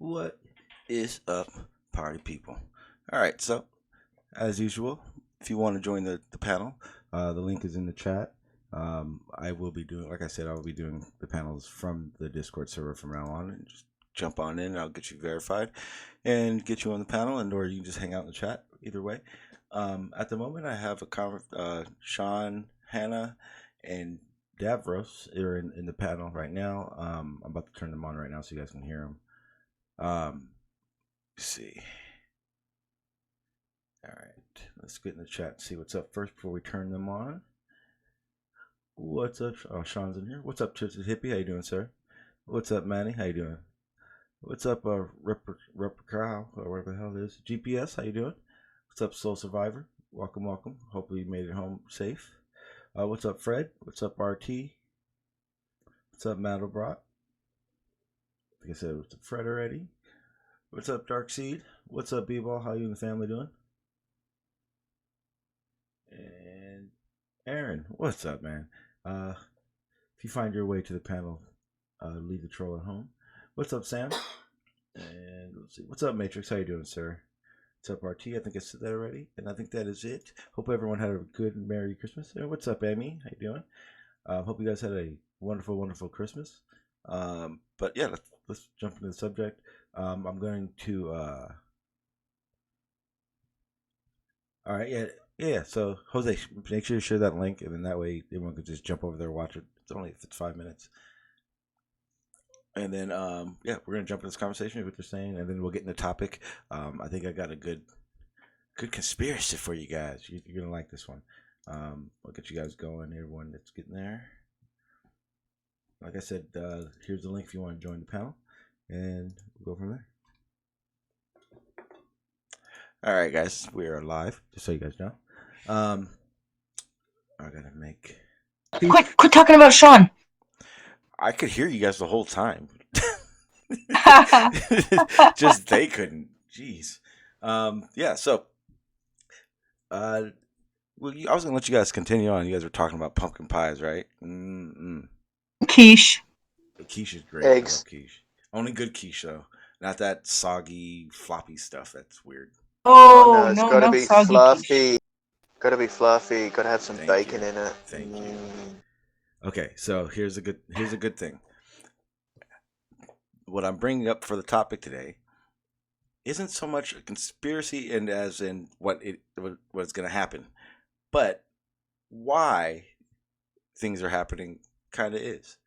What is up, party people? All right, so as usual, if you want to join the panel, the link is in the chat. I will be doing, like I said, I will be doing the panels from the Discord server from now on. And just jump on in, and I'll get you verified and get you on the panel, and or you can just hang out in the chat. Either way. At the moment, I have Sean, Hannah, and Davros are in the panel right now. I'm about to turn them on right now so you guys can hear them. Let's see. All right, let's get in the chat and see what's up first before we turn them on. What's up? Oh, Sean's in here. What's up, Twisted Hippie? How you doing, sir? What's up, Manny? How you doing? What's up, Cow, or whatever the hell it is? GPS, how you doing? What's up, Soul Survivor? Welcome, welcome. Hopefully you made it home safe. What's up, Fred? What's up, RT? What's up, Mandelbrot? Like I said, what's up, Fred already? What's up, Darkseed? What's up, B-Ball? How you and the family doing? And Aaron, what's up, man? If you find your way to the panel, leave the troll at home. What's up, Sam? And let's see. What's up, Matrix? How you doing, sir? What's up, RT? I think I said that already, and I think that is it. Hope everyone had a good and Merry Christmas. And what's up, Amy? How you doing? Hope you guys had a wonderful, wonderful Christmas. But yeah, let's jump into the subject. I'm going to. All right, yeah. So Jose, make sure you share that link, and then that way everyone can just jump over there and watch it. It's only 5 minutes. And then, yeah, we're gonna jump into this conversation, what they're saying, and then we'll get in the topic. I think I got a good conspiracy for you guys. You're gonna like this one. I'll get you guys going. Everyone that's getting there. Like I said, here's the link if you want to join the panel, and we'll go from there. All right, guys, we are live. Just so you guys know. I gotta make. Quit talking about Sean. I could hear you guys the whole time. Just they couldn't. Jeez. Yeah. So, well, I was gonna let you guys continue on. You guys were talking about pumpkin pies, right? Quiche. Quiche is great. Eggs. I love quiche. Only good quiche though, not that soggy, floppy stuff. That's weird. Oh, it's no, gotta not be soggy fluffy. quiche. Gotta be fluffy. Gotta have some Thank bacon you. in it. Thank you. Okay, so here's a good thing. What I'm bringing up for the topic today isn't so much a conspiracy and as in what's going to happen, but why things are happening kind of is.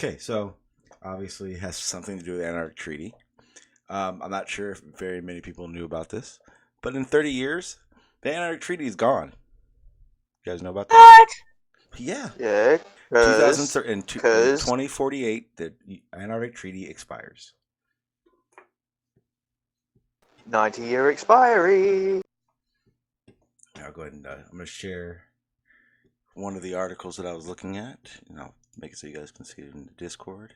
Okay, so obviously it has something to do with the Antarctic Treaty. I'm not sure if very many people knew about this, but in 30 years, the Antarctic Treaty is gone. You guys know about that? What? Yeah. Yeah, in 2048, the Antarctic Treaty expires. 90-year expiry. Now I'll go ahead and I'm going to share one of the articles that I was looking at, and I'll make it so you guys can see it in the Discord.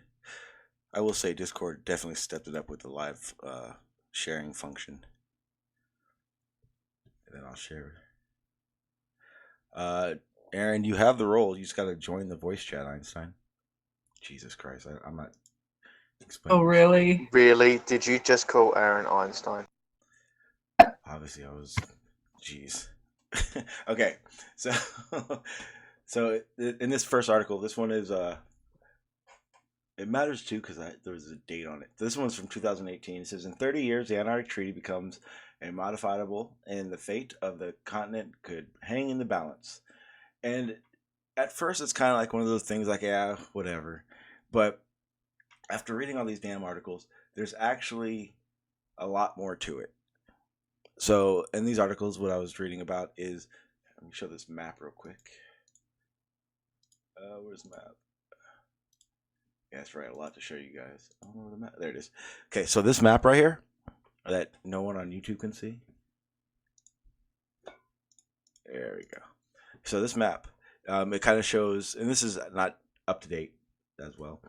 I will say Discord definitely stepped it up with the live sharing function. And then I'll share. Aaron, you have the role. You just got to join the voice chat, Einstein. Jesus Christ, I'm not explaining. Oh, really? Really? Did you just call Aaron Einstein? Obviously, I was. Jeez. Okay, so in this first article, this one is it matters too because there was a date on it. This one's from 2018. It says in 30 years, the Antarctic Treaty becomes unmodifiable, and the fate of the continent could hang in the balance. And at first, it's kind of like one of those things, like yeah, whatever. But after reading all these damn articles, there's actually a lot more to it. So in these articles, what I was reading about is, let me show this map real quick. Where's the map? Yeah, that's right. A lot to show you guys. I don't know where the map. There it is. Okay, so this map right here that no one on YouTube can see. There we go. So this map, it kind of shows, and this is not up to date as well.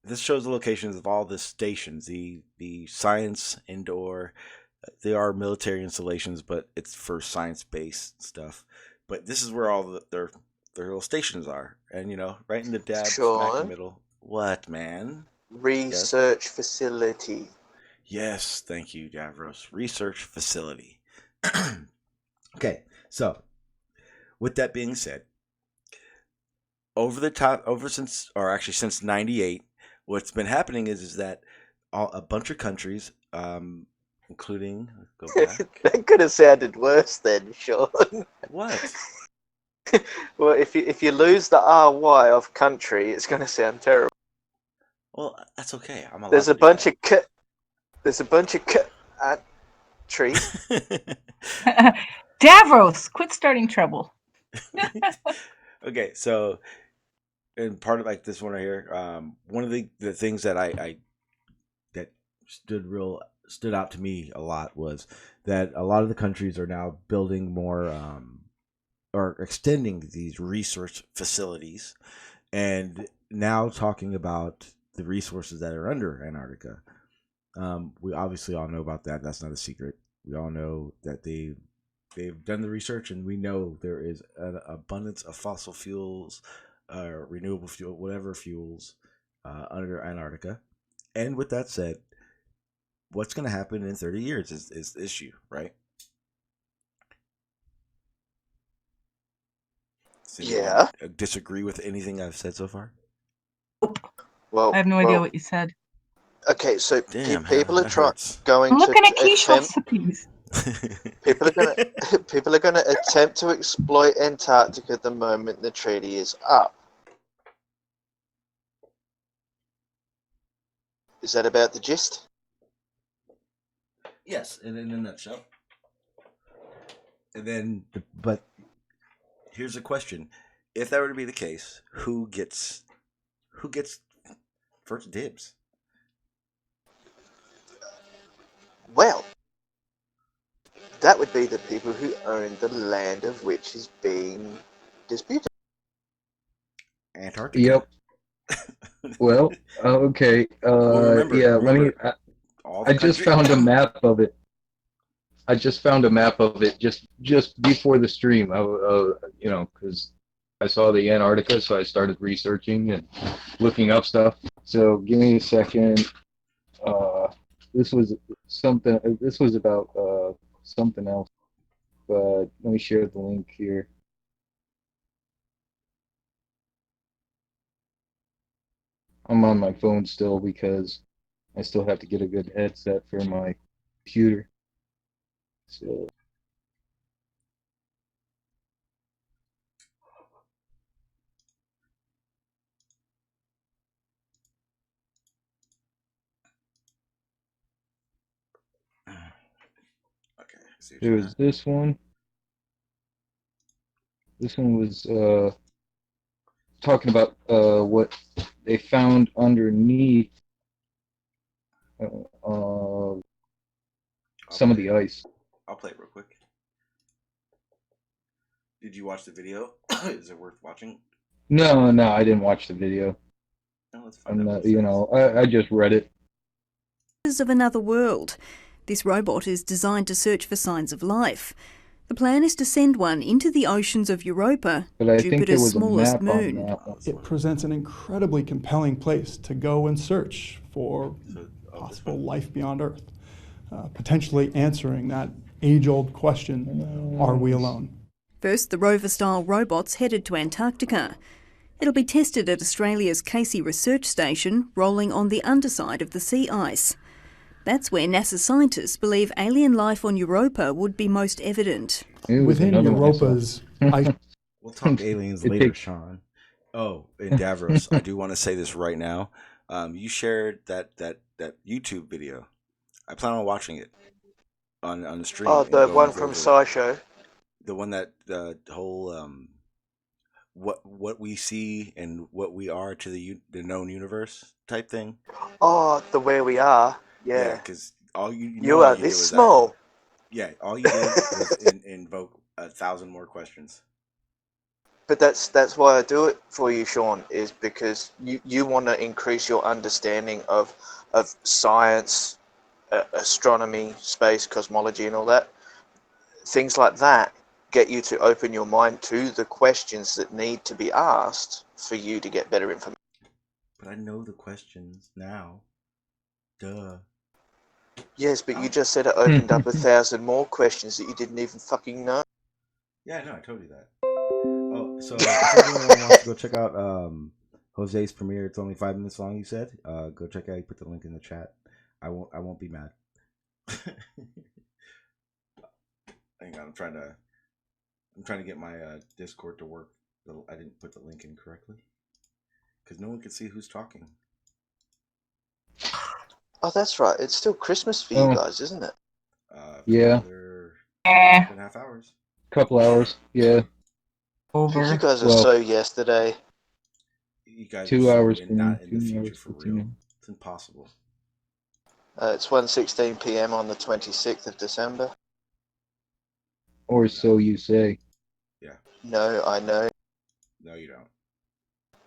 This shows the locations of all the stations, the science indoor. They are military installations, but it's for science-based stuff. But this is where all their little stations are, and right in the dab smack in the middle. What, man? Research facility. Yes, thank you, Davros. Research facility. Okay, so with that being said, since '98, what's been happening is that a bunch of countries, including let's go back. That could have sounded worse then, Sean. What? Well, if you lose the RY of country, it's going to sound terrible. Well, that's okay. I'm allowed. There's a to do bunch that. of cut. There's a bunch of trees. Davros, quit starting trouble. Okay, so and part of like this one right here, one of the things that I that stood out to me a lot was that a lot of the countries are now building more or extending these resource facilities, and now talking about the resources that are under Antarctica. We obviously all know about that. That's not a secret. We all know that they've done the research, and we know there is an abundance of fossil fuels, renewable fuel, whatever fuels, under Antarctica. And with that said, what's going to happen in 30 years is the issue, right? Does anyone disagree with anything I've said so far? Well, I have no idea what you said. Okay, so Damn, people are going I'm looking at quiche recipes. People are gonna attempt to exploit Antarctica the moment the treaty is up. Is that about the gist? Yes, in a nutshell. And then, but here's a question: if that were to be the case, who gets first dibs? Well, that would be the people who own the land of which is being disputed. Antarctica. Yep. Well, okay. Remember, let me. I just found a map of it. just before the stream. Because I saw the Antarctica, so I started researching and looking up stuff. So give me a second. This was something. This was about something else. But let me share the link here. I'm on my phone still because I still have to get a good headset for my computer. So. Okay. There was this one. This one was talking about what they found underneath some of the ice. I'll play it real quick. Did you watch the video? Is it worth watching? No, I didn't watch the video. No, let's find out. I just read it. Of another world. This robot is designed to search for signs of life. The plan is to send one into the oceans of Europa, Jupiter's smallest moon. It presents an incredibly compelling place to go and search for possible life beyond Earth, potentially answering that age-old question, are we alone? First, the rover-style robot's headed to Antarctica. It'll be tested at Australia's Casey Research Station, rolling on the underside of the sea ice. That's where NASA scientists believe alien life on Europa would be most evident. Within Europa's ice. We'll talk aliens later, Sean. Oh, and Davros, I do want to say this right now. You shared that YouTube video. I plan on watching it on the stream. Oh, the one from SciShow. The one that the whole what we see and what we are to the known universe type thing. Oh, the where we are. Yeah, because all you are this small. All you did was invoke 1,000 more questions. But that's why I do it for you, Sean, is because you want to increase your understanding of science, astronomy, space, cosmology, and all that. Things like that get you to open your mind to the questions that need to be asked for you to get better information. But I know the questions now. Duh. Yes, but you just said it opened up 1,000 more questions that you didn't even fucking know. Yeah, I know. I told you that. Oh, so if anyone wants to go check out Jose's premiere, it's only 5 minutes long. You said, go check out. You put the link in the chat. I won't be mad. Hang on, I'm trying to get my Discord to work. I didn't put the link in correctly because no one can see who's talking. Oh, that's right. It's still Christmas for you guys, isn't it? Yeah. Another 2.5 hours. Couple hours. Yeah. Over. You guys are Well, so yesterday. You guys 2 are hours so for me, not in the 2 future hours for for real. you. It's impossible. It's 1:16 p.m. on the 26th of December. Or so you say. Yeah. No, I know. No, you don't.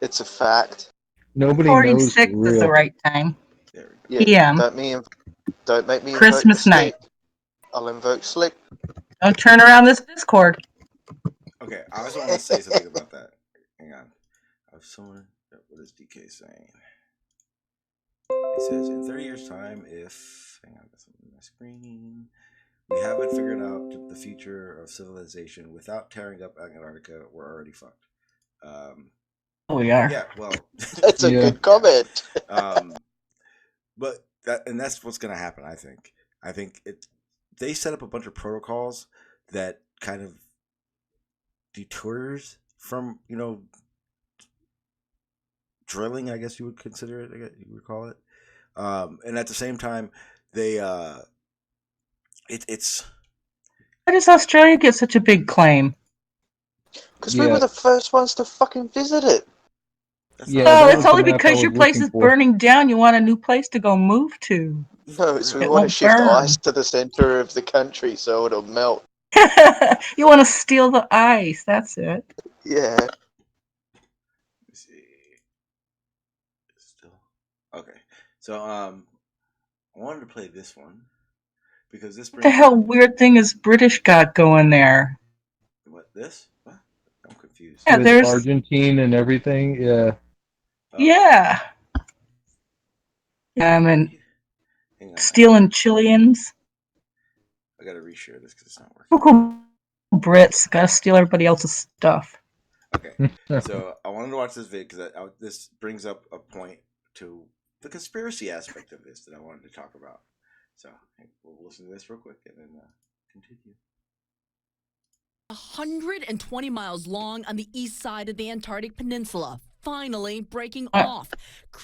It's a fact. Nobody knows 46 for is the real. right time. There we go. Yeah, PM. don't make me invoke Christmas the night. stick. I'll invoke Slick. Don't turn around this Discord. Okay, I also want to say something about that. Hang on. I have someone. What is DK saying? He says, in 30 years' time, if. Hang on, that's on my screen. We haven't figured out the future of civilization without tearing up Antarctica, we're already fucked. We are. Yeah, well. That's a good comment. But that's what's going to happen, I think. I think they set up a bunch of protocols that kind of detours from, drilling, I guess you would consider it, you would call it. And at the same time, they it's Why does Australia get such a big claim? Because we were the first ones to fucking visit it. Oh, it's only because your place is burning down. You want a new place to go move to. No, it's we It want to won't shift burn. ice to the center of the country so it'll melt. You want to steal the ice. That's it. Yeah. Let me see. Still okay. So I wanted to play this one because this What the hell weird thing is British got going there? What this? What? I'm confused. Yeah, With there's Argentine and everything. Yeah. Yeah. Yeah, I mean, hang on. stealing Chileans. I gotta reshare this because it's not working. Brits gotta steal everybody else's stuff. Okay, so I wanted to watch this video because this brings up a point to the conspiracy aspect of this that I wanted to talk about. So we'll listen to this real quick and then continue. 120 miles long on the east side of the Antarctic Peninsula, finally breaking off.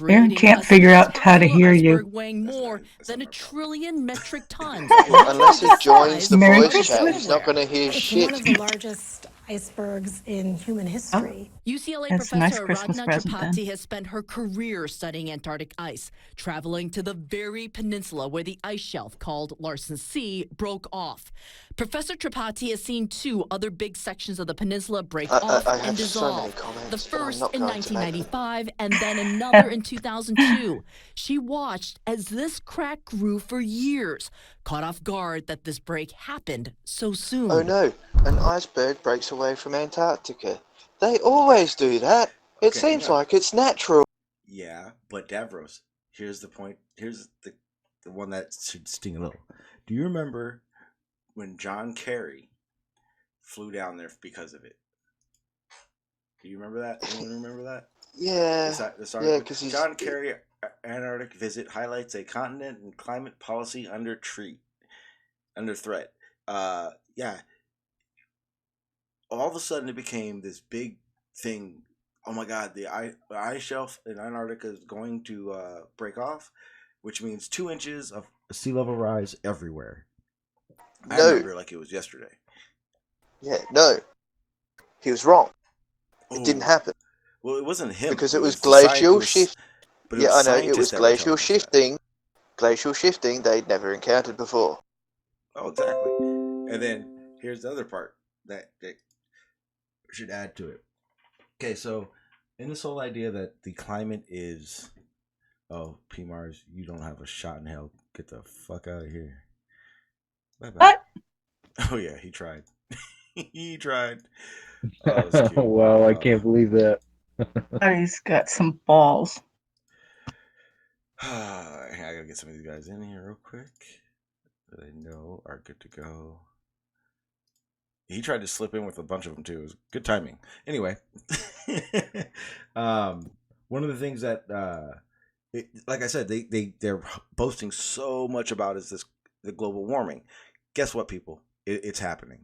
Aaron can't figure out how to hear you. Weighing more than 1 trillion metric tons. Unless he joins the Merry voice chat, Christmas. he's not going to hear It's shit. one of the largest icebergs in human history. UCLA That's a nice professor Christmas Ratna present, then. Tripathi has spent her career studying Antarctic ice, traveling to the very peninsula where the ice shelf called Larsen C broke off. Professor Tripathi has seen 2 other big sections of the peninsula break off I and have so many dissolve. comments, The but I'm first not in going to make them. 1995 and then another in 2002. She watched as this crack grew for years, caught off guard that this break happened so soon. Oh no, an iceberg breaks away from Antarctica. They always do that. It seems like it's natural. Yeah, but Davros, here's the point. Here's the one that should sting a little. Do you remember when John Kerry flew down there because of it? Do you remember that? Anyone remember that? Yeah. Yeah, because he's John Kerry Antarctic visit highlights a continent and climate policy under threat. Yeah. All of a sudden, it became this big thing. Oh my God, the ice shelf in Antarctica is going to break off, which means 2 inches of sea level rise everywhere. I remember like it was yesterday. Yeah, no. He was wrong. It didn't happen. Well, it wasn't him. Because it was glacial shift. Yeah, I know. It was glacial shifting. Glacial shifting they'd never encountered before. Oh, exactly. And then here's the other part that should add to it. Okay, so in this whole idea that the climate is, oh, P Mars, you don't have a shot in hell. Get the fuck out of here. Bye-bye. What? Oh yeah, he tried. He tried. Oh, Wow, I can't believe that. He's got some balls. I gotta get some of these guys in here real quick that I know are good to go. He tried to slip in with a bunch of them too. It was good timing. Anyway, one of the things that, like I said, they're boasting so much about is the global warming. Guess what, people? It's happening.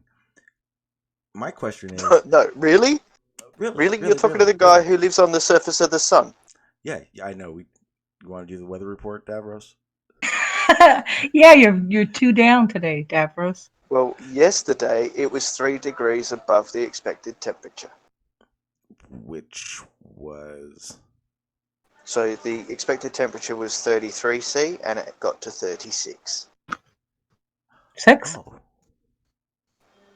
My question is, No, really? Really? You're talking to the guy who lives on the surface of the sun? Yeah, I know. You want to do the weather report, Davros? Yeah, you're 2 down today, Davros. Well, yesterday it was 3 degrees above the expected temperature. Which was? So the expected temperature was 33 C, and it got to 36. 6? Oh.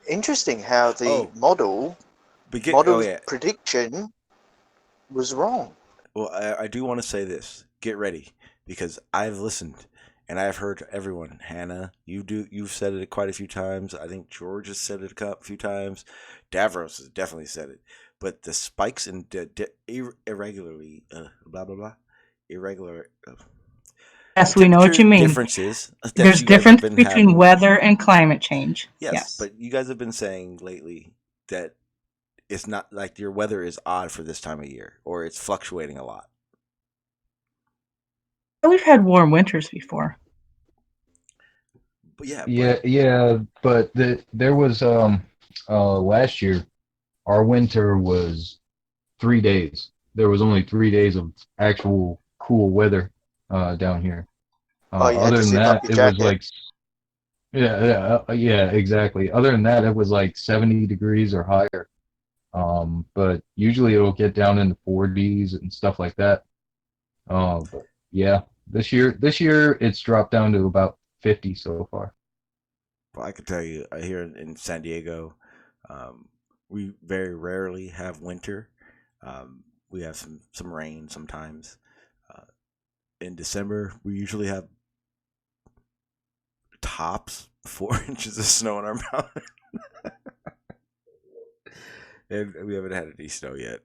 Interesting how the model's prediction was wrong. Well, I do want to say this. Get ready, because I've listened and I've heard everyone. Hannah, you've said it quite a few times. I think George has said it a few times. Davros has definitely said it. But the spikes in irregularly, blah blah blah, irregular. Yes, we know what you mean. Differences. There's difference between weather and climate change. Yes, but you guys have been saying lately that it's not like your weather is odd for this time of year, or it's fluctuating a lot. We've had warm winters before. But but there was last year our winter was 3 days. There was only 3 days of actual cool weather down here. Other than that, it was like yeah, exactly. Other than that, it was like 70 degrees or higher. But usually it'll get down in the 40s and stuff like that. But yeah, this year it's dropped down to about 50 so far. Well, I can tell you, here in San Diego, we very rarely have winter. We have some rain sometimes. In December, we usually have tops 4 inches of snow in our mountain. And we haven't had any snow yet.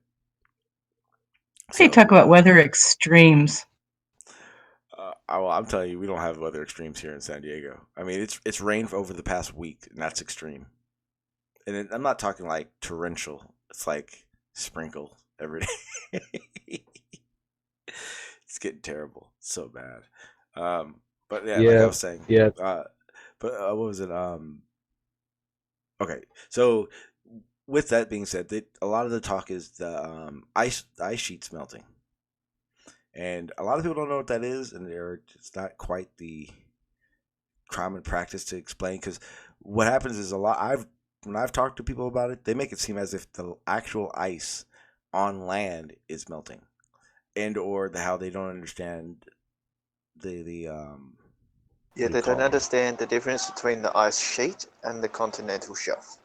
You talk about weather extremes. Well, I'm telling you, we don't have weather extremes here in San Diego. I mean, it's rained over the past week, and that's extreme. And I'm not talking like torrential. It's like sprinkle every day. It's getting terrible. It's so bad. But yeah, like I was saying. Yeah. But what was it? Okay, so with that being said, a lot of the talk is the ice sheets melting. And a lot of people don't know what that is, and it's not quite the common practice to explain. Because what happens is when I've talked to people about it, they make it seem as if the actual ice on land is melting, or how they don't understand they don't understand the difference between the ice sheet and the continental shelf.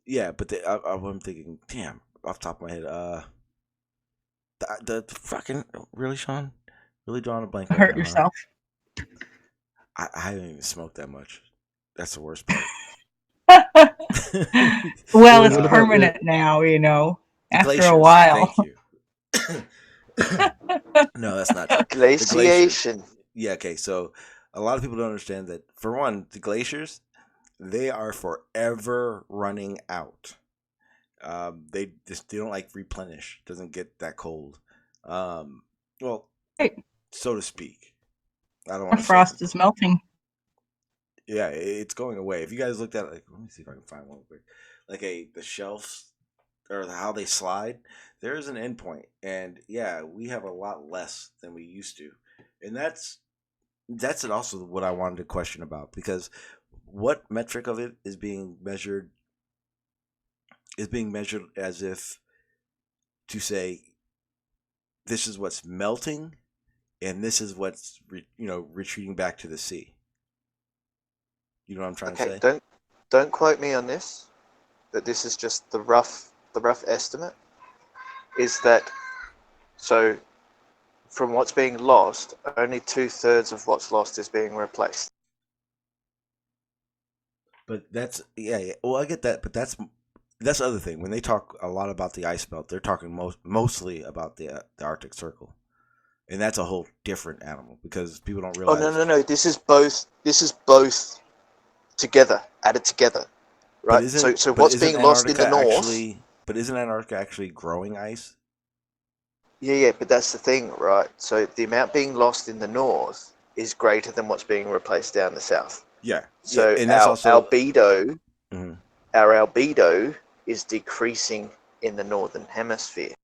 Yeah, but I'm thinking, damn, off the top of my head, the fucking really, Sean, really drawing a blank. Hurt right yourself. I haven't even smoked that much. That's the worst part. Well, it's permanent now, after a while. Thank you. No, that's not true. Glaciation. Yeah, okay. So a lot of people don't understand that. For one, the glaciers, they are forever running out. They don't like replenish. It doesn't get that cold. Well, so to speak. I don't want to. Frost is melting. Yeah, it's going away. If you guys looked at it, let me see if I can find one quick. Like the shelves or how they slide, there is an endpoint, and yeah, we have a lot less than we used to, and that's also what I wanted to question about, because what metric of it is being measured as if to say this is what's melting and this is what's retreating back to the sea. You know what I'm trying to say? Don't quote me on this, but this is just the rough estimate. Is that so? From what's being lost, only 2/3 of what's lost is being replaced. But that's well, I get that, but that's the other thing. When they talk a lot about the ice melt, they're talking mostly about the Arctic Circle. and that's a whole different animal because people don't Oh realize. no. This is both. This is both together, added together, But right? So what's being lost in the north? But isn't Antarctica actually growing ice? Yeah. But that's the thing, right? So the amount being lost in the north is greater than what's being replaced down the south. Yeah. So And that's our also. albedo, Mhm. our albedo is decreasing in the northern hemisphere.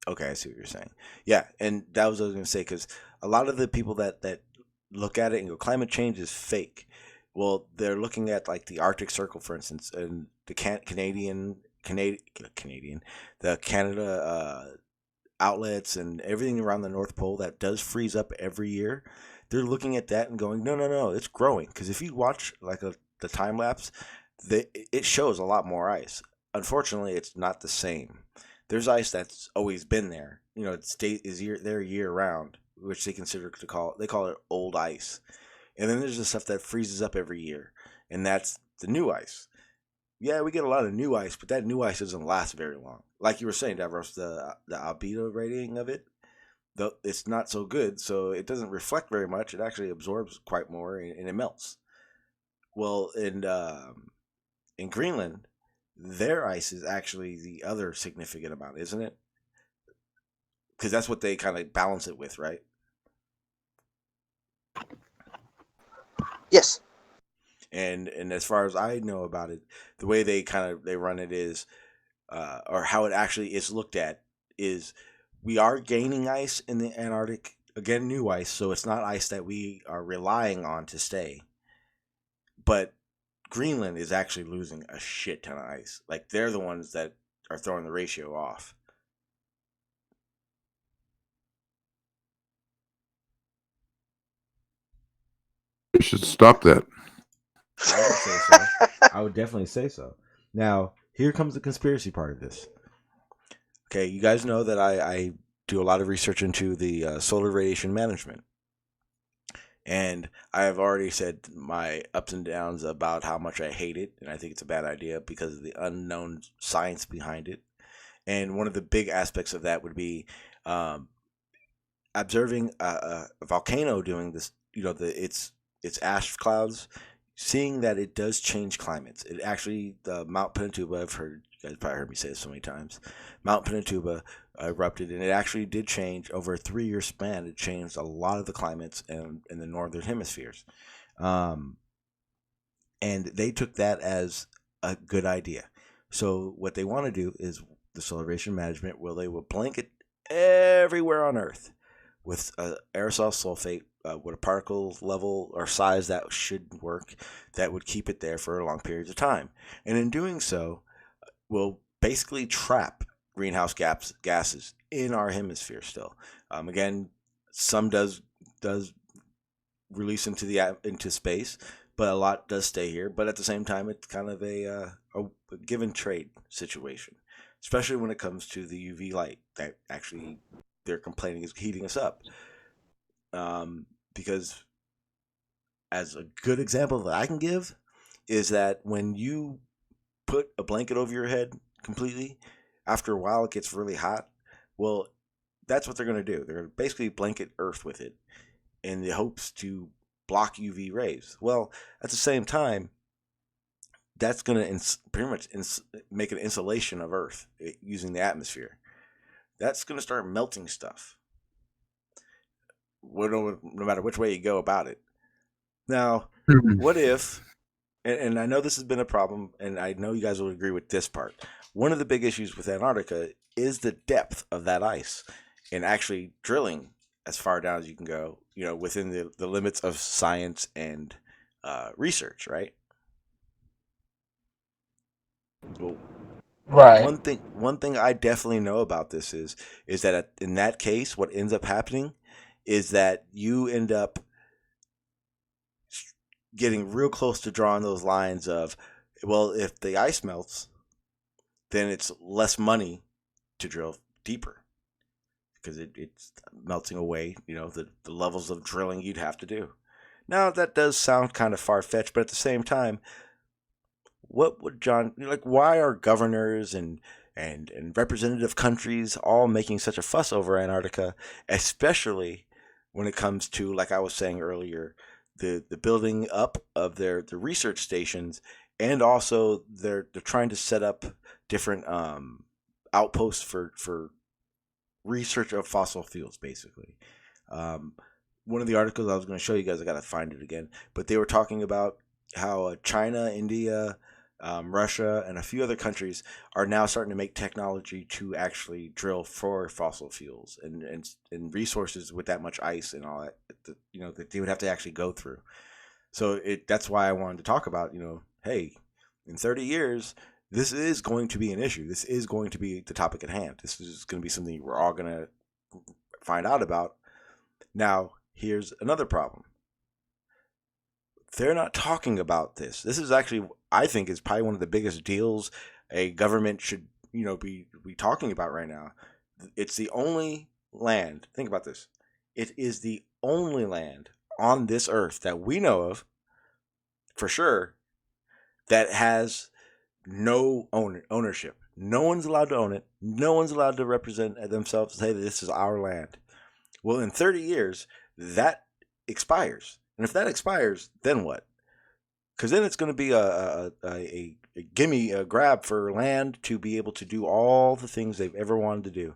Okay, I see what you're saying. Yeah, and that was what I was going to say because a lot of the people that look at it and go, climate change is fake. Well, they're looking at like the Arctic Circle, for instance, and the Canadian, the Canada outlets and everything around the North Pole that does freeze up every year. They're looking at that and going, no, it's growing. Because if you watch like the time lapse, it shows a lot more ice. Unfortunately, it's not the same. There's ice that's always been there. You know, there year round, which they call it old ice. And then there's the stuff that freezes up every year, and that's the new ice. Yeah, we get a lot of new ice, but that new ice doesn't last very long. Like you were saying, Davros, the albedo rating of it, it's not so good, so it doesn't reflect very much. It actually absorbs quite more, and it melts. Well, in Greenland, their ice is actually the other significant amount, isn't it? Because that's what they kind of balance it with, right? Yes. And as far as I know about it, the way they run it is, or how it actually is looked at is, we are gaining ice in the Antarctic, again, new ice, so it's not ice that we are relying on to stay. But Greenland is actually losing a shit ton of ice. Like, they're the ones that are throwing the ratio off. You should stop that. I would say so. I would definitely say so. Now, here comes the conspiracy part of this. Okay, you guys know that I do a lot of research into the solar radiation management. And I have already said my ups and downs about how much I hate it, and I think it's a bad idea because of the unknown science behind it. And one of the big aspects of that would be observing a volcano doing this, its ash clouds, seeing that it does change climates. It actually, Mount Pinatubo, you guys probably heard me say this so many times, Mount Pinatubo erupted, and it actually did change over a 3-year span. It changed a lot of the climates in the northern hemispheres. And they took that as a good idea. So what they want to do is the solar radiation management, where they will blanket everywhere on Earth with aerosol sulfate, with a particle level or size that should work, that would keep it there for long periods of time. And in doing so, will basically trap greenhouse gases in our hemisphere still. Again, some does release into space, but a lot does stay here. But at the same time, it's kind of a give and trade situation, especially when it comes to the UV light that actually they're complaining is heating us up. Because as a good example that I can give is that when you put a blanket over your head completely, after a while it gets really hot. Well, that's what they're going to do. They're going to basically blanket Earth with it in the hopes to block UV rays. Well, at the same time, that's going to pretty much make an insulation of Earth using the atmosphere. That's going to start melting stuff. No matter which way you go about it. Now, what if, and I know this has been a problem, and I know you guys will agree with this part. One of the big issues with Antarctica is the depth of that ice, and actually drilling as far down as you can go, within the limits of science and research, right? Well, Right. One thing I definitely know about this is that in that case, what ends up happening is that you end up getting real close to drawing those lines of, well, if the ice melts, then it's less money to drill deeper because it's melting away, the levels of drilling you'd have to do. Now, that does sound kind of far-fetched, but at the same time, what would John, why are governors and and representative countries all making such a fuss over Antarctica, especially when it comes to, like I was saying earlier, the building up of the research stations, and also they're trying to set up different outposts for research of fossil fuels, basically. One of the articles I was going to show you guys, I got to find it again, but they were talking about how China, India, Russia, and a few other countries are now starting to make technology to actually drill for fossil fuels and resources with that much ice and all that, that they would have to actually go through. So that's why I wanted to talk about, hey, in 30 years, this is going to be an issue. This is going to be the topic at hand. This is going to be something we're all going to find out about. Now, here's another problem. They're not talking about this. This is actually, I think, is probably one of the biggest deals a government should, be talking about right now. It's the only land. Think about this. It is the only land on this earth that we know of, for sure, that has no ownership. No one's allowed to own it. No one's allowed to represent themselves and say that this is our land. Well, in 30 years, that expires. And if that expires, then what? Because then it's going to be a gimme, a grab for land to be able to do all the things they've ever wanted to do.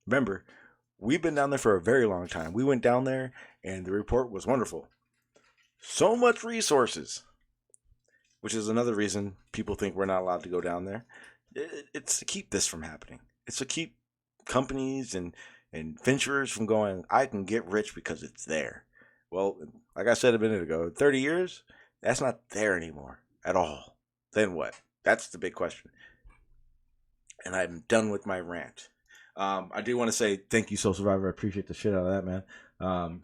Remember, we've been down there for a very long time. We went down there, and the report was wonderful. So much resources, which is another reason people think we're not allowed to go down there. It's to keep this from happening. It's to keep companies and venturers from going, I can get rich because it's there. Well, like I said a minute ago, 30 years, that's not there anymore at all. Then what? That's the big question. And I'm done with my rant. I do want to say thank you, Soul Survivor. I appreciate the shit out of that, man.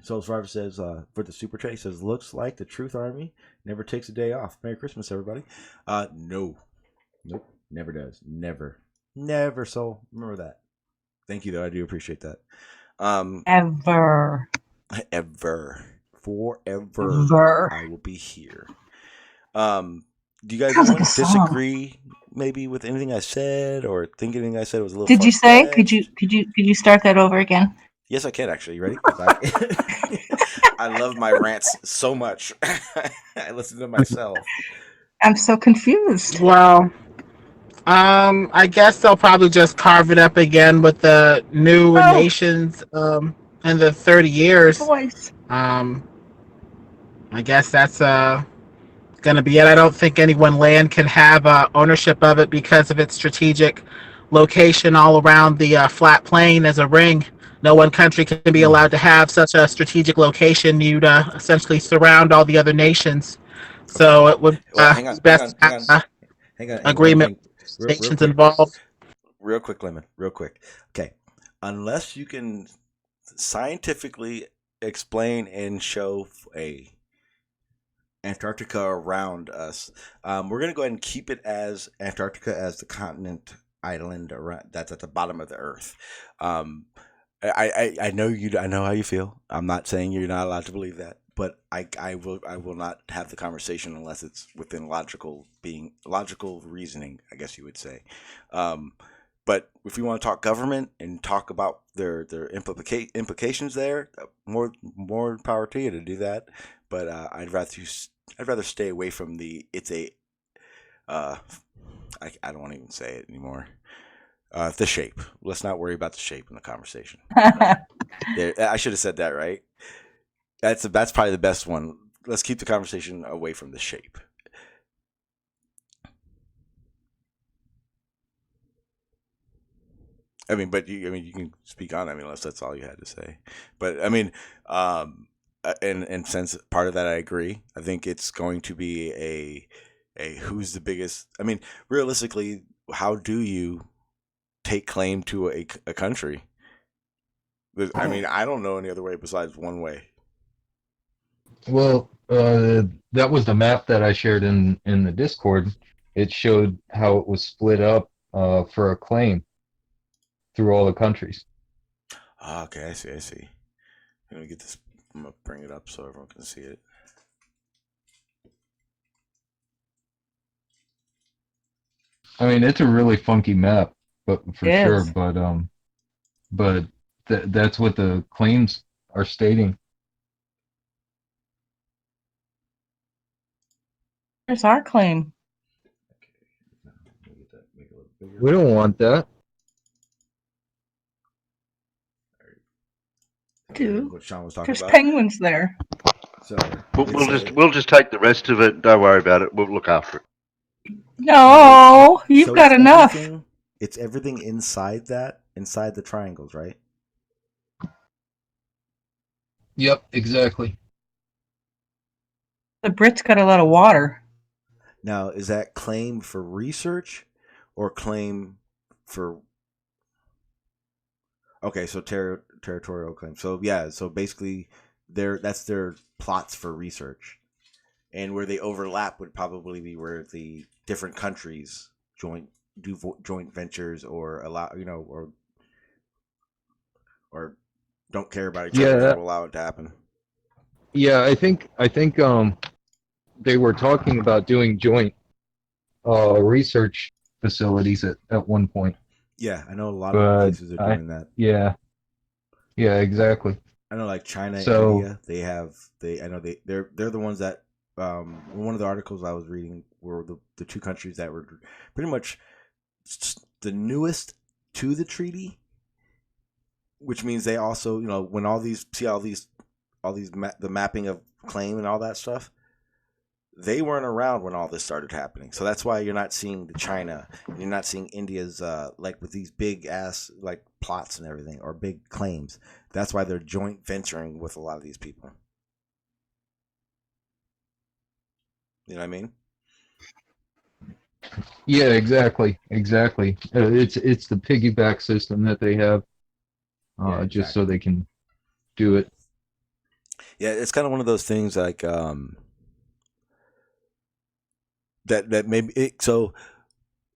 Soul Survivor says, for the super chat, he says, looks like the Truth Army never takes a day off. Merry Christmas, everybody. No. Nope. Never does. Never. Never, Soul. Remember that. Thank you, though. I do appreciate that. Ever. Forever. I will be here. Do you guys disagree maybe with anything I said, or think anything I said was a little Did you say? Could you start that over again? Yes, I can, actually. You ready? I love my rants so much. I listen to myself. I'm so confused. Well, I guess they'll probably just carve it up again with the new nations in the 30 years. I guess that's going to be it. I don't think any one land can have ownership of it because of its strategic location all around the flat plain as a ring. No one country can be allowed to have such a strategic location. You'd essentially surround all the other nations. So it would best have agreement nations involved. Real quick, Lemon. Real quick. Okay. Unless you can scientifically explain and show a Antarctica around us, we're going to go ahead and keep it as Antarctica as the continent island around, that's at the bottom of the earth. I know you. I know how you feel. I'm not saying you're not allowed to believe that, but I will not have the conversation unless it's within logical reasoning, I guess you would say. But if you want to talk government and talk about their implications there, more power to you to do that. But I'd rather stay away from the I don't want to even say it anymore. The shape. Let's not worry about the shape in the conversation. I should have said that, right? That's probably the best one. Let's keep the conversation away from the shape. I mean, but you can speak on it, unless that's all you had to say. But and since part of that I agree, I think it's going to be a who's the biggest. I mean, realistically, how do you take claim to a country? I mean, I don't know any other way besides one way. Well, that was the map that I shared in the Discord. It showed how it was split up for a claim through all the countries. Okay, I see. Let me get this. I'm gonna bring it up so everyone can see it. I mean, it's a really funky map, but for It sure. is. But that's what the claims are stating. Here's our claim. Make it a little bigger. We don't want that. Dude, What Sean was talking there's about. penguins there. So we'll just take the rest of it. Don't worry about it. We'll look after it. No, you've so got enough. It's everything inside the triangles, right? Yep, exactly. The Brits got a lot of water. Now, is that claim for research or claim for... Okay, so territorial claim. So yeah, so basically that's their plots for research. And where they overlap would probably be where the different countries do joint ventures or allow, or don't care about each other and will allow it to happen. Yeah, I think they were talking about doing joint research facilities at one point. Yeah, I know a lot of places are doing that. Yeah, exactly. I know, like China and India, they're the ones that one of the articles I was reading were the two countries that were pretty much the newest to the treaty, which means they also, when the mapping of claim and all that stuff, they weren't around when all this started happening. So that's why you're not seeing the China, you're not seeing India's like with these big ass like plots and everything or big claims. That's why they're joint venturing with a lot of these people. You know what I mean? Yeah, exactly. It's the piggyback system that they have, exactly. Just so they can do it. Yeah, it's kind of one of those things like that maybe it, so.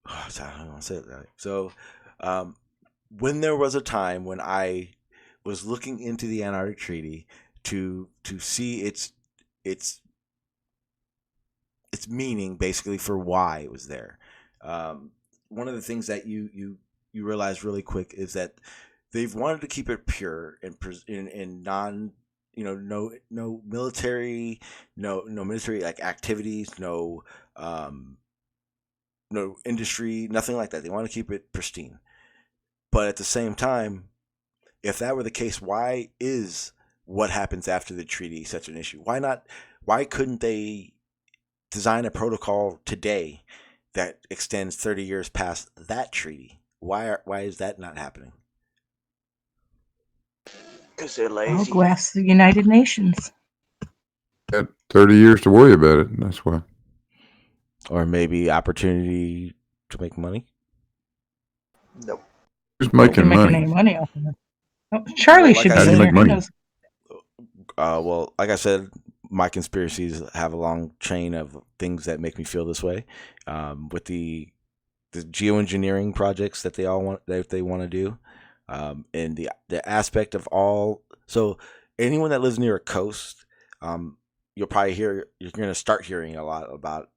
I don't want to say it right. So, when there was a time when I was looking into the Antarctic Treaty to see its meaning, basically for why it was there. One of the things that you realize really quick is that they've wanted to keep it pure and non, no military, no military like activities, no industry, nothing like that. They want to keep it pristine. But at the same time, if that were the case, why is what happens after the treaty such an issue? Why couldn't they design a protocol today that extends 30 years past that treaty? Why is that not happening? Because they're I'll lazy. go ask the United Nations. Got 30 years to worry about it. That's why. Or maybe opportunity to make money? Nope. Just making money. Any money off of it. Oh, Charlie should be in make money. Well, like I said, my conspiracies have a long chain of things that make me feel this way. With the geoengineering projects that they want to do, and the aspect of all. So anyone that lives near a coast, you're going to start hearing a lot about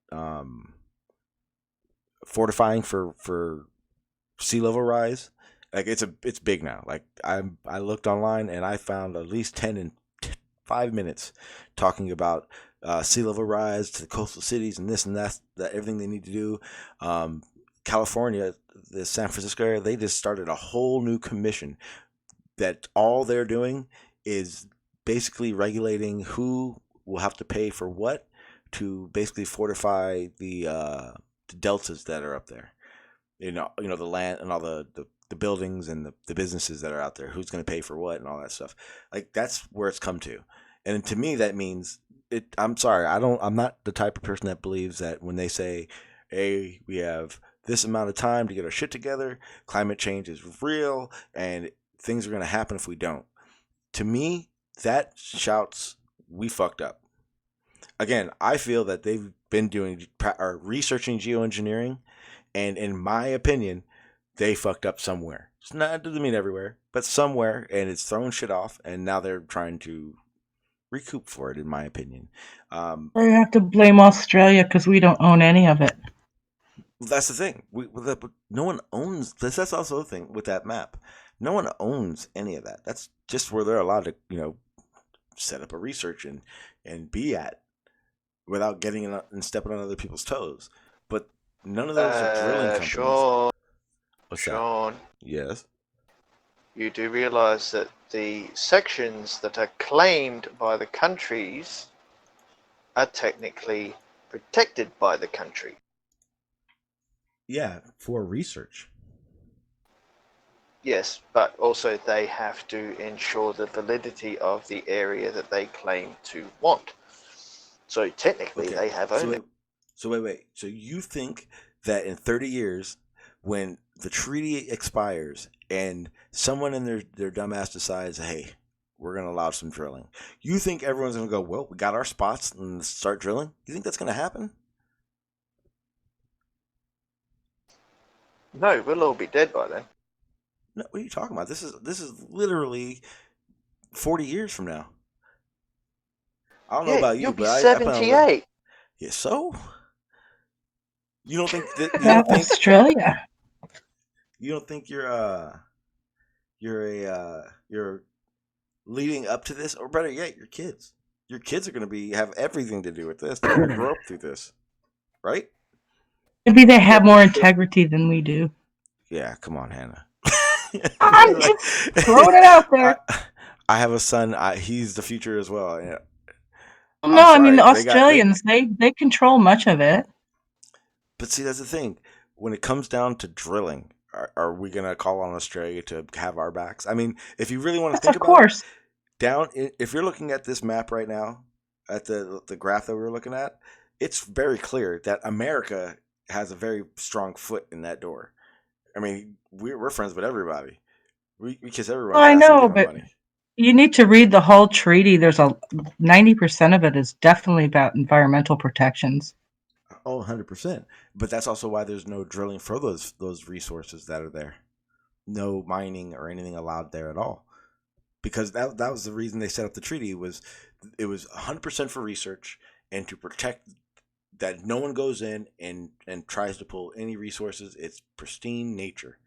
fortifying for sea level rise. Like it's big now. Like I looked online and I found at least 10 in 5 minutes talking about sea level rise to the coastal cities and this and that everything they need to do. California, the San Francisco area, they just started a whole new commission that all they're doing is basically regulating who will have to pay for what to basically fortify the deltas that are up there. The land and all the buildings and the businesses that are out there, who's going to pay for what and all that stuff. Like that's where it's come to. And to me, that means it. I'm sorry. I'm not the type of person that believes that when they say, hey, we have this amount of time to get our shit together, climate change is real and things are going to happen if we don't. To me, that shouts, we fucked up. Again, I feel that they've been researching geoengineering, and in my opinion, they fucked up somewhere. It doesn't mean everywhere, but somewhere, and it's thrown shit off, and now they're trying to recoup for it, in my opinion. They have to blame Australia because we don't own any of it. That's the thing. No one owns this. That's also the thing with that map. No one owns any of that. That's just where they're allowed to, set up a research and be at without getting in and stepping on other people's toes. But none of those are drilling companies. Sean, What's Sean, that? Yes. you do realize that the sections that are claimed by the countries are technically protected by the country. Yeah, for research. Yes, but also they have to ensure the validity of the area that they claim to want. So technically, they have ownership. So wait. So you think that in 30 years, when the treaty expires and someone in their dumbass decides, hey, we're going to allow some drilling, you think everyone's going to go, well, we got our spots and start drilling? You think that's going to happen? No, we'll all be dead by then. No, what are you talking about? This is literally 40 years from now. I don't know about you, you'll be but 78. Yeah, so you don't think that That's Australia. You don't think you're leading up to this, or better yet, your kids. Your kids are going to have everything to do with this. They're going to grow up through this, right? Maybe they have more integrity than we do. Yeah, come on, Hannah. I'm just throwing it out there. I have a son. He's the future as well. Yeah. No, I mean the Australians. They control much of it. But see, that's the thing. When it comes down to drilling, are we going to call on Australia to have our backs? I mean, if you really want to think about it, if you're looking at this map right now, at the graph that we were looking at, it's very clear that America has a very strong foot in that door. I mean, we're friends with everybody. We kiss everyone. Well, I know, but you need to read the whole treaty. There's 90% of it is definitely about environmental protections. Oh, 100%. But that's also why there's no drilling for those resources that are there. No mining or anything allowed there at all. Because that was the reason they set up the treaty. It was 100% for research and to protect that no one goes in and tries to pull any resources. It's pristine nature.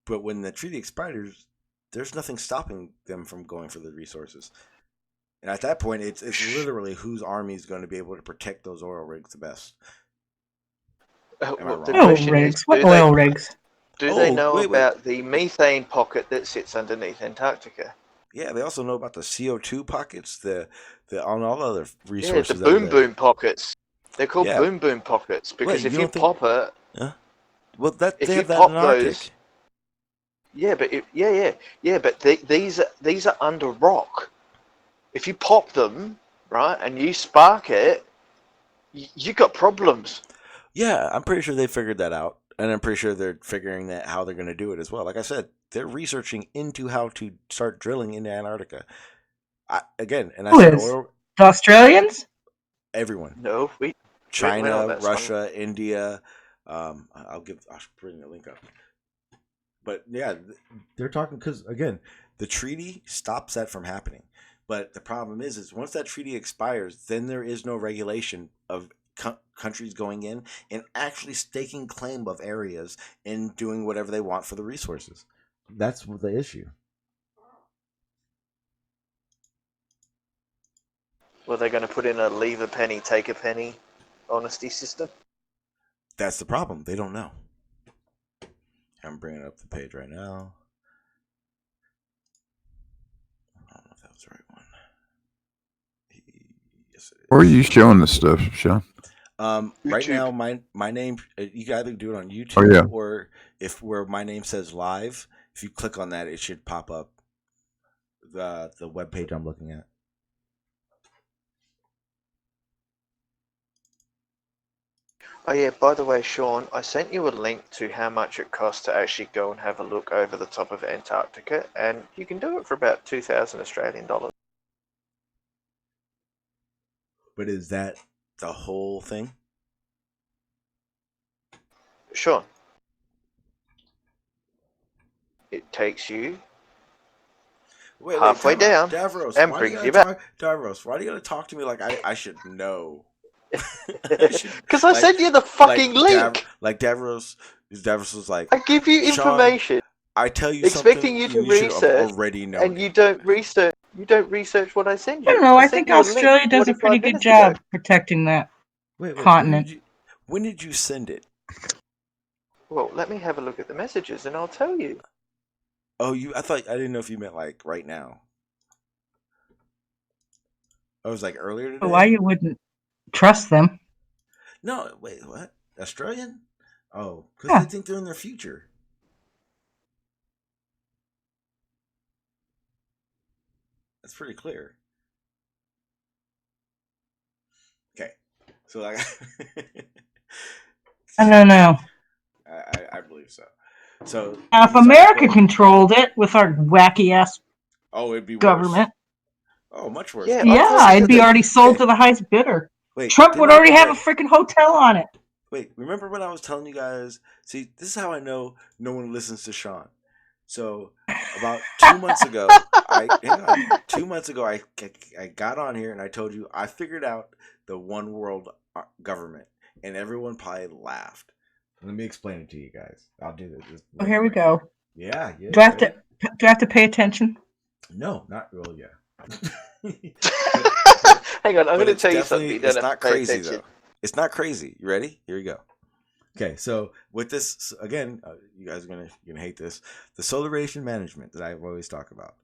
But when the treaty expires, there's nothing stopping them from going for the resources. And at that point, it's literally whose army is going to be able to protect those oil rigs the best. Oil rigs? What oil rigs? Do they know about the methane pocket that sits underneath Antarctica? Yeah, they also know about the CO2 pockets, the on all other resources. Yeah, the boom pockets. They're called boom pockets because if you pop it, well, they have that in Arctic. Yeah, but these are under rock. If you pop them, right, and you spark it, you got problems. Yeah, I'm pretty sure they figured that out, and I'm pretty sure they're figuring that how they're going to do it as well. Like I said, they're researching into how to start drilling into Antarctica. The Australians? Everyone. No, China, Russia, India. I'll bring the link up. But yeah, they're talking because again, the treaty stops that from happening. But the problem is once that treaty expires, then there is no regulation of countries going in and actually staking claim of areas and doing whatever they want for the resources. That's the issue. Well, they're going to put in a leave a penny, take a penny honesty system? That's the problem. They don't know. I'm bringing up the page right now. I don't know if that was the right one. Yes, it is. Where are you showing this stuff, Sean? Right now, my name. You can either do it on YouTube or where my name says live. If you click on that, it should pop up the web page I'm looking at. Oh yeah, by the way, Sean, I sent you a link to how much it costs to actually go and have a look over the top of Antarctica, and you can do it for about 2,000 Australian dollars. But is that the whole thing? Sean, it takes you halfway down Davros, and brings you back. Davros, why do you gotta talk to me like I should know Because I sent you the fucking link. Davros was like, I give you Sean, information, I tell you expecting something, you and to you should have research, already known and it. you don't research. You don't research what I send I you. don't know. I I sent think you a link Australia does a 45 pretty good minutes ago. job protecting that Wait, continent. when did you send it? Well, let me have a look at the messages, and I'll tell you. Oh, I didn't know if you meant like right now. I was like earlier today. Why you wouldn't trust them? No, wait, what? Australian? Oh, because Yeah. they think they're in their future. That's pretty clear. Okay, so like, I don't know. I believe so. So Now, if America controlled it with our wacky ass it'd be government, worse. Oh, much worse. Yeah, yeah, it'd be already sold to the highest bidder. Wait, Trump would already have a freaking hotel on it. Wait, remember when I was telling you guys? See, this is how I know no one listens to Sean. So about 2 months ago, I got on here and I told you I figured out the one world government, and everyone probably laughed. Let me explain it to you guys. I'll do this. Oh, here we go. Yeah. Do I have to pay attention? No, not really. Yeah. Hang on, I'm going to tell you definitely, something. It's not crazy though. It's not crazy. You ready? Here we go. Okay, so with this again, you guys are gonna hate this. The solar radiation management that I always talk about.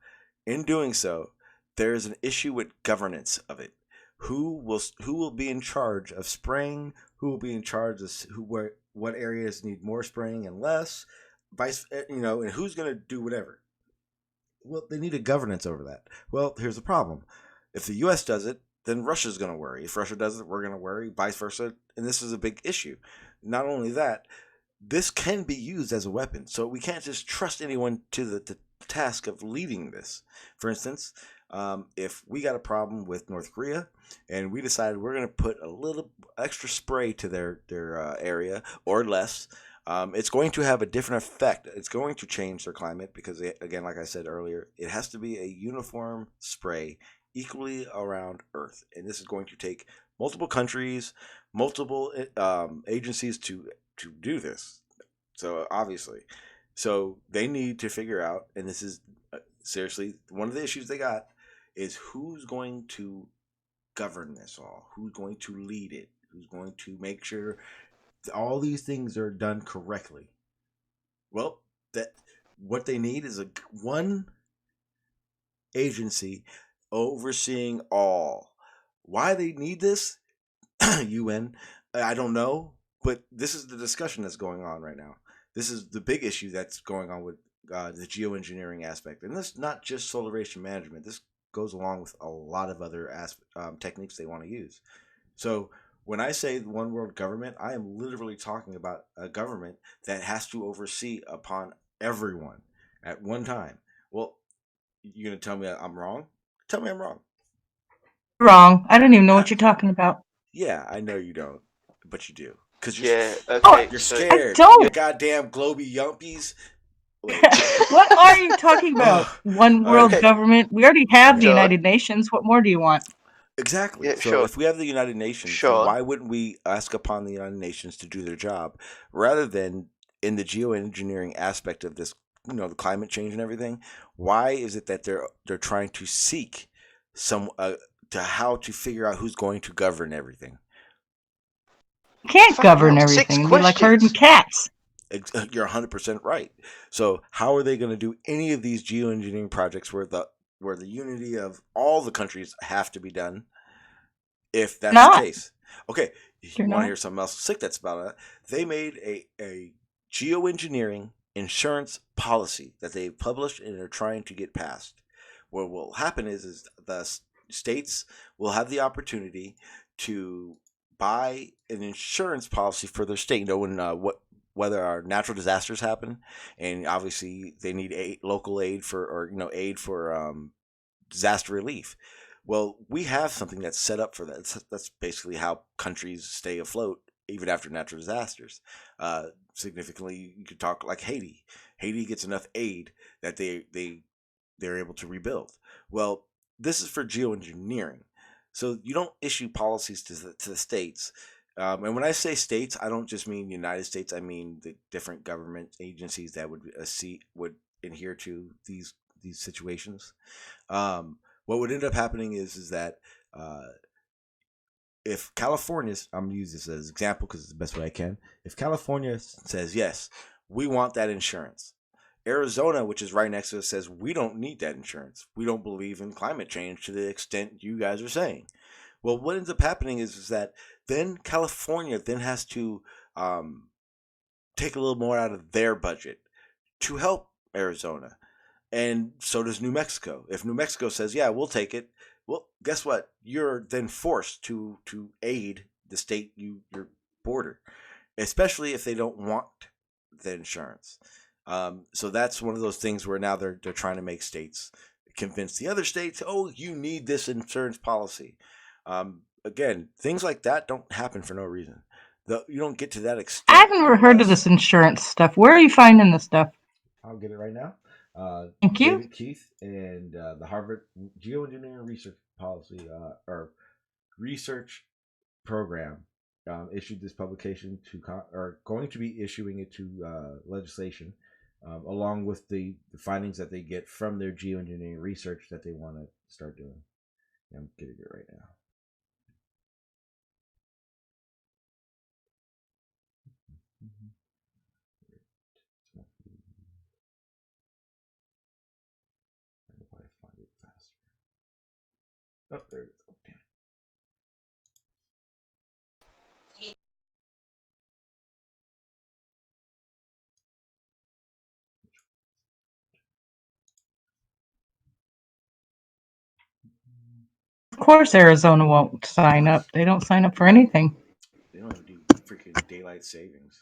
In doing so, there is an issue with governance of it. Who will be in charge of spraying? Who will be in charge of what areas need more spraying and less? And who's gonna do whatever? Well, they need a governance over that. Well, here's the problem. If the U.S. does it, then Russia's going to worry. If Russia does it, we're going to worry, vice versa. And this is a big issue. Not only that, this can be used as a weapon. So we can't just trust anyone to the task of leading this. For instance, if we got a problem with North Korea and we decided we're going to put a little extra spray to their area or less, it's going to have a different effect. It's going to change their climate because, again, like I said earlier, it has to be a uniform spray equally around Earth. And this is going to take multiple countries, multiple agencies to do this. So, obviously. So, they need to figure out, and this is seriously one of the issues they got, is who's going to govern this all? Who's going to lead it? Who's going to make sure all these things are done correctly? Well, what they need is one agency overseeing all. Why they need this? UN, I don't know, but this is the discussion that's going on right now. This is the big issue that's going on with the geoengineering aspect, and this not just solar radiation management. This goes along with a lot of other techniques they want to use. So when I say one world government, I am literally talking about a government that has to oversee upon everyone at one time. Well, you're going to tell me I'm wrong? Tell me I'm wrong. Wrong. I don't even know what you're talking about. Yeah, I know you don't, but you do. Because you're scared. I don't. You goddamn globy yumpies. What are you talking about? One world government? We already have the United Nations. What more do you want? Exactly. Yeah, so if we have the United Nations, then why wouldn't we ask upon the United Nations to do their job rather than in the geoengineering aspect of this, the climate change and everything? Why is it that they're trying to seek some to how to figure out who's going to govern everything? You can't govern everything. It'd be like herding cats. You're 100% right. So how are they going to do any of these geoengineering projects where the unity of all the countries have to be done if that's the case? Okay, you want to hear something else sick that's about it? They made a geoengineering insurance policy that they published and are trying to get passed. What will happen is the states will have the opportunity to buy an insurance policy for their state, knowing whether our natural disasters happen, and obviously they need local aid for disaster relief. Well, we have something that's set up for that. That's basically how countries stay afloat even after natural disasters. Significantly, you could talk like Haiti. Haiti gets enough aid that they're able to rebuild. Well, this is for geoengineering. So you don't issue policies to the states. And when I say states, I don't just mean United States. I mean the different government agencies that would adhere to these situations. What would end up happening is that if California's, I'm gonna use this as an example because it's the best way I can. If California says yes, we want that insurance. Arizona, which is right next to us, says we don't need that insurance. We don't believe in climate change to the extent you guys are saying. Well, what ends up happening is that then California then has to take a little more out of their budget to help Arizona, and so does New Mexico. If New Mexico says, "Yeah, we'll take it," well, guess what? You're then forced to aid the state your border, especially if they don't want the insurance. So that's one of those things where now they're trying to make states convince the other states, oh, you need this insurance policy. Again, things like that don't happen for no reason. You don't get to that extent. I've never heard of this insurance stuff. Where are you finding this stuff? I'll get it right now. Thank you. David Keith and the Harvard Geoengineering Research Policy or Research Program issued this publication are going to be issuing it to legislation, along with the findings that they get from their geoengineering research that they want to start doing. I'm getting it right now. Oh, there it is. Oh, damn it. Of course, Arizona won't sign up. They don't sign up for anything. They don't even do freaking daylight savings.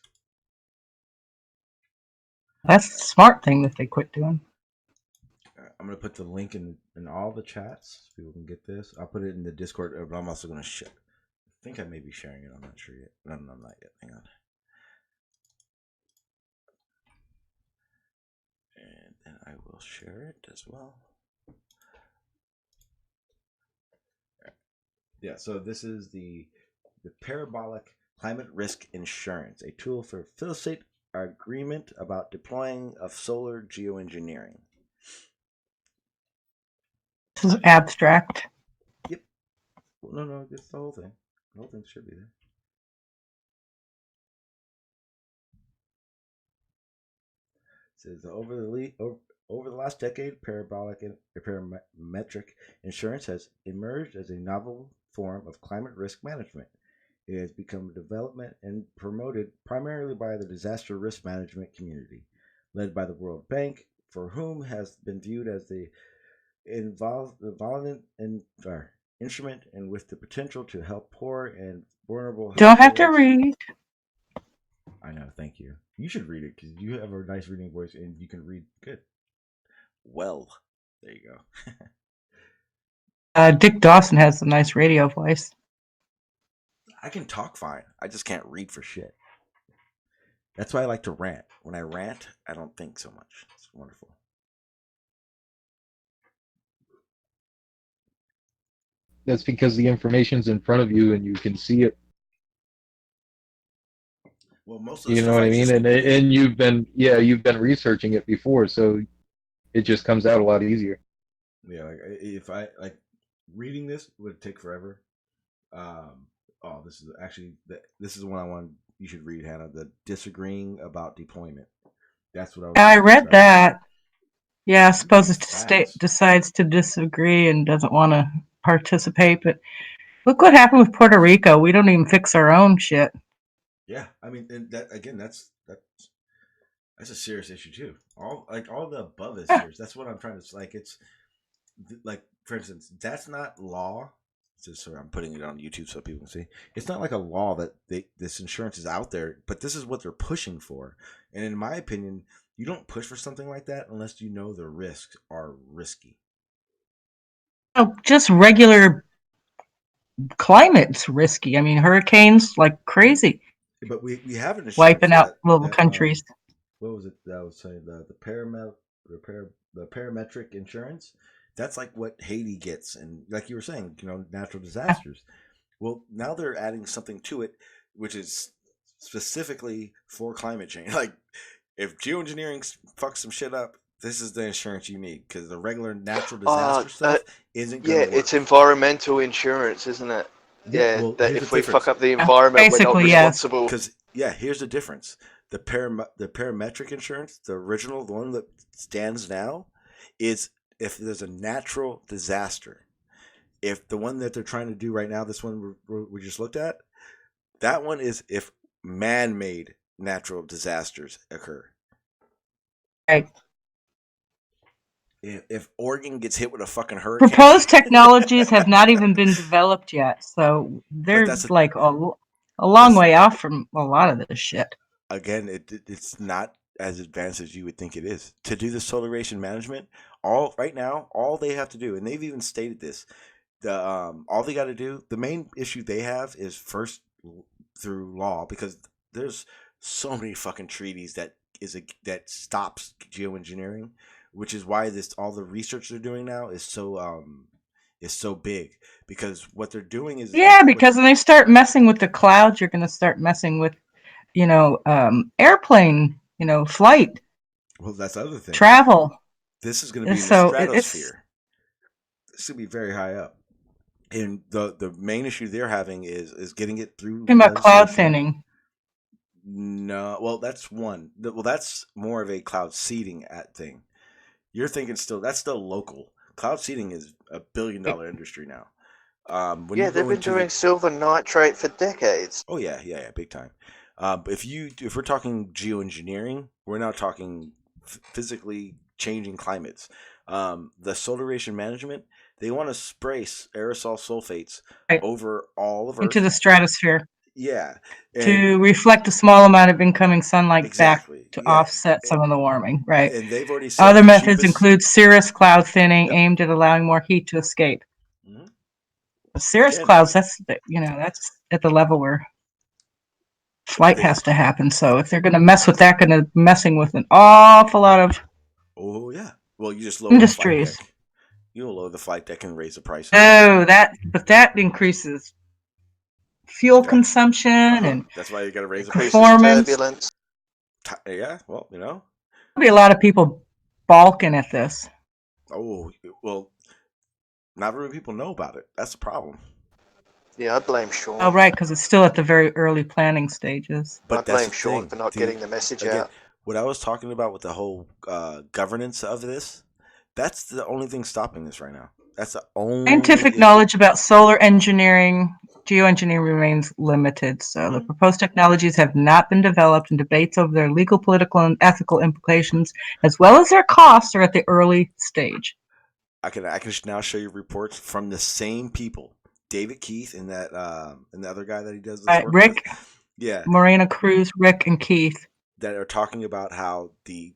That's the smart thing that they quit doing. I'm going to put the link in all the chats so people can get this. I'll put it in the Discord, but I'm also going to share. I think I may be sharing it. I'm not sure yet. No, I'm not yet. Hang on. And then I will share it as well. Yeah, so this is the Parabolic Climate Risk Insurance, a tool for facilitate agreement about deploying of solar geoengineering. This is abstract. Yep. Well, no, it's the whole thing. The whole thing should be there. It says over the last decade, parametric insurance has emerged as a novel form of climate risk management. It has become development and promoted primarily by the disaster risk management community, led by the World Bank, for whom has been viewed as the instrument and with the potential to help poor and vulnerable. Don't have to read. I know, thank you. You should read it because you have a nice reading voice and you can read good. Well, there you go. Dick Dawson has a nice radio voice. I can talk fine. I just can't read for shit. That's why I like to rant. When I rant, I don't think so much. It's wonderful. That's because the information's in front of you and you can see it. Well, most of the you know what I mean, and you've been researching it before, so it just comes out a lot easier. Yeah, like if I like reading this would take forever. This is the one I want. You should read, Hannah. The disagreeing about deployment. That's what I read that. Yeah, I suppose the state decides to disagree and doesn't want to participate, but look what happened with Puerto Rico. We don't even fix our own shit. Yeah, I mean, and that again, that's a serious issue too. All the above is serious. That's what I'm trying to like. It's like, for instance, that's not law. Just so I'm putting it on YouTube so people can see. It's not like a law that this insurance is out there, but this is what they're pushing for. And in my opinion, you don't push for something like that unless you know the risks are risky. Oh, just regular climate's risky. I mean, hurricanes like crazy. But we have an insurance wiping out little countries. What was it that I was saying? The parametric insurance. That's like what Haiti gets, and like you were saying, natural disasters. Well, now they're adding something to it, which is specifically for climate change. Like, if geoengineering fucks some shit up, this is the insurance you need, because the regular natural disaster stuff isn't going Yeah, to work. it's environmental insurance, isn't it? Yeah, well, that here's if the we difference. fuck up the environment, we're not Basically, yes. responsible. Because here's the difference. The parametric insurance, the original, the one that stands now, is if there's a natural disaster. If the one that they're trying to do right now, this one we just looked at, that one is if man-made natural disasters occur. Right. If Oregon gets hit with a fucking hurricane, proposed technologies have not even been developed yet, so they're like a long way off from a lot of this shit. Again, it's not as advanced as you would think it is. To do the solar radiation management, all they have to do, and they've even stated this, all they got to do, the main issue they have is first through law, because there's so many fucking treaties that stops geoengineering, which is why all the research they're doing now is so big, because what they're doing is because when they start messing with the clouds, you're going to start messing with airplane flight. Well, that's the other thing. Travel. This is going to be in the stratosphere. This is going to be very high up. And the main issue they're having is getting it through. Talking about cloud thinning. No, well, that's one. Well, that's more of a cloud seeding thing. You're thinking that's still local. Cloud seeding is $1 billion industry now. They've been doing silver nitrate for decades. Oh yeah, big time. If we're talking geoengineering, we're now talking physically changing climates. The solar radiation management, they want to spray aerosol sulfates over all of Earth into the stratosphere. Yeah, to reflect a small amount of incoming sunlight back to offset some of the warming. Right. And they've already said other methods include cirrus cloud thinning, aimed at allowing more heat to escape. Mm-hmm. Cirrus clouds, that's at the level where flight has to happen. So if they're going to mess with that, messing with an awful lot of well, you just lower industries. The flight deck. You'll lower the flight deck and raise the price. Oh, but that increases fuel consumption and that's why you got to raise the performance. Turbulence. Yeah, well, there'll be a lot of people balking at this. Oh, well, not very many people know about it. That's the problem. Yeah, I blame Sean. Oh, right, because it's still at the very early planning stages. But I blame Sean for not getting the message out. What I was talking about with the whole governance of this, that's the only thing stopping this right now. That's the only scientific knowledge about solar engineering, geoengineering remains limited. So the proposed technologies have not been developed, and debates over their legal, political, and ethical implications, as well as their costs, are at the early stage. I can now show you reports from the same people, David Keith and that and the other guy that he does this work Rick, with. Morena Cruz, Rick, and Keith, that are talking about how the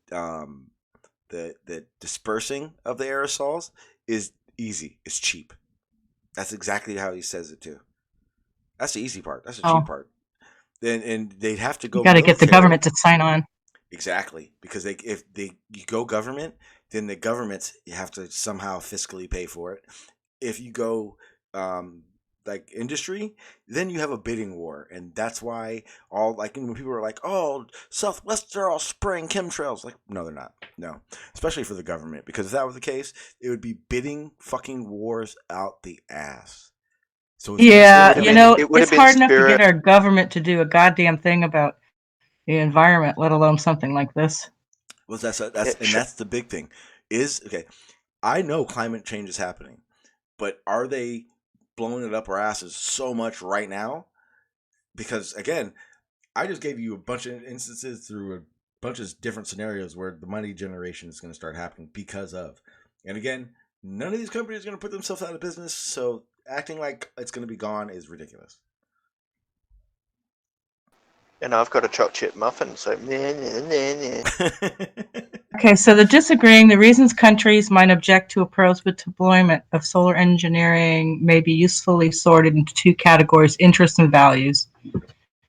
dispersing of the aerosols is easy. It's cheap. That's exactly how he says it too. That's the easy part. That's the cheap part. And they'd have to go. You got to get the government to sign on. Exactly, because if you go government, then the governments have to somehow fiscally pay for it. If you go like industry, then you have a bidding war, and that's why when people are like, "Oh, Southwest are all spraying chemtrails," like, no, they're not. No, especially for the government, because if that was the case, it would be bidding fucking wars out the ass. So it's hard enough to get our government to do a goddamn thing about the environment, let alone something like this. Well, that's the big thing. I know climate change is happening, but are they blowing it up our asses so much right now? Because again, I just gave you a bunch of instances through a bunch of different scenarios where the money generation is going to start happening because of. And again, none of these companies are going to put themselves out of business, so acting like it's going to be gone is ridiculous. And I've got a chocolate chip muffin, so Okay, so the reasons countries might object to a proposed deployment of solar engineering may be usefully sorted into two categories: interests and values.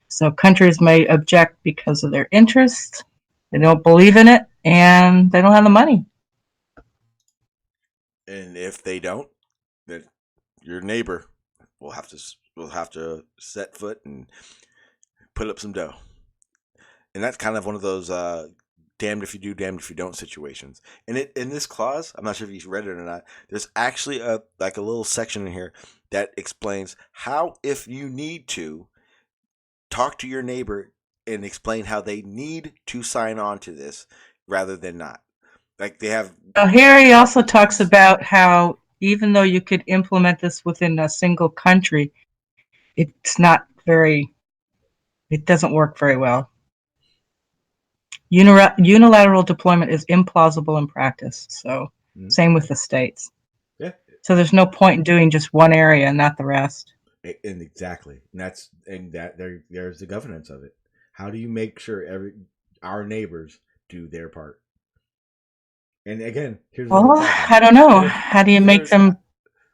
So countries may object because of their interest, they don't believe in it, and they don't have the money. And if they don't, then your neighbor will have to set foot and put up some dough. And that's kind of one of those damned if you do, damned if you don't situations. And in this clause, I'm not sure if you read it or not, there's actually a little section in here that explains how, if you need to, talk to your neighbor and explain how they need to sign on to this rather than not. Like they have. Well, here he also talks about how even though you could implement this within a single country, it doesn't work very well. Unilateral deployment is implausible in practice. So same with the states. Yeah. So there's no point in doing just one area and not the rest. And exactly, and there's the governance of it. How do you make sure our neighbors do their part? And again, here's I don't know. How do you make them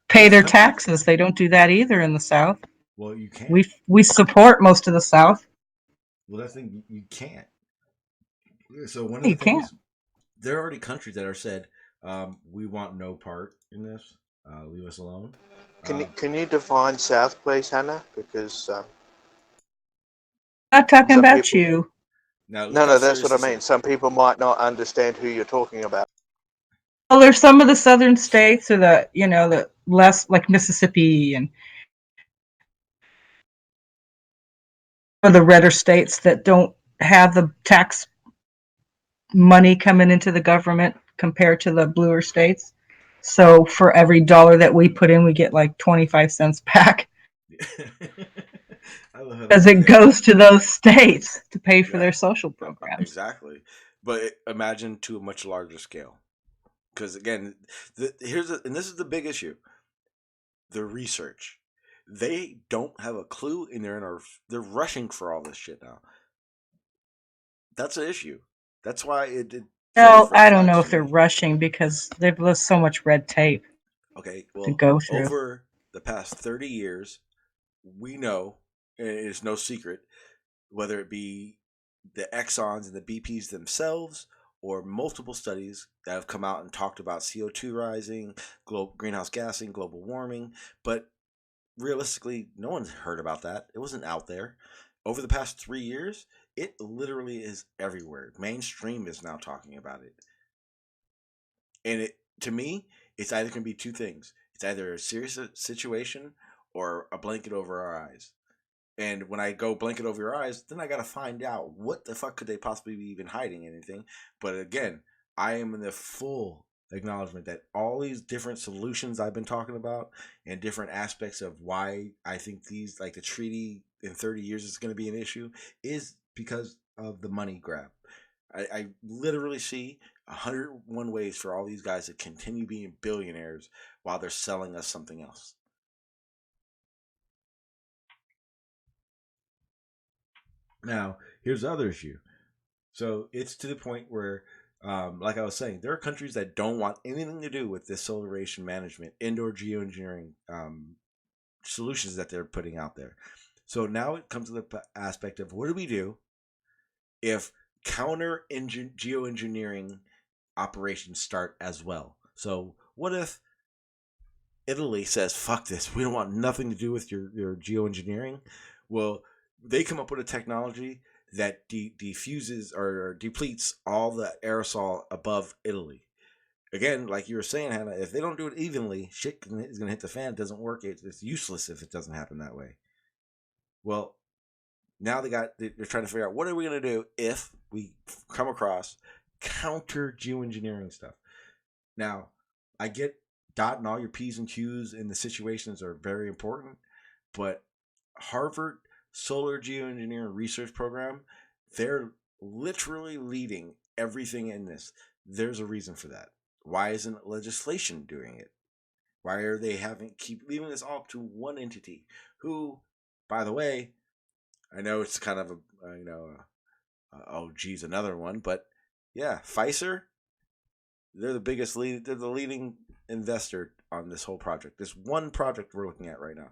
pay their taxes? They don't do that either in the South. Well, you can't. We support most of the South. Well, that's the thing, you can't. So one of the things, there are already countries that are said, we want no part in this. Leave us alone. Can you define South, please, Hannah? Because I'm not talking about you. No, that's what I mean. Some people might not understand who you're talking about. Well, there's some of the southern states, or the less like Mississippi and or the redder states that don't have the tax money coming into the government compared to the bluer states. So for every dollar that we put in, we get like 25 cents back. Because it goes to those states to pay for their social programs. Exactly. But imagine to a much larger scale. Because again, and this is the big issue. The research. They don't have a clue, and they're rushing for all this shit now. That's an issue. That's why it No, I don't know if they're rushing because there's so much red tape. Okay, well, to go through. Over the past 30 years, we know, and it's no secret, whether it be the Exxons and the BPs themselves, or multiple studies that have come out and talked about CO2 rising, greenhouse gassing, global warming, but realistically, no one's heard about that. It wasn't out there. Over the past 3 years, it literally is everywhere. Mainstream is now talking about it. And to me, it's either going to be two things. It's either a serious situation or a blanket over our eyes. And when I go blanket over your eyes, then I got to find out what the fuck could they possibly be even hiding anything. But again, I am in the full acknowledgement that all these different solutions I've been talking about and different aspects of why I think these, like the treaty in 30 years is going to be an issue, is because of the money grab. I literally see 101 ways for all these guys to continue being billionaires while they're selling us something else. Now, here's the other issue. So it's to the point where, like I was saying, there are countries that don't want anything to do with this solar radiation management, indoor geoengineering solutions that they're putting out there. So now it comes to the aspect of what do we do if counter geoengineering operations start as well? So what if Italy says, fuck this, we don't want nothing to do with your geoengineering? Well, they come up with a technology that diffuses or depletes all the aerosol above Italy. Again, like you were saying, Hannah, if they don't do it evenly, shit is going to hit the fan. It doesn't work. It's useless if it doesn't happen that way. Well, now they're trying to figure out what are we going to do if we come across counter geoengineering stuff. Now, I get dotting all your P's and Q's in the situations are very important, but Harvard Solar Geoengineering Research Program, they're literally leading everything in this. There's a reason for that. Why isn't legislation doing it? Why are they keep leaving this all up to one entity who, by the way, I know it's kind of oh geez, another one, but yeah, Pfizer, they're the leading investor on this whole project. This one project we're looking at right now.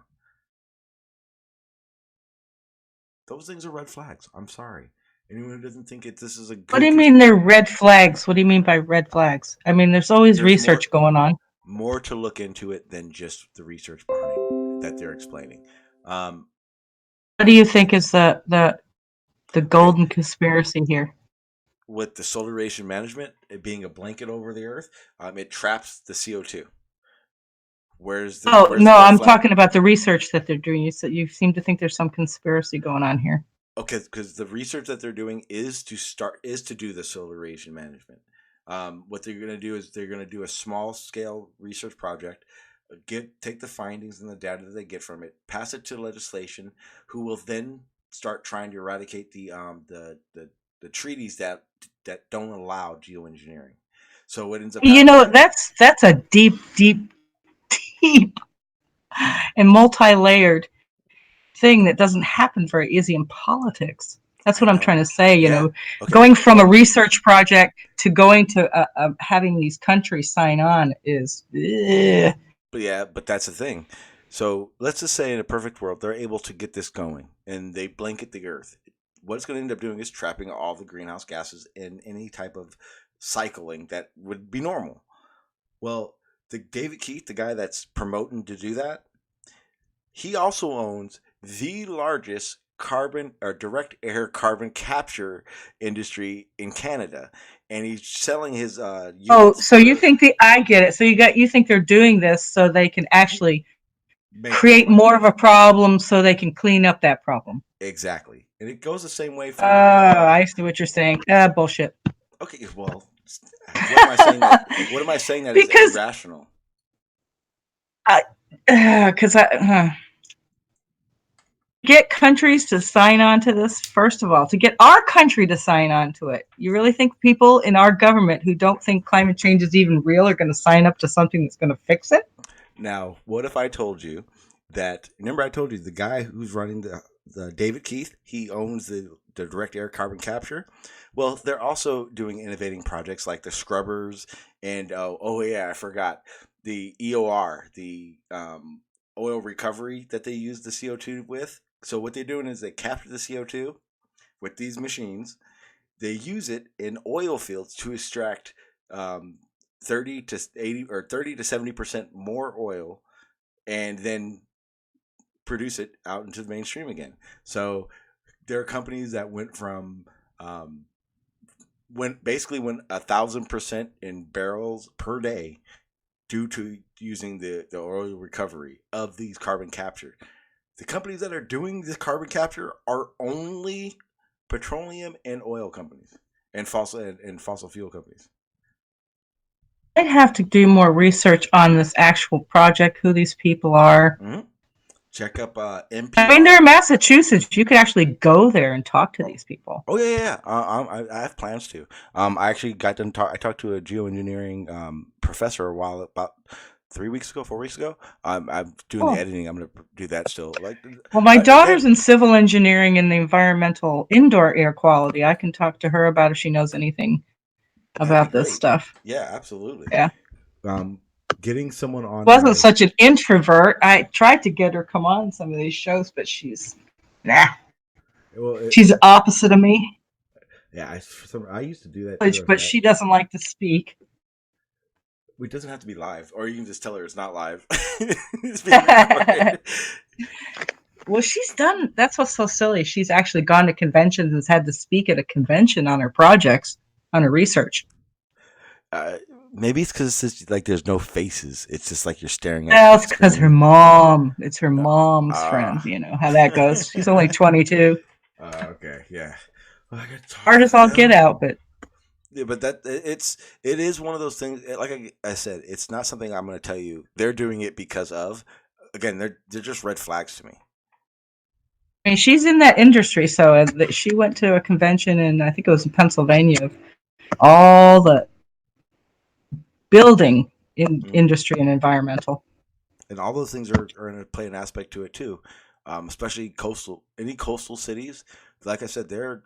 Those things are red flags. I'm sorry. Anyone who doesn't think this is a good... What do you mean they're red flags? What do you mean by red flags? I mean, there's always research going on. more to look into it than just the research behind that they're explaining. What do you think is the golden conspiracy here? With the solar radiation management, it being a blanket over the Earth, it traps the CO2. Where's the I'm talking about the research that they're doing. You seem to think there's some conspiracy going on here. Okay, because the research that they're doing is to do the solar radiation management. What they're going to do is they're going to do a small scale research project, take the findings and the data that they get from it, pass it to legislation, who will then start trying to eradicate the treaties that don't allow geoengineering. So what ends up that's a deep and multi-layered thing that doesn't happen very easy in politics. That's what I'm trying to say. Going from a research project to going to having these countries sign on is. But that's the thing. So let's just say in a perfect world, they're able to get this going and they blanket the Earth. What it's going to end up doing is trapping all the greenhouse gases in any type of cycling that would be normal. Well, the David Keith, the guy that's promoting to do that, he also owns the largest carbon or direct air carbon capture industry in Canada, and he's selling his so you think I get it. So you think they're doing this so they can actually create more of a problem so they can clean up that problem. Exactly. And it goes the same way for I see what you're saying. Bullshit. Okay, well, what am I saying that is irrational? Because get countries to sign on to this, first of all, to get our country to sign on to it. You really think people in our government who don't think climate change is even real are going to sign up to something that's going to fix it? Now, what if I told you that, remember I told you the guy who's running the David Keith, he owns the direct air carbon capture. Well, they're also doing innovating projects like the scrubbers and, I forgot, the EOR, the oil recovery that they use the CO2 with. So what they're doing is they capture the CO2 with these machines. They use it in oil fields to extract 30 to 80 or 30 to 70% more oil, and then produce it out into the mainstream again. So there are companies that went from went 1,000% in barrels per day due to using the oil recovery of these carbon capture. The companies that are doing this carbon capture are only petroleum and oil companies and fossil fuel companies. I'd have to do more research on this actual project, who these people are. Mm-hmm. Check up NPR. I mean, they're in Massachusetts. You could actually go there and talk to these people. Oh yeah. I have plans to. I actually got done. I talked to a geoengineering professor about 4 weeks ago. I'm doing the editing. I'm going to do that still. Well, my daughter's in civil engineering and the environmental indoor air quality. I can talk to her about if she knows anything about this stuff. Yeah, absolutely. Yeah. Getting someone on. Wasn't such an introvert. I tried to get her come on some of these shows, but she's she's the opposite of me. Yeah, I used to do that too. But she doesn't like to speak. It doesn't have to be live, or you can just tell her it's not live. Well, she's done. That's what's so silly. She's actually gone to conventions and has had to speak at a convention on her projects, on her research. Maybe it's because it's like there's no faces. It's just like you're staring at. Well, it's because her mom. It's her mom's friend. You know how that goes. She's only 22. Okay, yeah. Well, hard as all get out, but. Yeah, but it is one of those things. Like I said, it's not something I'm going to tell you. They're doing it because of. Again, they're just red flags to me. I mean, she's in that industry, so she went to a convention, and I think it was in Pennsylvania. All the building industry and environmental, and all those things are going to play an aspect to it too, especially any coastal cities. Like I said, they're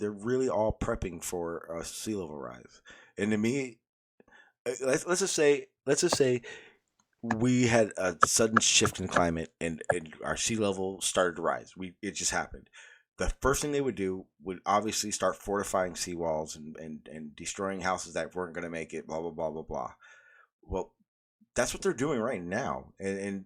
really all prepping for a sea level rise. And to me, let's just say we had a sudden shift in climate and our sea level started to rise. It just happened. The first thing they would do would obviously start fortifying seawalls and destroying houses that weren't going to make it, blah, blah, blah, blah, blah. Well, that's what they're doing right now, and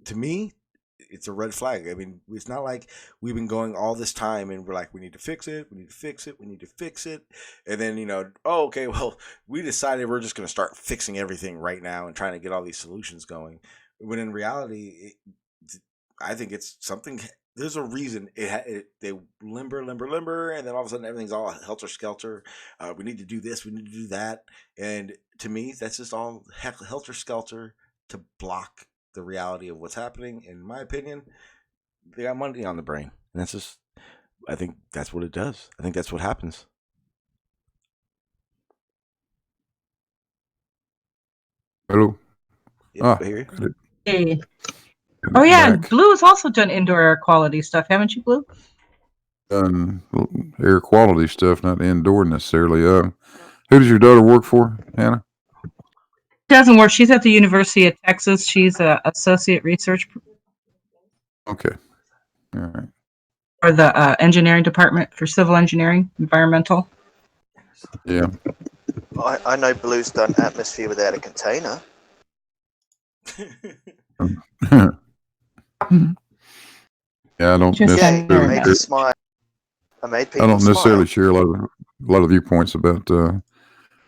to me, it's a red flag. I mean, it's not like we've been going all this time and we're like, we need to fix it, we need to fix it, we need to fix it, and then oh, okay, well, we decided we're just going to start fixing everything right now and trying to get all these solutions going. When in reality, I think it's something. There's a reason they limber, and then all of a sudden everything's all helter skelter. We need to do this, we need to do that, and to me, that's just all helter skelter to block the reality of what's happening. In my opinion, they got money on the brain, and that's just. I think that's what it does. I think that's what happens. Hello. Yep, I hear you. Got it. Hey. Got Oh it yeah, back. Blue has also done indoor air quality stuff, haven't you, Blue? Done air quality stuff, not indoor necessarily. Who does your daughter work for, Hannah? Doesn't work. She's at the University of Texas. She's a associate research Okay. All right. for the engineering department for civil engineering, environmental. Yeah. I know Blue's done atmosphere without a container. Yeah, I don't Just Yeah, it necessarily. made you smile. I made I people don't necessarily smile. share a lot of viewpoints about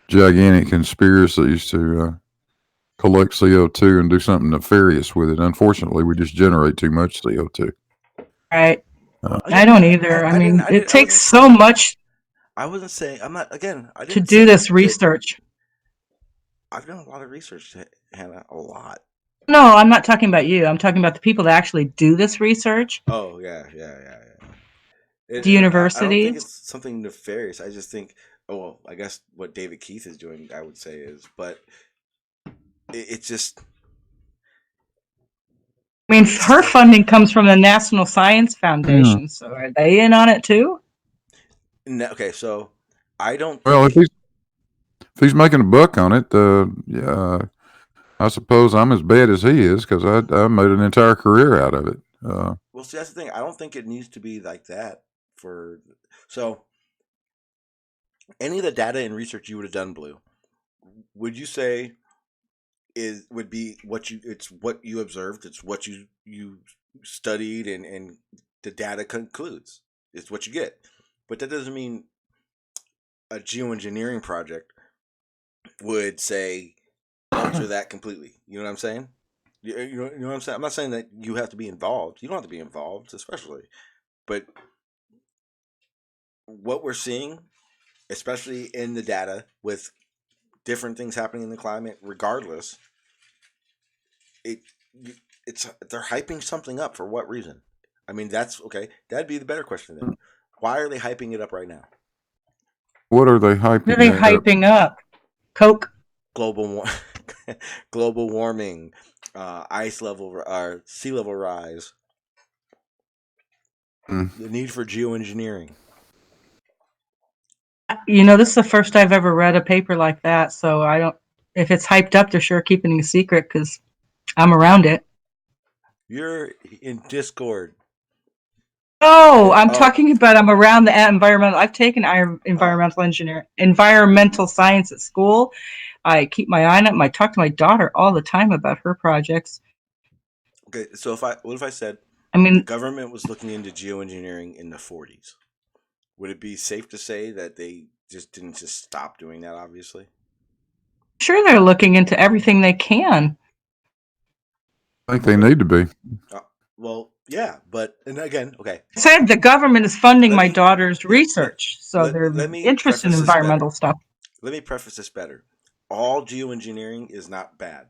gigantic conspiracies to collect CO2 and do something nefarious with it. Unfortunately, we just generate too much CO2. Right. I don't either. I mean, it takes so much. I wasn't saying. I'm not. Again, I to didn't do say this that research. I've done a lot of research, Hannah. A lot. No, I'm not talking about you. I'm talking about the people that actually do this research. Oh yeah. The universities. I don't think it's something nefarious. I just think, oh, well, I guess what David Keith is doing, I would say is, but it's just. I mean, her funding comes from the National Science Foundation, so are they in on it too? No, okay, so I don't. Well, if he's making a buck on it, yeah, I suppose I'm as bad as he is because I made an entire career out of it. Well, see, that's the thing. I don't think it needs to be like that. So, any of the data and research you would have done, Blue, would you say would be what you? It's what you observed. It's what you studied, and the data concludes. It's what you get. But that doesn't mean a geoengineering project would say alter that completely. You know what I'm saying? You know what I'm saying? I'm not saying that you have to be involved. You don't have to be involved, especially. But what we're seeing, especially in the data with different things happening in the climate, regardless, they're hyping something up for what reason? I mean, that's okay. That'd be the better question then. Why are they hyping it up right now? What are they hyping? What are they hyping up? Coke. Global warming, ice level, or sea level rise. The need for geoengineering. You know, this is the first I've ever read a paper like that, so I don't. If it's hyped up, they're sure keeping it a secret because I'm around it. You're in Discord. Oh, I'm talking about I'm around the environmental. I've taken environmental science at school. I keep my eye on it. I talk to my daughter all the time about her projects. Okay, so what if I said, I mean, the government was looking into geoengineering in the 40s? Would it be safe to say that they didn't stop doing that? Obviously, sure, they're looking into everything they can. I think they need to be. Well, yeah, and again, okay. I said the government is funding my daughter's research, so they're interested in environmental stuff. Let me preface this better. All geoengineering is not bad.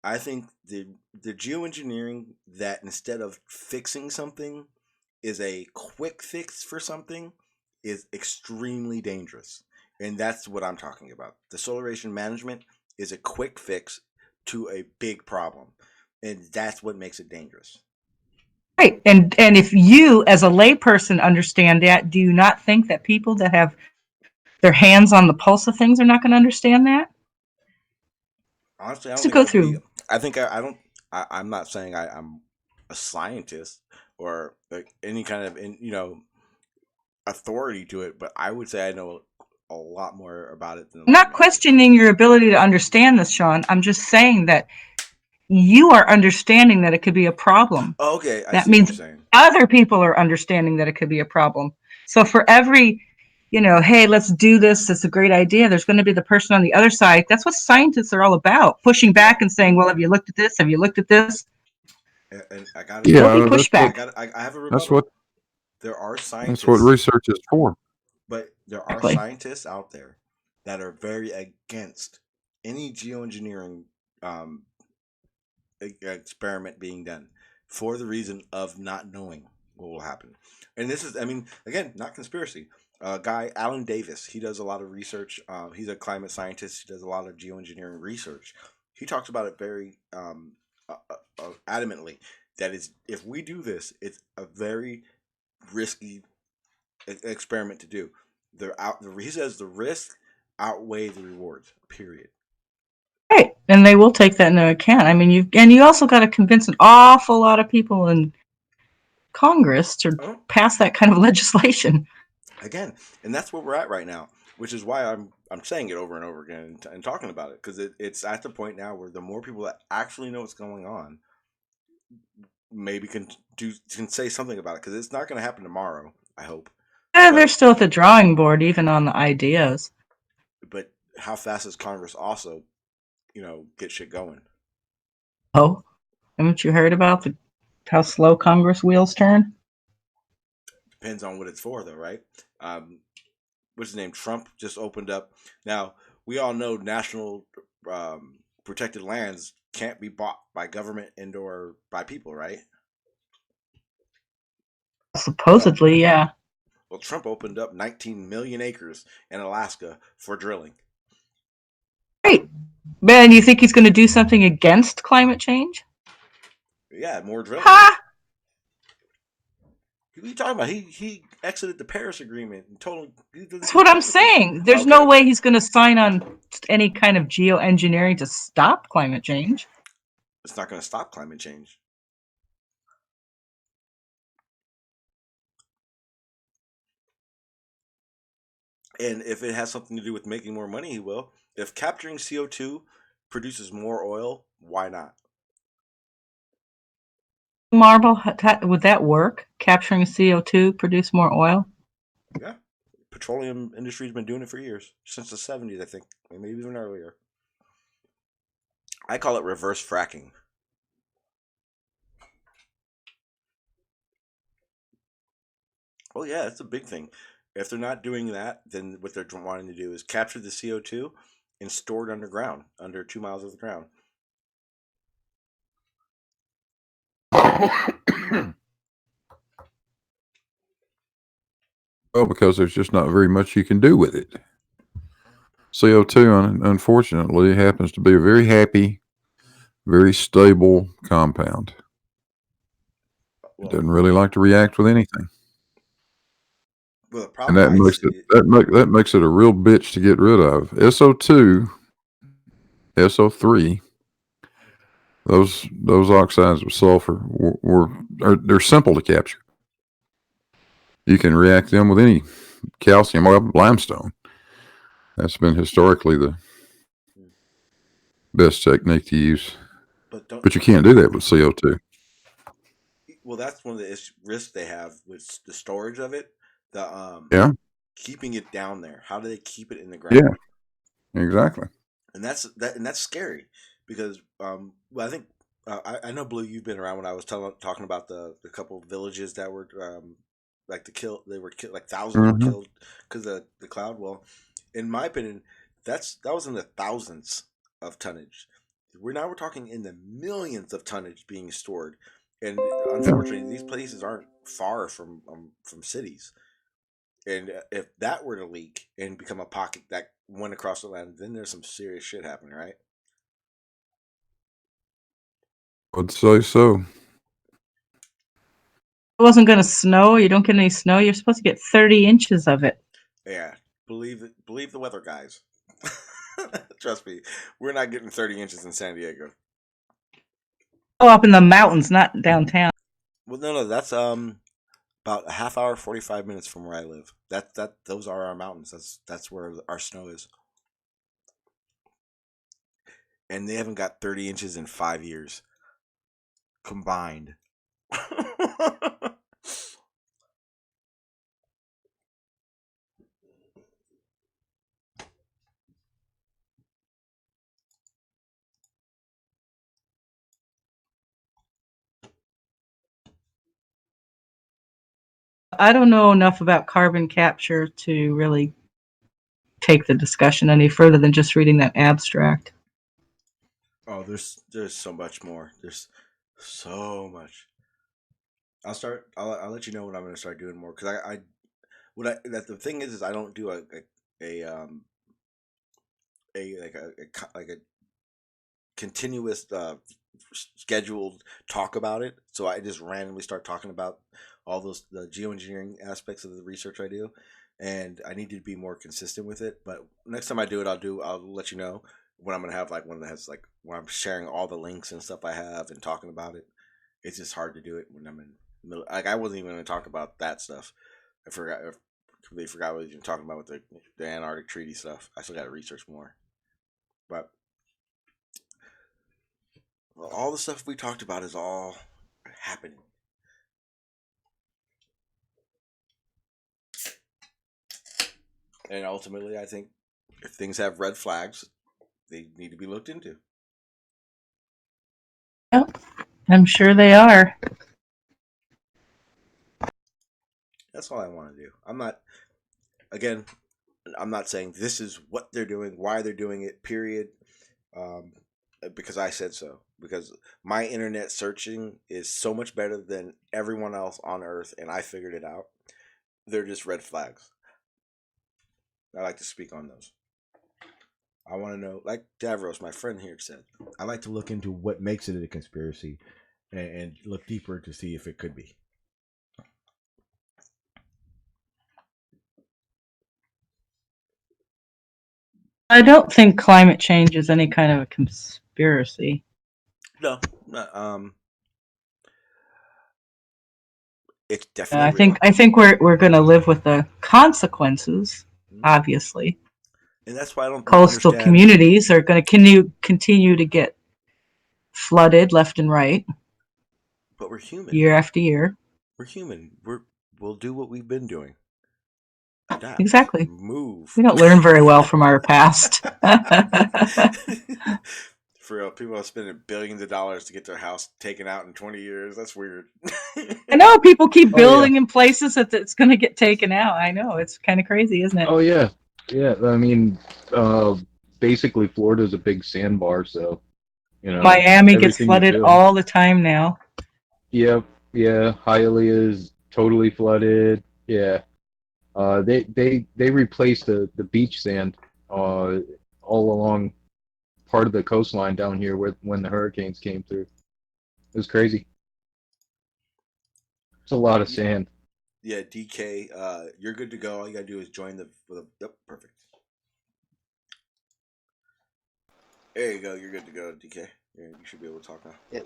I think the geoengineering that instead of fixing something is a quick fix for something is extremely dangerous. And that's what I'm talking about. The solarization management is a quick fix to a big problem. And that's what makes it dangerous. Right. And if you as a layperson understand that, do you not think that people that have their hands on the pulse of things are not going to understand that? Honestly, I don't think I think I don't. I'm not saying I'm a scientist or like any kind of authority to it, but I would say I know a lot more about it than I'm not questioning your ability to understand this, Sean. I'm just saying that you are understanding that it could be a problem. Oh, okay, I that see means what you're saying. other people are understanding that it could be a problem. So for every, hey, let's do this, it's a great idea, there's going to be the person on the other side. That's what scientists are all about, pushing back and saying, well, have you looked at this? Have you looked at this? And I got Yeah, There'll be pushback. I have a rebuttal. That's what There are scientists. that's what research is for. But there are Exactly. scientists out there that are very against any geoengineering experiment being done for the reason of not knowing what will happen. And this is, I mean, again, not conspiracy. Guy Alan Davis, he does a lot of research. He's a climate scientist. He does a lot of geoengineering research. He talks about it very adamantly. That is, if we do this, it's a very risky experiment to do. He says the risk outweigh the rewards. Period. Right, and they will take that into account. I mean, you also got to convince an awful lot of people in Congress to pass that kind of legislation. Again, and that's where we're at right now, which is why I'm saying it over and over again and talking about it, because it's at the point now where the more people that actually know what's going on, maybe can say something about it, because it's not going to happen tomorrow. I hope. Yeah, they're still at the drawing board, even on the ideas. But how fast does Congress also, get shit going? Oh, haven't you heard about how slow Congress wheels turn? Depends on what it's for, though, right? What's his name? Trump just opened up. Now, we all know national protected lands can't be bought by government and/or by people, right? Supposedly, yeah. Well, Trump opened up 19 million acres in Alaska for drilling. Great. Man, you think he's going to do something against climate change? Yeah, more drilling. Ha! What are you talking about? He exited the Paris Agreement and told him. That's what I'm saying. There's no way he's going to sign on any kind of geoengineering to stop climate change. It's not going to stop climate change. And if it has something to do with making more money, he will. If capturing CO2 produces more oil, why not? Marble, would that work? Capturing CO2 produce more oil? Yeah. Petroleum industry's been doing it for years. Since the 70s, I think. Maybe even earlier. I call it reverse fracking. Oh, yeah, that's a big thing. If they're not doing that, then what they're wanting to do is capture the CO2 and store it underground, under 2 miles of the ground. Well, because there's just not very much you can do with it. CO2, unfortunately, happens to be a very happy, very stable compound. It doesn't really like to react with anything. Well, the And problem that makes it a real bitch to get rid of. SO2, SO3, those oxides of sulfur they're simple to capture. You can react them with any calcium or limestone. That's been historically the best technique to use. But you can't do that with CO2. Well, that's one of the risks they have with the storage of it. Keeping it down there. How do they keep it in the ground? Yeah, exactly. And that's scary because well, I think I know, Blue, you've been around when I was talking about the couple of villages that were like thousands were killed because of the cloud. Well, in my opinion, that was in the thousands of tonnage. We're talking in the millions of tonnage being stored, and unfortunately, these places aren't far from cities. And if that were to leak and become a pocket that went across the land, then there's some serious shit happening, right? I'd say so. It wasn't going to snow. You don't get any snow. You're supposed to get 30 inches of it. Yeah, believe the weather guys. Trust me, we're not getting 30 inches in San Diego. Oh, up in the mountains, not downtown. Well, no, that's About a half hour, 45 minutes from where I live. Those are our mountains. That's where our snow is. And they haven't got 30 inches in 5 years combined. I don't know enough about carbon capture to really take the discussion any further than just reading that abstract. Oh, there's so much more. There's so much. I'll let you know when I'm gonna start doing more because the thing is I don't do a continuous scheduled talk about it. So I just randomly start talking about all the geoengineering aspects of the research I do, and I need to be more consistent with it. But next time I do it, I'll let you know when I'm gonna have like one that has like where I'm sharing all the links and stuff I have and talking about it. It's just hard to do it when I'm in the middle. Like I wasn't even gonna talk about that stuff. I completely forgot what I was even talking about with the Antarctic Treaty stuff. I still got to research more, but all the stuff we talked about is all happening. And ultimately, I think if things have red flags, they need to be looked into. Yep, I'm sure they are. That's all I want to do. I'm not saying this is what they're doing, why they're doing it, period. Because I said so. Because my internet searching is so much better than everyone else on Earth, and I figured it out. They're just red flags. I like to speak on those. I want to know, like Davros, my friend here, said, I like to look into what makes it a conspiracy and look deeper to see if it could be. I don't think climate change is any kind of a conspiracy. No, it's definitely real. I think we're going to live with the consequences, obviously. And that's why I don't coastal understand. Communities are going to continue to get flooded left and right. But we're human. Year after year. We're human. We'll do what we've been doing. Adapt. Exactly. Move. We don't learn very well from our past. For real, people are spending billions of dollars to get their house taken out in 20 years. That's weird. I know people keep building in places that it's going to get taken out. I know, it's kind of crazy, isn't it? Oh yeah, yeah. I mean, basically Florida's a big sandbar, so you know. Miami gets flooded all the time now. Yep, yeah. Hialeah is totally flooded. Yeah. They replaced the beach sand all along part of the coastline down here when the hurricanes came through. It was crazy. It's a lot of sand. Yeah, DK, you're good to go. All you gotta do is join yep, perfect. There you go. You're good to go, DK. Yeah, you should be able to talk now. Yeah.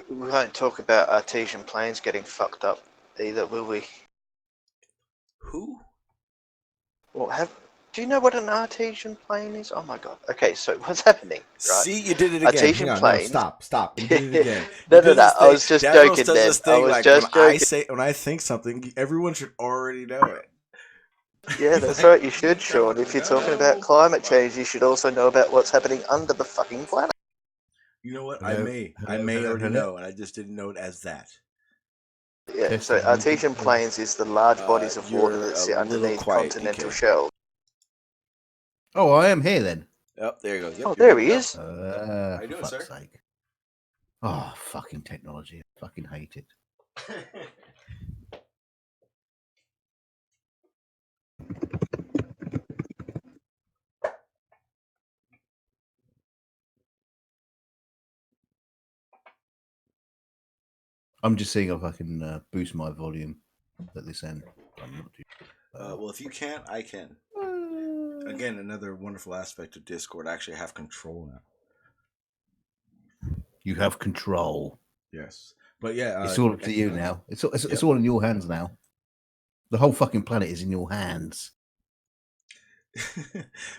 We won't talk about artesian planes getting fucked up either, will we? Who? Well, do you know what an artesian plane is? Oh my god. Okay, so what's happening? Right? See, you did it again. Artesian planes. No, stop. You did it again. No. I was just joking, man. I was just joking. When I think something, everyone should already know it. Yeah, that's right. You should, Sean. If you're talking about climate change, you should also know about what's happening under the fucking planet. You know what? I may already know, and I just didn't know it as that. Yeah, so artesian planes is the large bodies of water that sit underneath continental shelves. Oh, I am here then. Oh, there you go. Yep, oh, there he is. How you doing, sir? Sake. Oh, fucking technology. I fucking hate it. I'm just seeing if I can boost my volume at this end. I'm not too well, if you can't, I can. Again, another wonderful aspect of Discord. I actually have control now. You have control. Yes. But yeah, it's all up to you now. It's all in your hands now. The whole fucking planet is in your hands.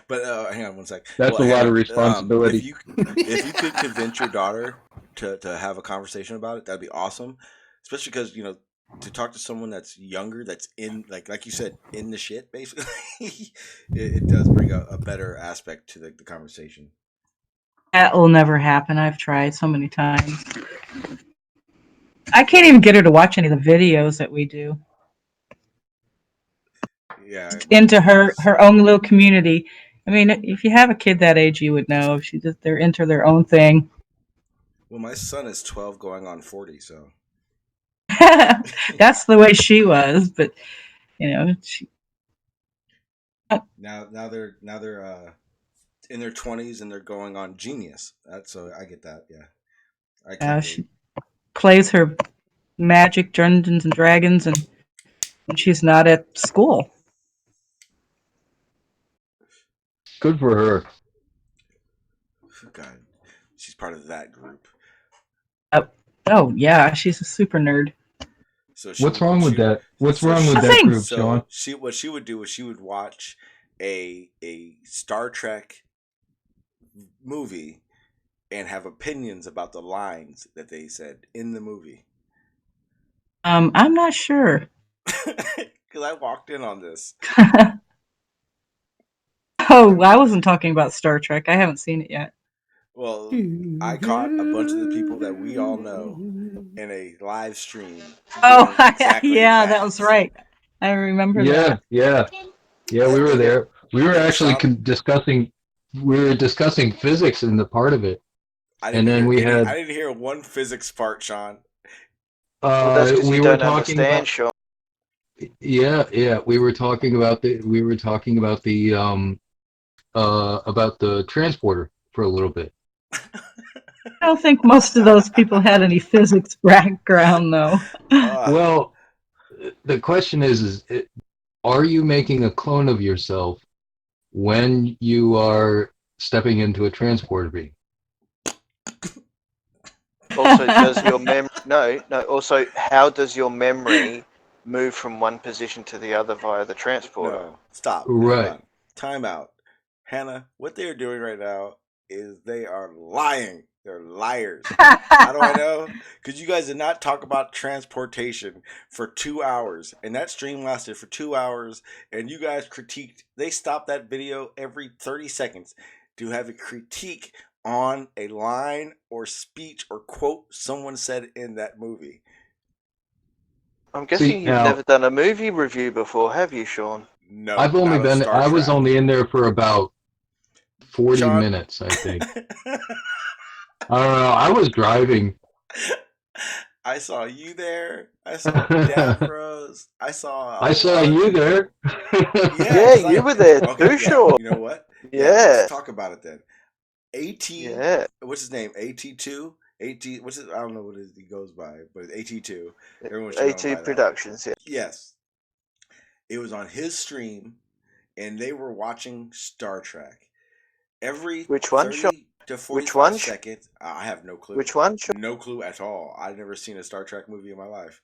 But hang on one sec. That's a lot Hannah, of responsibility. If you could convince your daughter to have a conversation about it, that'd be awesome. Especially because to talk to someone that's younger, that's in like you said, in the shit, basically, it does bring a better aspect to the conversation. That will never happen. I've tried so many times. I can't even get her to watch any of the videos that we do. Yeah, Into her own little community. I mean, if you have a kid that age, you would know. They're into their own thing. Well, my son is 12, going on 40, so that's the way she was. But now they're in their 20s and they're going on Genius. So I get that. Yeah, I can't wait. She plays her Magic, Dungeons and Dragons, and when she's not at school. Good for her. God, she's part of that group. Oh yeah, she's a super nerd. So what's wrong with that? What's wrong with that group, Sean? What she would do is she would watch a Star Trek movie and have opinions about the lines that they said in the movie. I'm not sure. Because I walked in on this. Oh, I wasn't talking about Star Trek. I haven't seen it yet. Well, I caught a bunch of the people that we all know in a live stream. Oh, yeah, that was right. I remember that. Yeah, we were there. We were actually discussing physics in the part of it. I didn't hear one physics part, Sean. Well, that's because you don't understand, Sean. Yeah, we were talking about the transporter for a little bit. I don't think most of those people had any physics background, though. Well, the question is are you making a clone of yourself when you are stepping into a transporter beam? Also, does your memory? No. Also, how does your memory move from one position to the other via the transporter? No, stop. Right. Time out. Hannah, what they are doing right now is they are lying. They're liars. How do I know? Because you guys did not talk about transportation for 2 hours. And that stream lasted for 2 hours. And you guys critiqued. They stopped that video every 30 seconds to have a critique on a line or speech or quote someone said in that movie. I'm guessing you've never done a movie review before, have you, Sean? No. I was only in there for about 40 minutes, I think. I don't know. I was driving. I saw you there. I saw Davros. I saw you there. Yeah, you were there too, Sean. You know what? Yeah. Let's talk about it then. AT. Yeah. What's his name? AT2. AT. What's it? I don't know what he goes by, but it's AT2. Everyone should know AT Productions. Yeah. Yes. It was on his stream, and they were watching Star Trek. Every Which one, 30 to 45 seconds. I have no clue. Which one? No clue at all. I've never seen a Star Trek movie in my life.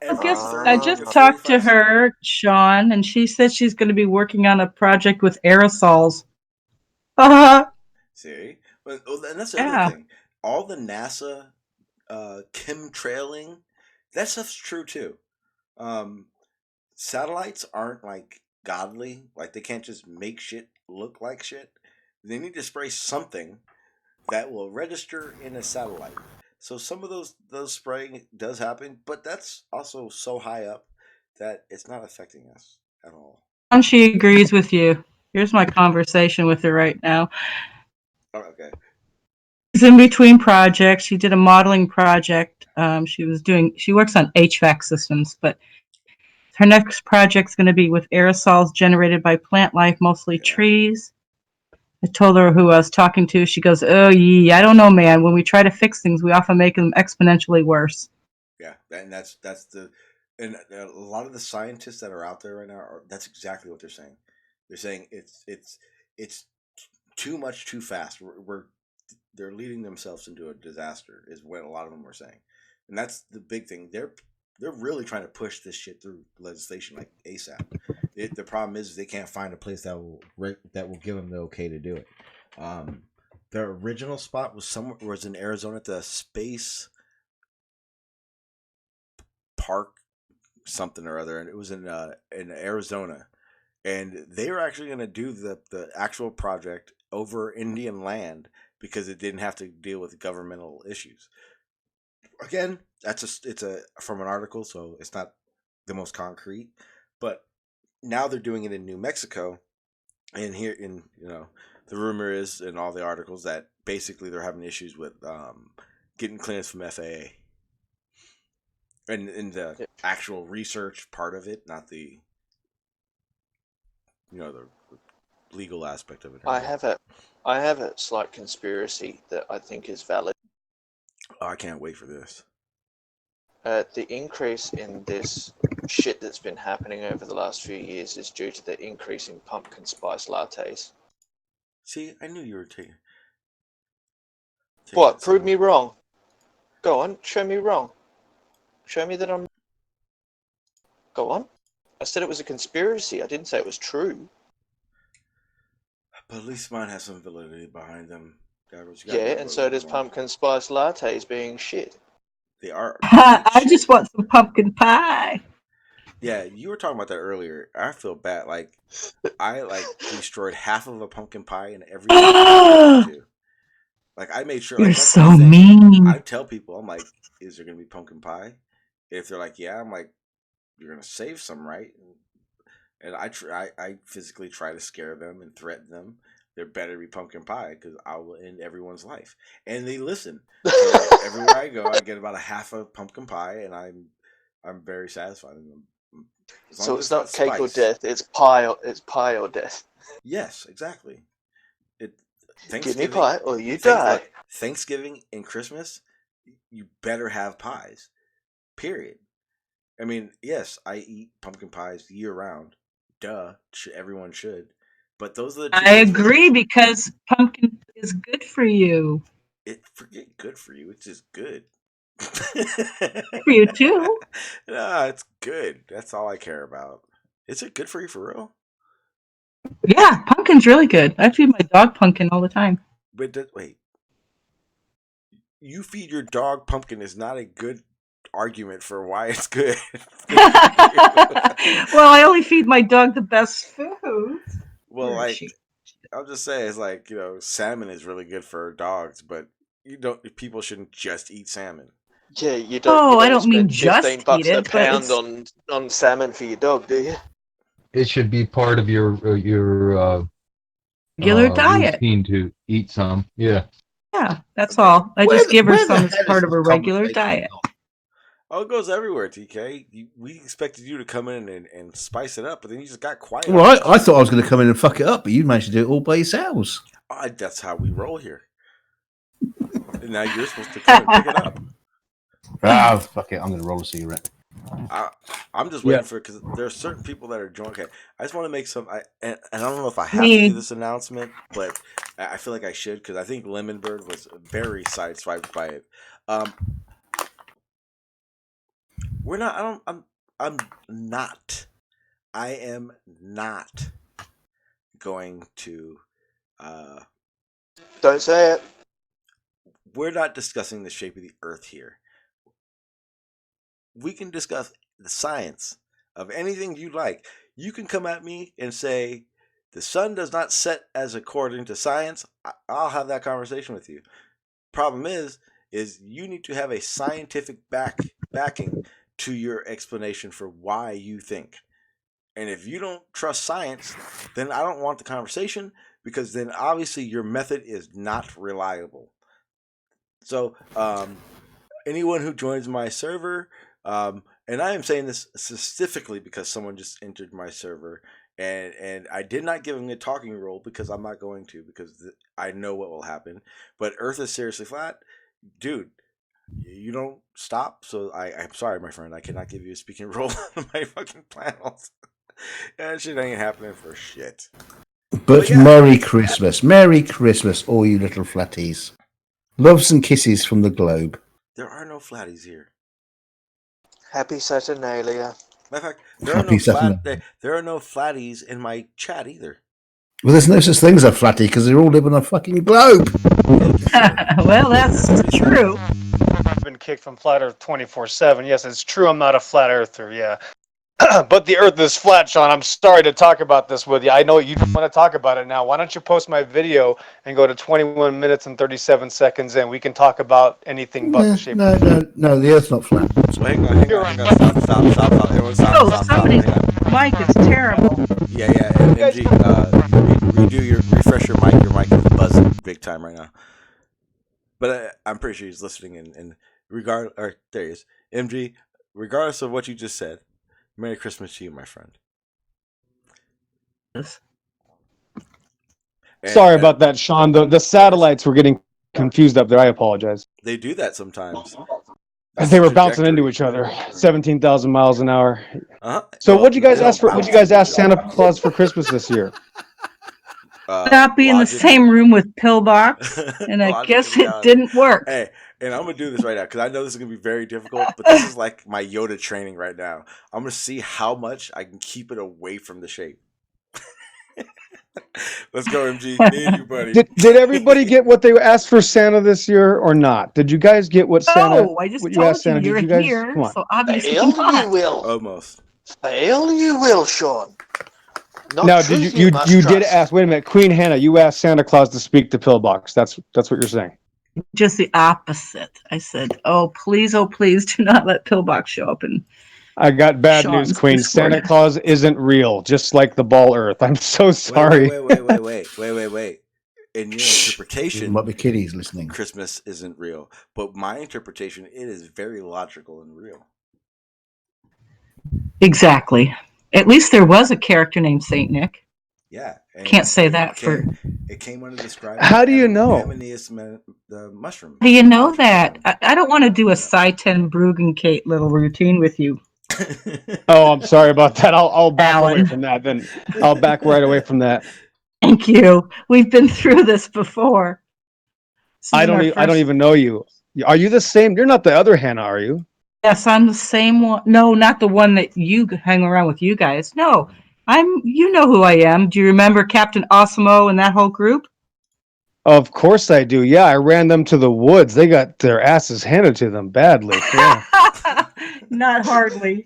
I just talked to her, Sean, and she said she's going to be working on a project with aerosols. See? And that's the other thing. All the NASA chemtrailing, that stuff's true too. Satellites aren't like godly. Like they can't just make shit look like shit. They need to spray something that will register in a satellite. So some of those spraying does happen, but that's also so high up that it's not affecting us at all. And she agrees with you. Here's my conversation with her right now. Oh, okay. She's in between projects. She did a modeling project. She works on HVAC systems, but her next project's going to be with aerosols generated by plant life, mostly trees. I told her who I was talking to. She goes, "Oh, yeah, I don't know, man. When we try to fix things, we often make them exponentially worse." Yeah, and that's and a lot of the scientists that are out there right now that's exactly what they're saying. They're saying it's too much too fast. they're leading themselves into a disaster, is what a lot of them were saying, and that's the big thing. They're really trying to push this shit through legislation like ASAP. The problem is they can't find a place that will give them the okay to do it. Their original spot was in Arizona at the Space Park something or other, and it was in Arizona, and they were actually going to do the actual project over Indian land because it didn't have to deal with governmental issues. Again, it's from an article, so it's not the most concrete, but now they're doing it in New Mexico, and here the rumor is in all the articles that basically they're having issues with getting clearance from FAA, and in the actual research part of it, not the the legal aspect of it. I have a slight conspiracy that I think is valid. Oh, I can't wait for this. The increase in this shit that's been happening over the last few years is due to the increase in pumpkin spice lattes. See, I knew you were taking what? Prove me wrong. Go on, show me wrong. Show me that I'm... Go on. I said it was a conspiracy. I didn't say it was true. But at least mine has some validity behind them. Yeah, and so does pumpkin spice lattes being shit. They are. I just want some pumpkin pie. Yeah, you were talking about that earlier. I feel bad. Like, I destroyed half of a pumpkin pie in every too. Like, I made sure. You're like, that's so mean. I tell people, I'm like, is there gonna be pumpkin pie? If they're like, yeah, I'm like, you're gonna save some, right? And I physically try to scare them and threaten them. There better be pumpkin pie because I will end everyone's life. And they listen. So everywhere I go, I get about a half a pumpkin pie, and I'm very satisfied. So it's not cake or death; it's pie or death. Yes, exactly. Give me pie or you die. Thanksgiving and Christmas, you better have pies. Period. I mean, yes, I eat pumpkin pies year round. Duh, everyone should. But those are the. I agree because pumpkin is good for you. Forget good for you. It's just good. For you too. No, it's good. That's all I care about. Is it good for you for real? Yeah, pumpkin's really good. I feed my dog pumpkin all the time. But wait, you feed your dog pumpkin is not a good argument for why it's good. Well, I only feed my dog the best food. Well, I'll just say it's like, salmon is really good for dogs, but people shouldn't just eat salmon. Yeah, you don't. I don't mean just $15 eat it, a pound on salmon for your dog, do you? It should be part of your regular diet. Routine to eat some. Yeah. Yeah, that's all. I just give her some as part of her regular diet. Oh, it goes everywhere, TK. We expected you to come in and spice it up, but then you just got quiet. Well, I thought I was going to come in and fuck it up, but you managed to do it all by yourselves. That's how we roll here. And now you're supposed to come and pick it up. Fuck it. I'm going to roll a cigarette. I'm just waiting for because there are certain people that are joining. Okay, I just want to make some. And I don't know if I have to do this announcement, but I feel like I should because I think Lemonbird was very sideswiped by it. We're not. I'm not. I am not going to. Don't say it. We're not discussing the shape of the Earth here. We can discuss the science of anything you like. You can come at me and say the sun does not set as according to science. I'll have that conversation with you. Problem is you need to have a scientific backing to your explanation for why you think. And if you don't trust science, then I don't want the conversation because then obviously your method is not reliable. So anyone who joins my server, and I am saying this specifically because someone just entered my server, and I did not give him a talking role because I'm not going to because I know what will happen. But Earth is seriously flat, dude. You don't stop, so I'm sorry, my friend. I cannot give you a speaking role on my fucking panels. That shit ain't happening for shit. But yeah. Merry Christmas, all you little flatties. Loves and kisses from the globe. There are no flatties here. Happy Saturnalia. Matter of fact, there are no flatties in my chat either. Well, there's no such thing as a flatty because they all live on a fucking globe. Well, that's true. I've been kicked from flat Earth 24/7. Yes, it's true. I'm not a flat earther. Yeah. But the Earth is flat, Sean. I'm sorry to talk about this with you. I know you want to talk about it now. Why don't you post my video and go to 21 minutes and 37 seconds in? We can talk about anything but the shape. No, the Earth's not flat. So hang on. Stop. Everyone stop. Somebody's mic is terrible. Yeah. And MG, refresh your mic. Your mic is buzzing big time right now. But I'm pretty sure he's listening. And there he is. MG, regardless of what you just said, Merry Christmas to you, my friend. Sorry about that, Sean. The satellites were getting confused up there. I apologize. They do that sometimes. They were bouncing into each other, 17,000 miles an hour. Uh-huh. So, what'd you guys ask for? What'd you guys ask Santa Claus for Christmas this year? Not be in the same room with Pillbox, and I guess it didn't work. Hey, and I'm gonna do this right now because I know this is gonna be very difficult, but this is like my Yoda training right now. I'm gonna see how much I can keep it away from the shape. Let's go, MG. Me and you, buddy. Did everybody get what they asked for Santa this year or not? Did you guys get what Santa? Oh, I just what told asked Santa? you're Did you guys? here, Come on. so obviously Fail not. you will. Almost. Fail you will, Sean. Not Now, truth did you must did trust. ask? Wait a minute, Queen Hannah. You asked Santa Claus to speak to Pillbox. That's what you're saying. Just the opposite. I said, oh, please, do not let Pillbox show up. And I got bad Sean's news, Queen. Discord. Santa Claus isn't real, just like the ball Earth. I'm so sorry. Wait. In your interpretation, Might be kiddies listening. Christmas isn't real, but my interpretation, it is very logical and real. exactly. At least there was a character named Saint Nick. Yeah. Can't say that for. It came under describing. How do you know? The mushroom. How do you know that? I don't want to do a Sci-10 Bruggenkate little routine with you. Oh, I'm sorry about that. I'll back away from that. Then I'll back right away from that. Thank you. We've been through this before. I don't even know you. Are you the same? You're not the other Hannah, are you? Yes, I'm the same one. No, not the one that you hang around with you guys. No, you know who I am. Do you remember Captain Osimo and that whole group? Of course I do. Yeah, I ran them to the woods. They got their asses handed to them badly. Yeah. Not hardly.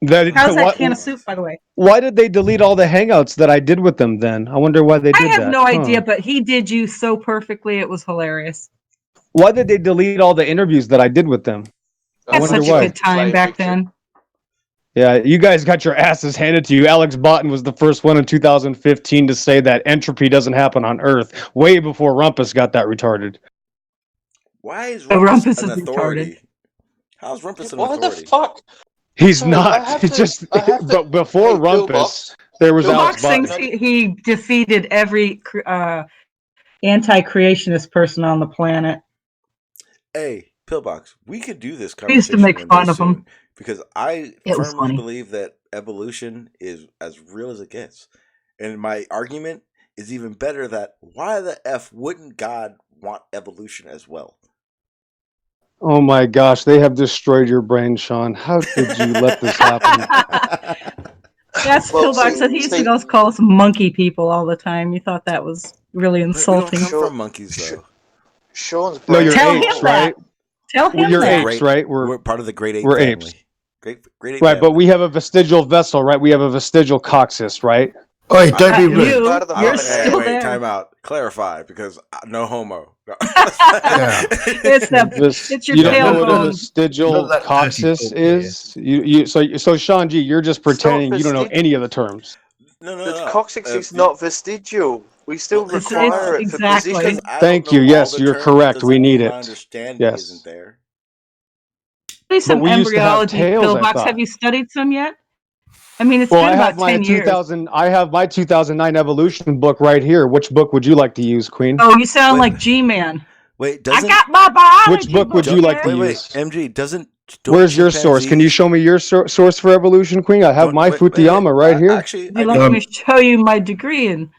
How's that can of soup, by the way? Why did they delete all the hangouts that I did with them then? I wonder why they did that. I have no idea, but he did you so perfectly. It was hilarious. Why did they delete all the interviews that I did with them? I had such a good time back then. Yeah, you guys got your asses handed to you. Alex Botten was the first one in 2015 to say that entropy doesn't happen on Earth, way before Rumpus got that retarded. Why is Rumpus an authority? Retarded. How's Rumpus an Why authority? the fuck? He's not. But before Rumpus, there was Alex Botten. Botten. He defeated every anti-creationist person on the planet. Hey, Pillbox, we could do this We used to conversation make fun of him. because I firmly believe that evolution is as real as it gets. And my argument is even better that why the F wouldn't God want evolution as well? Oh my gosh, they have destroyed your brain, Sean. How did you let this happen? That's Pillbox said he used to call us monkey people all the time. You thought that was really insulting. We don't come from monkeys, though. Sean's No, you're Tell apes, him right? that. Tell him You're that. apes, right? We're part of the great ape we're family. apes. Great ape Right, family. but we have a vestigial vessel, right? We have a vestigial coccyx, right? Oh, don't be rude. You're still Wait, there. time out. Clarify, because no homo. No. Yeah. It's your you don't know what a tailbone. vestigial coccyx is? So Sean G, you're just pretending you don't know any of the terms. The coccyx is not vestigial. We still require it for exactly. position. Thank you. Yes, you're correct. We need it. Yes. Isn't there. Say some we used to have embryology, tails, I Pillbox. thought. Have you studied some yet? I mean, it's Well, been I have about my 10 years. 2000. I have my 2009 evolution book right here. Which book would you like to use, Queen? Oh, you sound like G-Man. Wait, I got my biology Which book would you like to Wait, use? MG, don't Where's your source? Can you show me your source for evolution, Queen? I have my Futiyama right here. Actually, Would you like me to show you my degree in?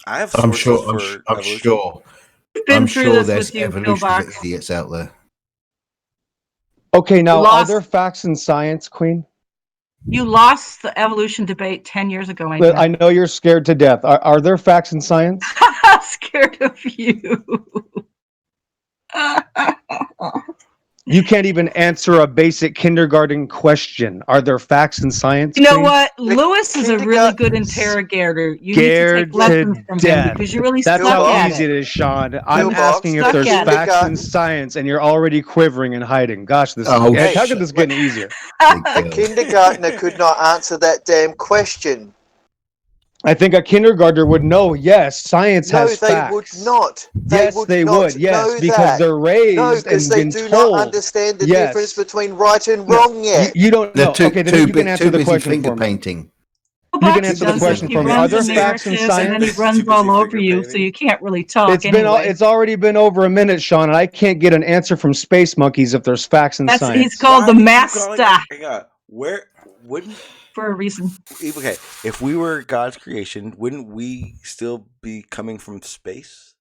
I have I'm sources sure. for I'm evolution. sure. I'm through sure this there's with you, evolution for Pillbox. idiots out there. Okay, now, are Lost. there facts in science, Queen? You lost the evolution debate 10 years ago, my But dear. I know you're scared to death. Are there facts in science? I'm scared of you. You can't even answer a basic kindergarten question. Are there facts in science? You know Queen? what? Lewis is a really good interrogator. You need to take Scared lessons to from him death. because you really That's suck how at easy it. it is, Sean. I'm Pillbox, asking if Suck there's at it. facts in kindergarten. science, and you're already quivering and hiding. Gosh, this Oh, heck, how Hey. could this get any easier? A kindergartner could not answer that damn question. I think a kindergartner would know. Yes, science No, has they facts. would not. They Yes, would they not would. Yes, know because that. they're raised No, because and they been do told. not understand the Yes. difference between right and No, wrong yet. You don't They're know. too, Okay, then too, you can answer too the busy question finger for me. painting. You can Pillbox answer the does it. question He for me. Are runs there a facts in narrative and then he science? runs all over you, so you can't really talk anyway. It's already been over a minute, Sean, and I can't get an answer from space monkeys if there's facts in science. He's called the master Hang on. Where wouldn't for a reason. Okay, if we were God's creation, wouldn't we still be coming from space?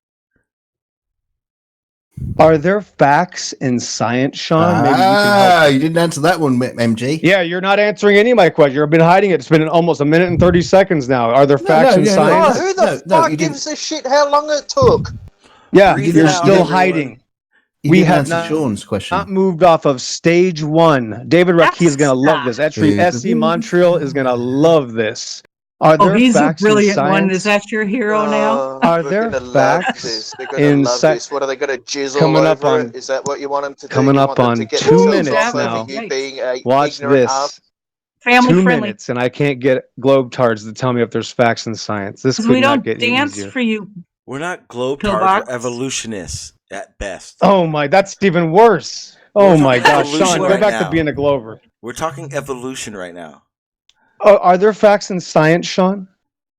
Are there facts in science, Sean? Maybe you can help. You didn't answer that one, MG. Yeah, you're not answering any of my questions. You've been hiding it. It's been almost a minute and 30 seconds now. Are there facts in science? Who the fuck gives a shit how long it took? Yeah, You you're didn't- still you didn't- hiding. You We didn't have answer Sean's question. not moved off of stage one. David Raki is going to love this. SC Montreal is going to love this. Are there he's a facts in brilliant one. science? Is that your hero now? Are We're there gonna love facts this. They're gonna in love this. What are they gonna jizzle coming up over on- it? Is that what you want them to do? coming You up want them on to get 2 themselves minutes off now. over you being a Watch ignorant this. Family 2 friendly. minutes, and I can't get globetards to tell me if there's facts in science. This could We not don't get any dance easier. for you. We're not globetards, Pillbox. we're evolutionists at best. Oh my, that's even worse. Oh We're my talking gosh, evolution Sean, go right back now. to being a Glover. We're talking evolution right now. Oh, are there facts in science, Sean?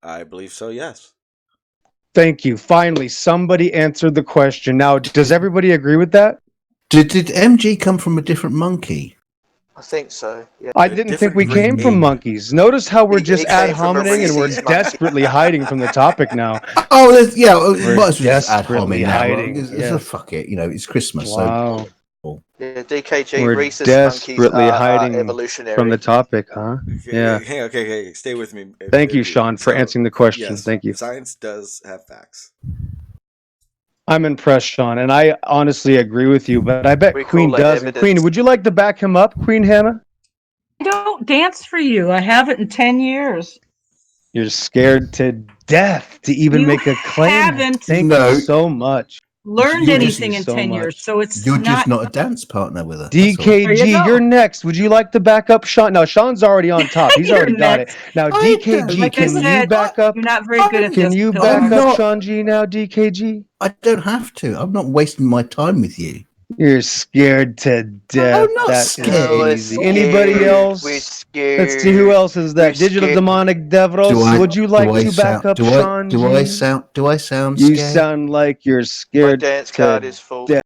I believe so, yes. Thank you. Finally, somebody answered the question. Now, does everybody agree with that? Did MG come from a different monkey? I think so. Yeah. I didn't think we came from monkeys. Notice how we're just ad came from a hominem and we're Reese's monkey. desperately hiding from the topic now. Oh, yeah. We're Might as well just ad desperately hominem now. hiding, It's yes. a fuck it. It's Christmas. Wow. Yeah, DKG We're Reese's monkeys desperately are hiding evolutionary. from the topic, huh? Yeah. Okay, stay with me. Thank you, Sean, for answering the question. Yes, Thank you. Science does have facts. I'm impressed, Sean, and I honestly agree with you, but I bet We Queen call it doesn't. evidence. Queen, would you like to back him up, Queen Hannah? I don't dance for you. I haven't in 10 years. You're scared to death to even You make a claim. haven't Thank you so much. learned You're anything just- in so 10 much. years, so it's You're not. just not a dance partner with her. that's all. There you DKG, go. you're next. Would you like to back up Sean? No, Sean's already on top. He's You're already got it. next. Now, I DKG, Like I can you said, back up? You're not very good at Can this. you Bill. back I'm up not- Sean G now, DKG? I don't have to. I'm not wasting my time with you. You're scared to death. I'm not That is scared. We're easy. scared. Anybody else? We're scared. Let's see who else is that. We're Digital scared. Demonic Devros. Would you like to back up Sean Do G? I sound You scared? sound like you're My scared dance to card is full. death.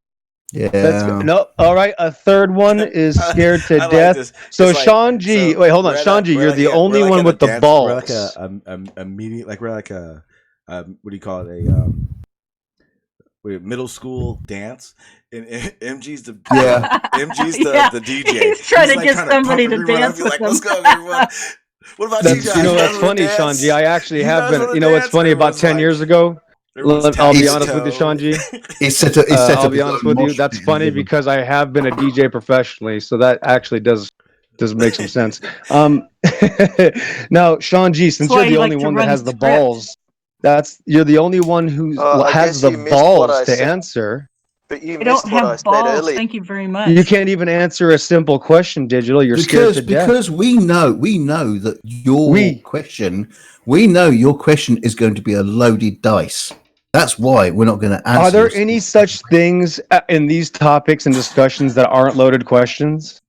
Yeah. Let's go. No, all right. A third one is scared to I like death. this. So It's like- Sean G. so wait, hold on. we're at Sean a- G. we're You're like the a- only we're like one at with a the dance- balls. We're like a medium, like we're like a what do you call it? A middle school dance. And MG's the MG's Yeah. the DJ. He's trying to like get kinda somebody pumping to everyone up. dance He's with like, him. let's go, everyone. What about you That's, guys? you know, You that's guys wanna funny, Sean dance? G. I actually You have guys been. wanna You know what's dance? funny? About Everyone's 10 like- years ago, everyone's I'll tapping be his honest with you, toe. Sean G. He's set up I'll be his honest own with you. mosh That's pit. funny because I have been a DJ professionally, so that actually does make some sense. Now, Sean G, since That's why you're the you only like to one that run has the script. balls, you're the only one who I has guess the you missed what I balls to said. answer. But you I don't missed what I have said balls. earlier. Thank you very much. You can't even answer a simple question, Digital. You're scared to death. Because we know that your question is going to be a loaded dice. That's why we're not going to answer. Are there any such things in these topics and discussions that aren't loaded questions?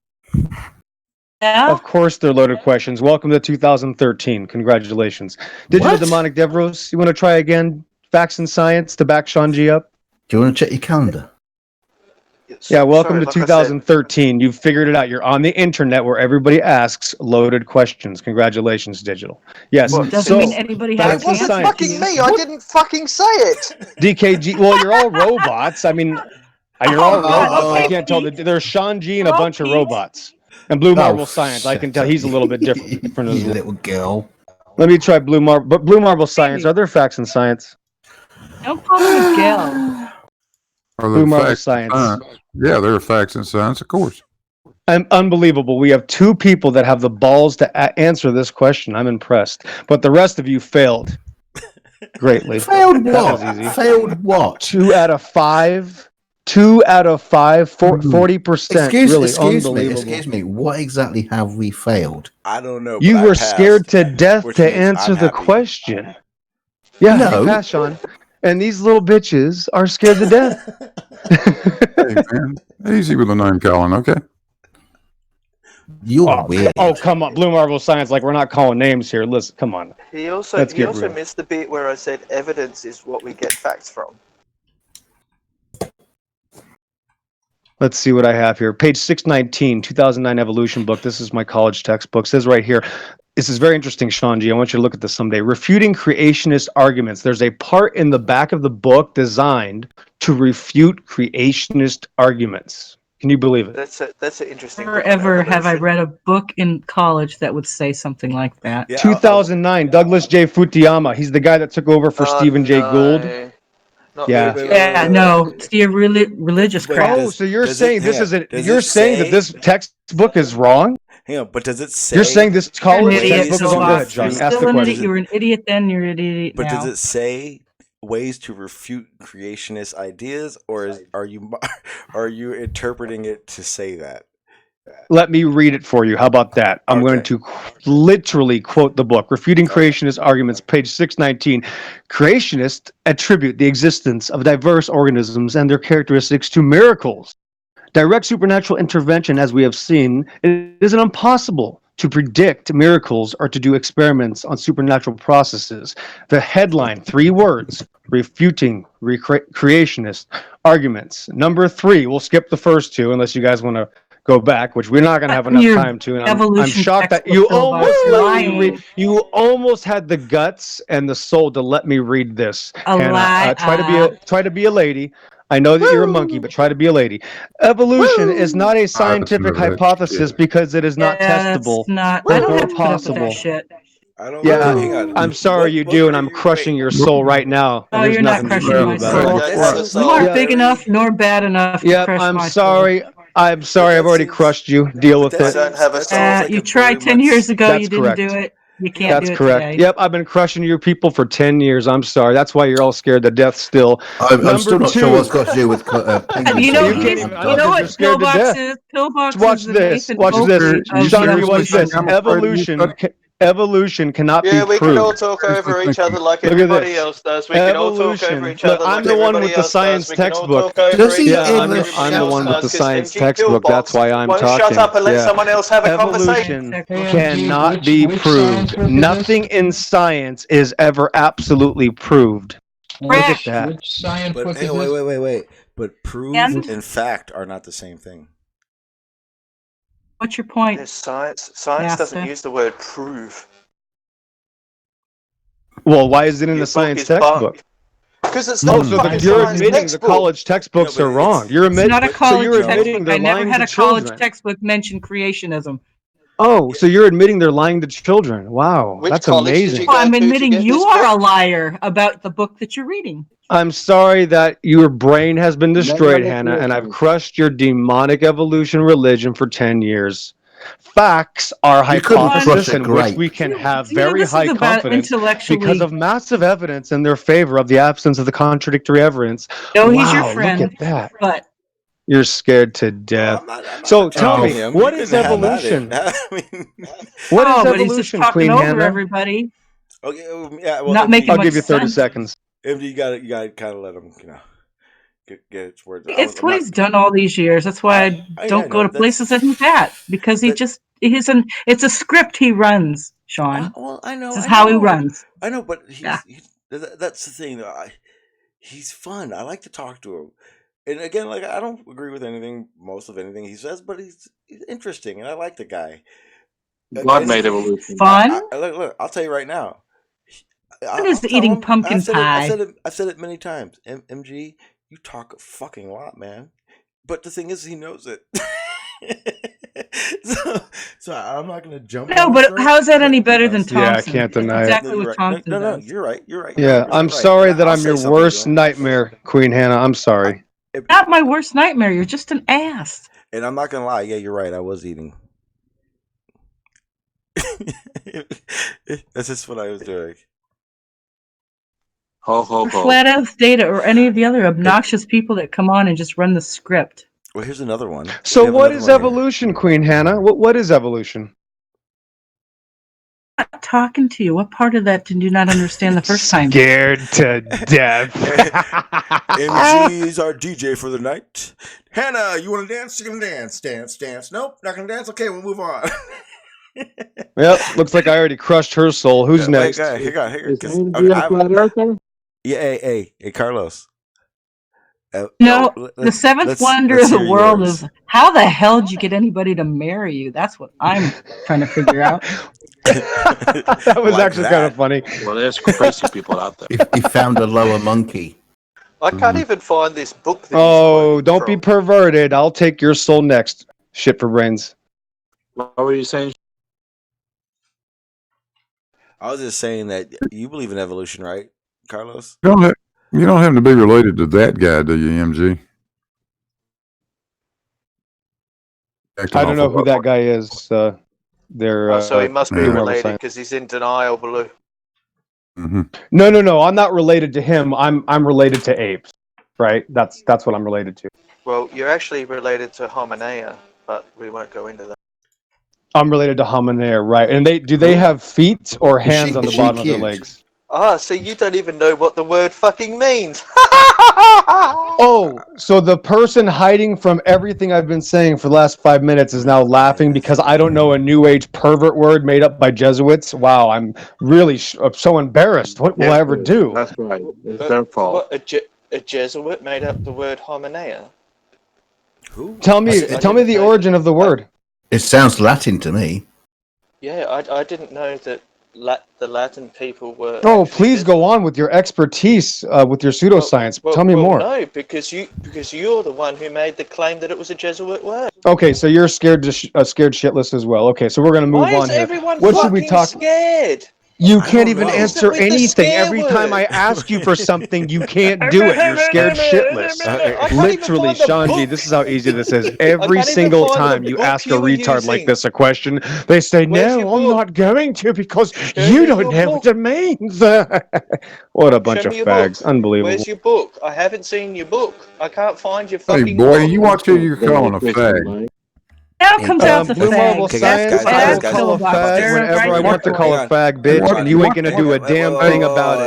Yeah. Of course, they're loaded questions. Welcome to 2013. Congratulations. Digital What? Demonic Devros, you want to try again? Facts and science to back Sean G up? Do you want to check your calendar? Yeah, welcome to 2013. You've figured it out. You're on the internet where everybody asks loaded questions. Congratulations, Digital. Yes. Doesn't mean anybody has It wasn't fucking me. I didn't fucking say it. DKG. Well, you're all robots. I mean, you're all robots. I can't tell. There's Sean G and a bunch of robots. And Blue Marble Science. I can tell he's a little bit different as well. Little girl. Let me try Blue Marble. But Blue Marble Science. Are there facts in science? Don't call me a gal. Are Blue there Marble facts in Science. science? Yeah, there are facts in science, of course. Unbelievable. We have two people that have the balls to answer this question. I'm impressed. But the rest of you failed greatly. Failed That what? was easy. Failed what? 2 out of 5. 2 out of 5. 40%. Really Excuse me. What exactly have we failed? I don't know. You but I were passed, scared to death which to means answer I'm the happy. question. Yeah, No. you passed, Sean. And these little bitches are scared to death. Hey, man. Easy with the name calling, okay? You're weird. Oh, come on. Blue Marble Science, like we're not calling names here. Listen, come on. He also Let's get real. missed the bit where I said evidence is what we get facts from. Let's see what I have here. Page 619, 2009 Evolution book. This is my college textbook. It says right here, this is very interesting, Sean G. I want you to look at this someday. Refuting creationist arguments. There's a part in the back of the book designed to refute creationist arguments. Can you believe it? That's an interesting. Never ever have I read a book in college that would say something like that. 2009, Douglas J. Fukuyama. He's the guy that took over for Stephen J. Gould. Yeah. No, it's the religious crap. Oh, so you're saying this is you're saying that this textbook is wrong? Hang on, but does it say? You're saying this college textbook is wrong? Go ahead, John. You're Ask still the an question. idiot. You're an idiot then. You're an idiot But now. does it say ways to refute creationist ideas, or are you interpreting it to say that? Let me read it for you. How about that? I'm going to literally quote the book, Refuting Creationist Arguments, page 619. Creationists attribute the existence of diverse organisms and their characteristics to miracles. Direct supernatural intervention, as we have seen, it is impossible to predict miracles or to do experiments on supernatural processes. The headline, 3 words, refuting creationist arguments. Number 3, we'll skip the first 2 unless you guys want to go back, which we're not going to have enough time to. And I'm shocked that you almost had the guts and the soul to let me read this. Hannah, try to be a lady. I know that you're a monkey, but try to be a lady. Evolution is not a scientific hypothesis because it is not testable nor possible. I don't Yeah, hang on. I'm sorry you do, and I'm crushing your soul right now. No, you're not crushing my soul. You aren't big enough nor bad enough to crush I'm my sorry. soul. I'm sorry. I've already crushed you. Deal with it. You tried 10 years ago. You didn't do it. You can't do it today. Yep, I've been crushing your people for 10 years. I'm sorry. That's why you're all scared to death still. I'm still not sure what's got to do with you know what Pillbox is? Pillbox watch is the this. Nathan Watch this. Oakley Sean, watch this. Evolution cannot be proved. Yeah, we can all talk over each other like everybody else does. We can all talk over each other like I'm the one with the science textbook. I'm the one with the science textbook. That's why I'm talking. Shut up and let someone else have a conversation. Evolution cannot be proved. Nothing in science is ever absolutely proved. Look at that. Which science book is this? Wait. But prove and fact are not the same thing. What's your point? Science doesn't use the word prove. Well, why is it in the science textbook? Because it's not fucking you're science admitting textbook. the college textbooks are wrong. You're admitting It's not a college textbook. I never had a college textbook mention creationism. Oh, so you're admitting they're lying to children. Wow, that's amazing. Well, I'm admitting you are a liar about the book that you're reading. I'm sorry that your brain has been destroyed, Hannah, and I've crushed your demonic evolution religion for 10 years. Facts are hypotheses in which we can have very high confidence because of massive evidence in their favor of the absence of the contradictory evidence. No, he's your friend. Look at that. But you're scared to death. So tell me, what is evolution? What is evolution, Queen Hannah? Everybody. Okay, yeah, well, Not making I'll much give you 30 sense. seconds. MD, you gotta kind of let him, get its words. It's what he's done all these years. That's why I don't go to places that he's at, because it's a script he runs, Sean. Well, I know. This is how he runs. I know, but that's the thing. He's fun. I like to talk to him, And again, like I don't agree with most of anything he says, but he's interesting, and I like the guy. God made evolution. Fun? Look, I'll tell you right now. What is eating pumpkin pie? I've said it many times. MG, you talk a fucking lot, man. But the thing is, he knows it. so I'm not going to jump. No, but how is that any better than Thompson? Yeah, I can't deny That's exactly it. what Thompson No, does. you're right. You're right. Yeah, I'm sorry that I'm your worst nightmare, Queen Hannah. I'm sorry. Not my worst nightmare. You're just an ass. And I'm not going to lie. Yeah, you're right. I was eating. That's just what I was doing. Ho, ho, ho. Flat Earth Data or any of the other obnoxious people that come on and just run the script. Well, here's another one. So what is evolution, Queen Hannah? What is evolution? I'm not talking to you. What part of that did you not understand the first time? Scared to death. MG is our DJ for the night. Hannah, you want to dance? You're going to dance. Dance. Nope, not going to dance. Okay, we'll move on. Well, looks like I already crushed her soul. Who's next? Here. Yeah, hey, Carlos. The seventh wonder of the world is how the hell did you get anybody to marry you? That's what I'm trying to figure out. That was actually kind of funny. Well, there's crazy people out there. He found a lower monkey. I can't even find this book. Oh, don't be perverted. I'll take your soul next. Shit for brains. What were you saying? I was just saying that you believe in evolution, right, Carlos? You don't have to be related to that guy, do you, MG? I don't know who that guy is. So he must be related because he's in denial, Blue. Mm-hmm. No. I'm not related to him. I'm related to apes, right? That's what I'm related to. Well, you're actually related to Hominea, but we won't go into that. I'm related to Hominea, right? And do they have feet or hands on the bottom of their legs? So you don't even know what the word fucking means. Oh, so the person hiding from everything I've been saying for the last 5 minutes is now laughing because I don't know a new age pervert word made up by Jesuits. Wow, I'm really so embarrassed. What will I ever do? That's right. It's their fault. What, a Jesuit made up the word Hominea? Who? Tell me the origin of the word. It sounds Latin to me. Yeah, I didn't know that the Latin people were. Oh, please go on with your expertise with your pseudoscience. Tell me more. No, because you're the one who made the claim that it was a Jesuit word. Okay, so you're scared shitless as well. Okay, so we're gonna move on here. Why is everyone what should we talk? Scared? You can't even answer anything. Every time I ask you for something, you can't do it. You're scared shitless. Literally, Shanji, this is how easy this is. Every single time you ask a retard like this a question, they say, no, I'm not going to because you don't have what it means. What a bunch of fags. Unbelievable. Where's your book? I haven't seen your book. I can't find your fucking boy, book. you watch who you're calling a fag. Now comes out the Blue Marble fag. Science, I will call a fag whenever I want to call a fag, bitch, and you ain't gonna do a damn thing about it.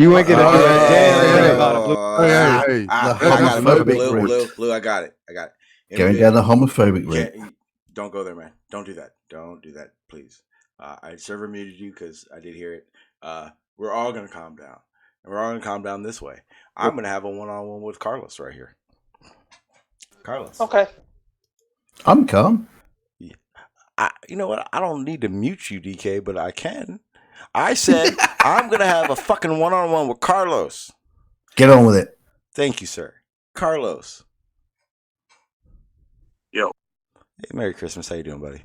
You ain't gonna do a damn thing about it, Blue. Blue, I got it. Going down the homophobic route. Don't go there, man. Don't do that. Don't do that, please. I server muted you because I did hear it. We're all gonna calm down, and we're all gonna calm down this way. I'm gonna have a one-on-one with Carlos right here. Carlos. Okay. I'm calm. You know what? I don't need to mute you, DK, but I can. I said I'm going to have a fucking one-on-one with Carlos. Get on with it. Thank you, sir. Carlos. Yo. Hey, Merry Christmas. How you doing, buddy?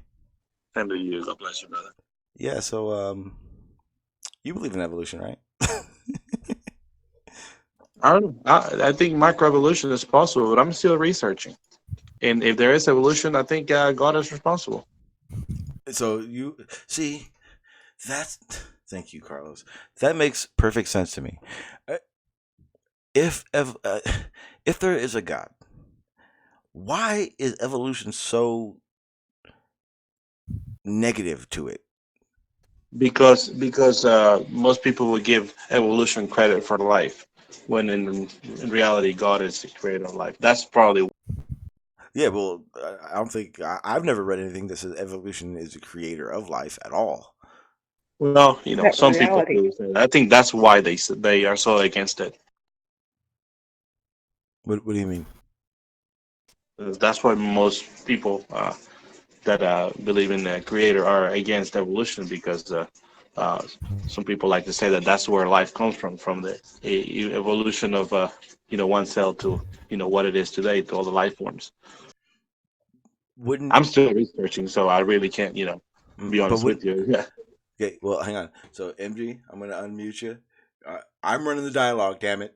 Same to you. God bless you, brother. Yeah, so you believe in evolution, right? I think microevolution is possible, but I'm still researching. And if there is evolution, I think God is responsible. So you see, thank you, Carlos. That makes perfect sense to me. If there is a God, why is evolution so negative to it? Because most people would give evolution credit for life, when in reality, God is the creator of life. That's probably. Yeah, well, I don't think I've never read anything that says evolution is the creator of life at all. Well, some people do. I think that's why they are so against it. What do you mean? That's why most people that believe in the creator are against evolution, because some people like to say that that's where life comes from the evolution of one cell to what it is today, to all the life forms. I'm still researching, so I really can't be honest with you. Yeah. Okay, well, hang on. So, MG, I'm going to unmute you. I'm running the dialogue, damn it.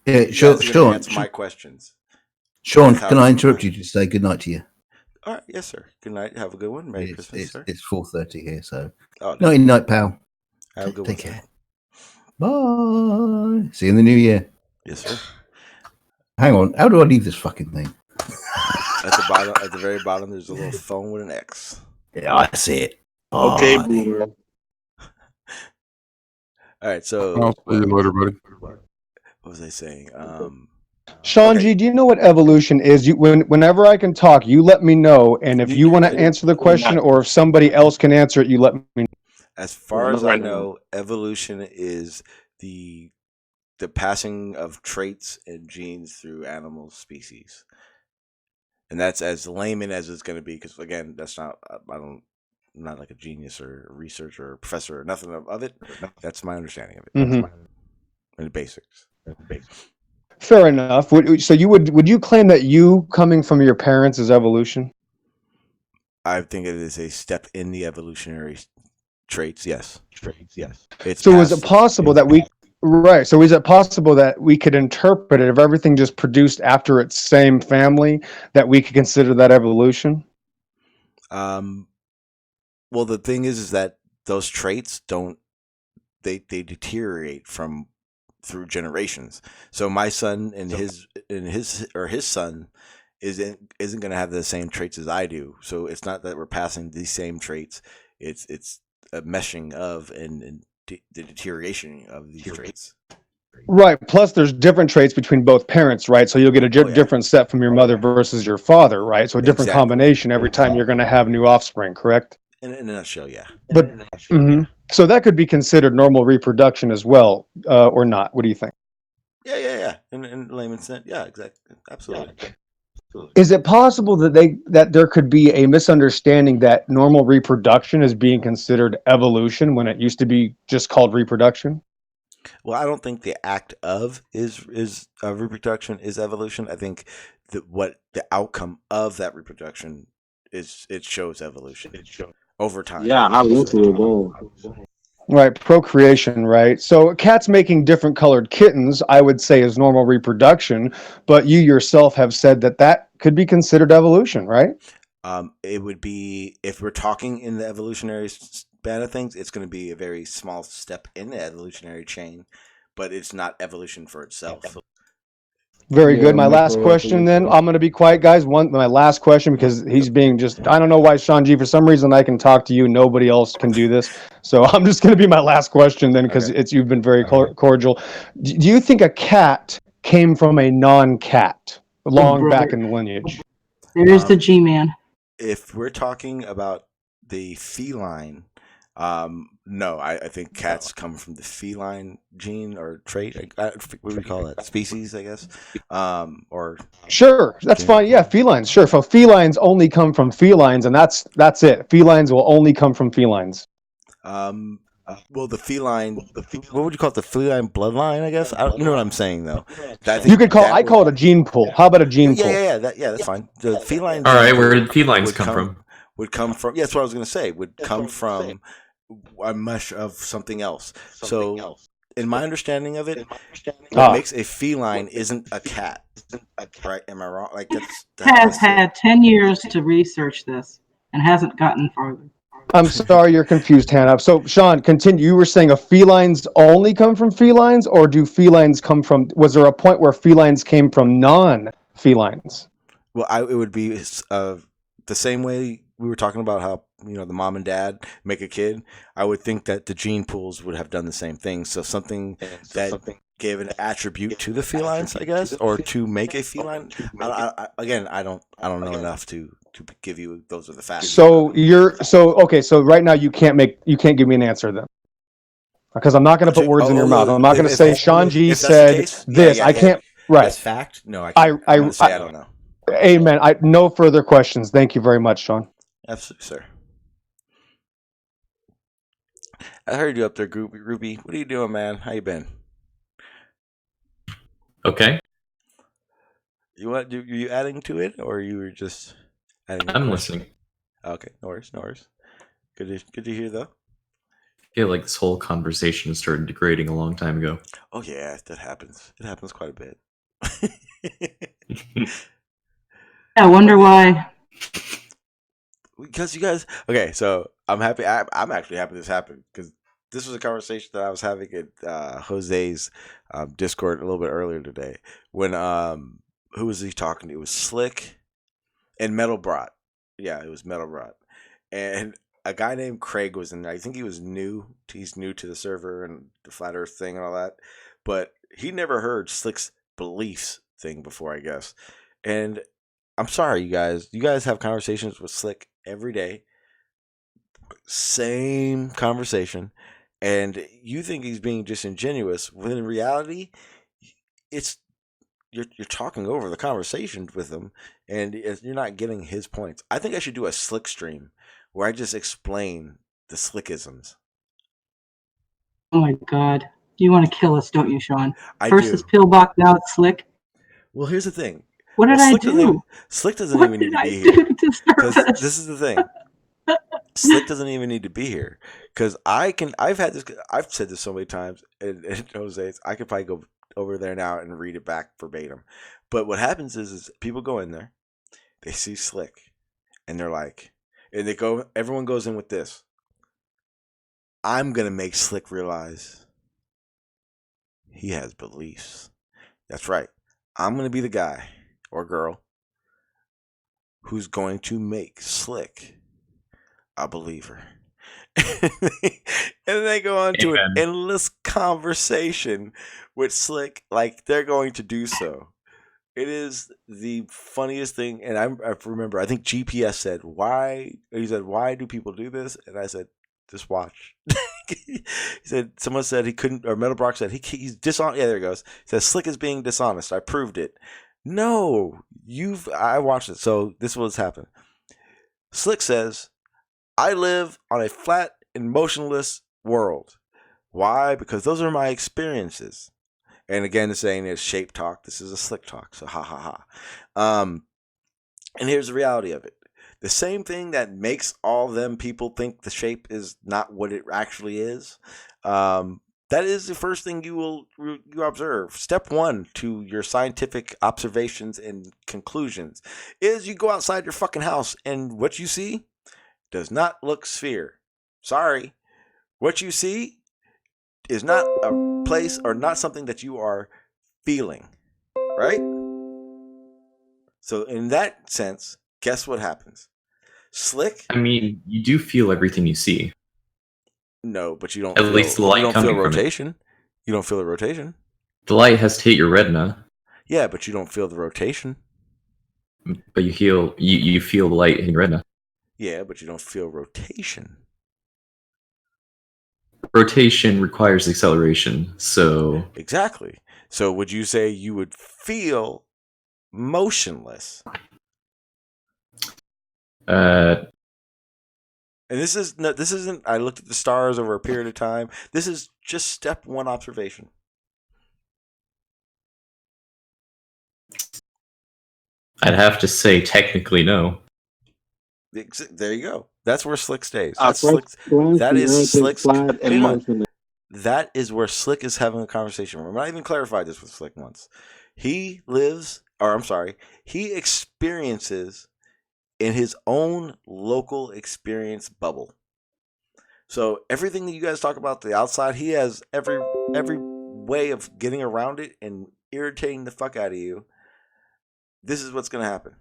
Yeah, you guys are Sean. gonna answer my questions. Sean, can I interrupt you to say good night to you? All right, yes, sir. Good night. Have a good one. Merry Christmas, sir. It's 4:30 here, so Oh, night, night, pal. Have a good Take one. care. Bye. See you in the new year. Yes, sir. Hang on. How do I leave this fucking thing? At the bottom, at the very bottom, there's a little phone with an X. Yeah, I see it. Okay, Bye. boomer. All right, so I'll see you later, buddy. What was I saying? Sean G, do you know what evolution is? Whenever I can talk, you let me know. And if you want to answer the question, or if somebody else can answer it, you let me know. As far as I know, evolution is the passing of traits and genes through animal species, and that's as layman as it's going to be. Because again, that's not I'm not like a genius or a researcher or a professor or nothing of it. That's my understanding of it. Mm-hmm. In the basics. Fair enough. So would you claim that you coming from your parents is evolution? I think it is a step in the evolutionary traits. Yes. It's so is it possible that we So is it possible that we could interpret it, if everything just produced after its same family, that we could consider that evolution? Well, the thing is that those traits they deteriorate through generations. So my son and his son isn't going to have the same traits as I do. So it's not that we're passing these same traits. It's a meshing of and the deterioration of these traits. Right. Plus, there's different traits between both parents, right? So you'll get a different set from your mother versus your father, right? So a different combination every time you're going to have new offspring, correct? In a nutshell, yeah. But so that could be considered normal reproduction as well, or not? What do you think? Yeah. In layman's sense, yeah, exactly, absolutely. Is it possible that there could be a misunderstanding that normal reproduction is being considered evolution when it used to be just called reproduction? Well, I don't think the act of is reproduction is evolution. I think that what the outcome of that reproduction is, it shows evolution. Over time. Yeah, I love it. Right, procreation, right? So cats making different colored kittens, I would say, is normal reproduction, but you yourself have said that could be considered evolution, right? It would be, if we're talking in the evolutionary span of things, it's going to be a very small step in the evolutionary chain, but it's not evolution for itself. Very good. My last question then. I'm going to be quiet, guys. My last question, because he's being just, I don't know why, Sean G, for some reason I can talk to you. Nobody else can do this. So I'm just going to be my last question then, because you've been very cordial. Do you think a cat came from a non-cat long back in the lineage? There's the G-Man. If we're talking about the feline, no, I think cats come from the feline gene or trait. What do we call that? Species, I guess. Or sure, that's fine. Yeah, felines. Sure. So felines only come from felines, and that's it. Felines will only come from felines. Well, the feline. What would you call it? The feline bloodline, I guess. You know what I'm saying, though. You could call. I call it a gene pool. How about a gene pool? Yeah. That's fine. The feline. All right, where did felines come from? Would come from. Yeah, that's what I was going to say. Would come from a mush of something else. So, in my understanding of it, what makes a feline isn't a cat. Right? Am I wrong? Like has had 10 years to research this and hasn't gotten farther. I'm sorry, you're confused, Hannah. So, Sean, continue. You were saying felines only come from felines, or do felines come from? Was there a point where felines came from non-felines? Well, it would be the same way we were talking about how the mom and dad make a kid. I would think that the gene pools would have done the same thing. So something that gave an attribute to the felines, I guess, or to make a feline. Again, I don't know enough to give you those are the facts. So okay. So right now you can't give me an answer then, because I'm not going to put words in your mouth. I'm not going to say Sean G said this. I can't. Right. As fact? No, I can't. I'm gonna say I don't know. Amen. No further questions. Thank you very much, Sean. Absolutely, sir. I heard you up there, Ruby. What are you doing, man? How you been? Okay. You adding to it, or you were just adding? I'm listening. Okay, no worries. Good to hear though. I feel like this whole conversation started degrading a long time ago. Oh yeah, that happens. It happens quite a bit. I wonder why. Because you guys. Okay, so I'm happy. I'm actually happy this happened because this was a conversation that I was having at Jose's Discord a little bit earlier today. When who was he talking to? It was Slick and Metalbrot. Yeah, it was Metalbrot, and a guy named Craig was in there. I think he was new. He's new to the server and the flat Earth thing and all that, but he never heard Slick's beliefs thing before, I guess. And I'm sorry, you guys. You guys have conversations with Slick every day. Same conversation, and you think he's being disingenuous when in reality it's you're talking over the conversation with him and you're not getting his points. I think I should do a Slick stream where I just explain the Slickisms. Oh my God. You want to kill us, don't you, Sean? I First do. it's Pillbox, now it's Slick. Well, here's the thing. What did I do? Slick doesn't even need to be here. Because this is the thing. Slick doesn't even need to be here. Because I've said this so many times, and Jose's, I could probably go over there now and read it back verbatim. But what happens is people go in there, they see Slick, and they're like, and everyone goes in with this. I'm going to make Slick realize he has beliefs. That's right. I'm going to be the guy or girl who's going to make Slick a believer. And they go on to an endless conversation with Slick like they're going to do so. It is the funniest thing. And I remember, I think GPS said, why do people do this? And I said, just watch. He said, someone said he couldn't, or Metalbrock said he's dishonest. Yeah, there it goes. He says Slick is being dishonest. I proved it. No, I watched it. So this was happened. Slick says, I live on a flat and motionless world. Why? Because those are my experiences. And again, the saying is shape talk. This is a Slick talk. So ha ha ha. And here's the reality of it. The same thing that makes all them people think the shape is not what it actually is. That is the first thing you observe. Step one to your scientific observations and conclusions is you go outside your fucking house and what you see does not look sphere. Sorry. What you see is not a place or not something that you are feeling. Right? So in that sense, guess what happens? Slick? I mean, you do feel everything you see. No, but you don't At least the light you don't coming feel from rotation. it. You don't feel the rotation. The light has to hit your retina. Yeah, but you don't feel the rotation. But you feel the light in your retina. Yeah, but you don't feel rotation. Rotation requires acceleration, so... Exactly. So would you say you would feel motionless? And this isn't I looked at the stars over a period of time. This is just step one observation. I'd have to say technically no. There you go. That's where Slick stays. That is where Slick is having a conversation. We're not even clarified this with Slick once. He experiences in his own local experience bubble. So everything that you guys talk about the outside, he has every way of getting around it and irritating the fuck out of you. This is what's going to happen.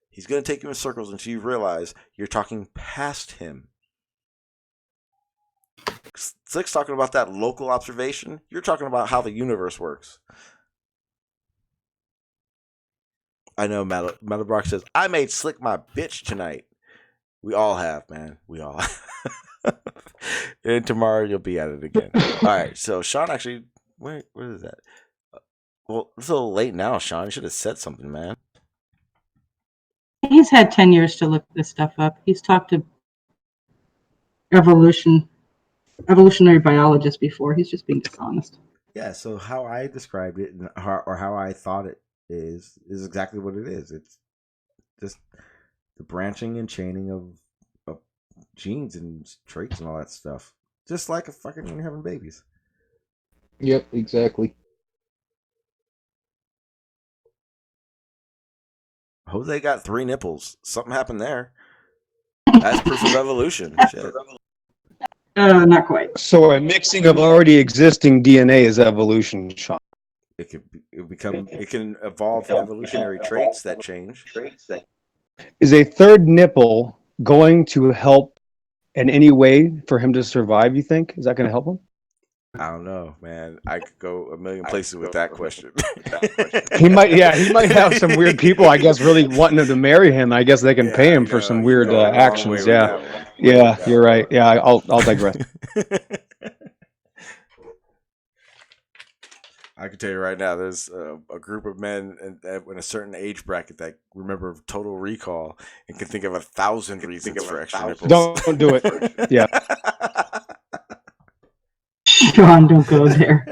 He's going to take you in circles until you realize you're talking past him. Slick's talking about that local observation. You're talking about how the universe works. I know Metalbrock says, I made Slick my bitch tonight. We all have, man. We all have. And tomorrow you'll be at it again. All right. So Sean actually, where is that? Well, it's a little late now, Sean. You should have said something, man. He's had 10 years to look this stuff up. He's talked to evolutionary biologists before. He's just being dishonest. Yeah, so how I described it or how I thought it is exactly what it is. It's just the branching and chaining of genes and traits and all that stuff. Just like a fucking when you're having babies. Yep, exactly. Jose got 3 nipples. Something happened there. That's proof of evolution. Shit. Not quite. So a mixing of already existing DNA is evolution, Sean. It can evolve evolutionary traits that change. Is a third nipple going to help in any way for him to survive, you think? Is that going to help him? I don't know, man. I could go a million places with that question. He might have some weird people, I guess, really wanting him to marry him. I guess they can pay him for some weird actions. Yeah, you're right. Yeah, I'll digress. I can tell you right now, there's a group of men in a certain age bracket that remember Total Recall and can think of 1,000 reasons for extra nipples. Don't do it. Yeah. Sean, don't go there.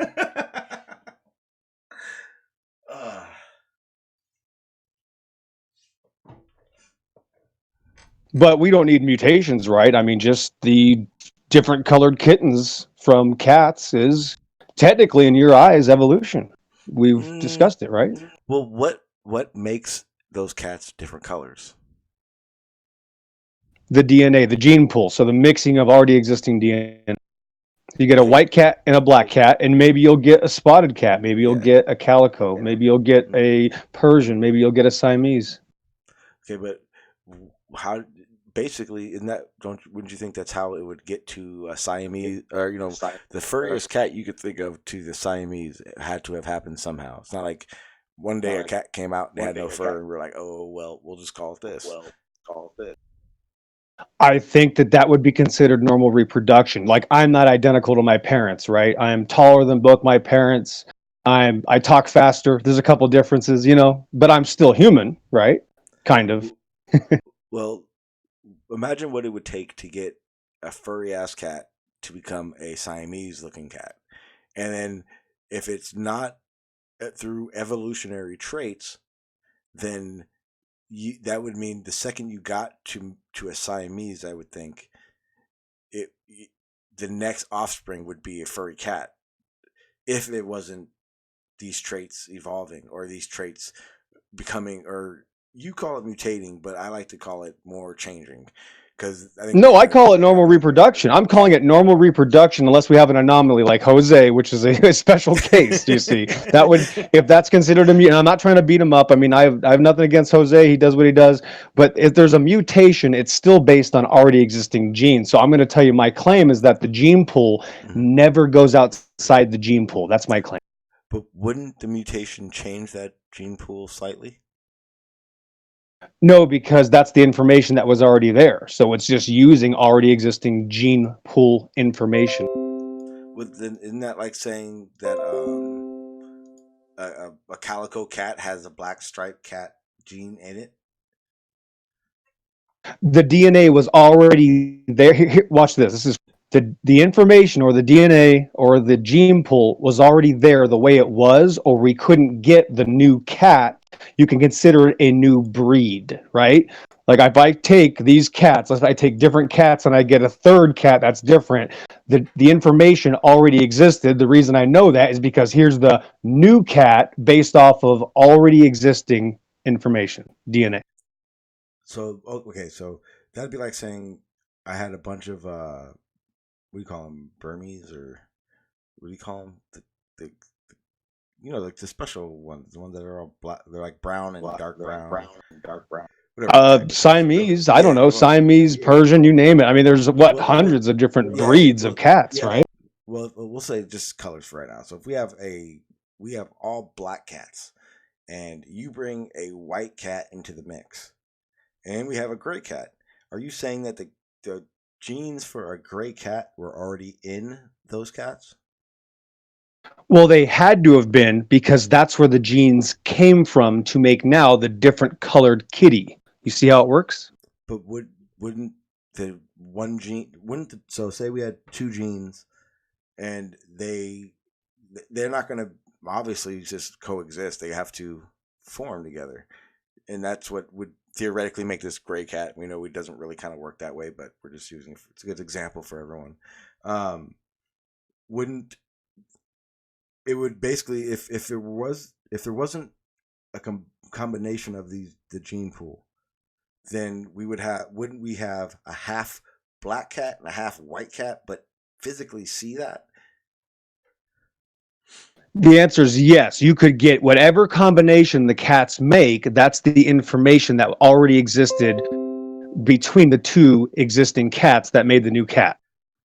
But we don't need mutations, right? I mean, just the different colored kittens from cats is technically, in your eyes, evolution. We've discussed it, right? Well, what makes those cats different colors? The DNA, the gene pool. So the mixing of already existing DNA. You get a white cat and a black cat, and maybe you'll get a spotted cat. Maybe you'll get a calico. Maybe you'll get a Persian. Maybe you'll get a Siamese. Okay, but how? Basically, wouldn't you think that's how it would get to a Siamese, or the furriest cat you could think of to the Siamese? It had to have happened somehow. It's not like one day a cat came out and they had no fur, and we're like, oh well, we'll just call it this. I think that would be considered normal reproduction. Like, I'm not identical to my parents, right? I'm taller than both my parents. I talk faster. There's a couple differences, but I'm still human, right? Kind of. Well, imagine what it would take to get a furry ass cat to become a Siamese looking cat. And then if it's not through evolutionary traits, then that would mean the second you got to a Siamese, I would think the next offspring would be a furry cat, if it wasn't these traits evolving or these traits becoming, or you call it mutating, but I like to call it more changing. I call it normal reproduction. I'm calling it normal reproduction unless we have an anomaly like Jose, which is a special case. You see, that would, if that's considered a mutation. I'm not trying to beat him up. I mean, I have nothing against Jose. He does what he does. But if there's a mutation, it's still based on already existing genes. So I'm going to tell you, my claim is that the gene pool never goes outside the gene pool. That's my claim. But wouldn't the mutation change that gene pool slightly? No, because that's the information that was already there. So it's just using already existing gene pool information. Isn't that like saying that a calico cat has a black striped cat gene in it? The DNA was already there. Here, watch this. This is the information, or the DNA or the gene pool was already there the way it was, or we couldn't get the new cat. You can consider it a new breed, right? Like, if I take these cats, if I take different cats and I get a third cat that's different, the information already existed. The reason I know that is because here's the new cat based off of already existing information, DNA. So, okay, so that'd be like saying I had a bunch of, what do you call them, Burmese, or what do you call them? Like the special ones, the ones that are all black. They're like brown and dark brown. Whatever. Siamese, I don't know, Siamese, Persian, you name it. I mean, there's hundreds of different breeds of cats, right? Well, we'll say just colors for right now. So if we have all black cats, and you bring a white cat into the mix, and we have a gray cat, are you saying that the genes for a gray cat were already in those cats? Well, they had to have been, because that's where the genes came from to make now the different colored kitty. You see how it works? But wouldn't the one gene so say we had two genes and they're not going to obviously just coexist. They have to form together, and that's what would theoretically make this gray cat. We know it doesn't really kind of work that way, but we're just using it's a good example for everyone. Wouldn't it would basically if there wasn't a combination of the gene pool, then wouldn't we have a half black cat and a half white cat, but physically see that? The answer is yes. You could get whatever combination the cats make. That's the information that already existed between the two existing cats that made the new cat.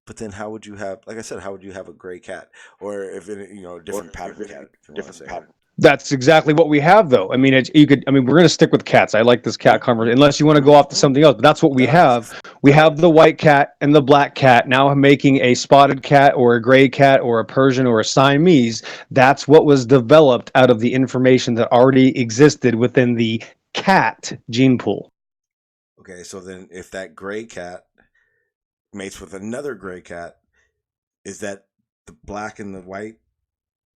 But then how would you have, like I said, how would you have a gray cat, or if it, a different pattern cat? Different pattern. That's exactly what we have, though. I mean, we're going to stick with cats. I like this cat conversation, unless you want to go off to something else. But that's what we have. We have the white cat and the black cat now making a spotted cat or a gray cat or a Persian or a Siamese. That's what was developed out of the information that already existed within the cat gene pool. Okay, so then if that gray cat mates with another gray cat, is that the black and the white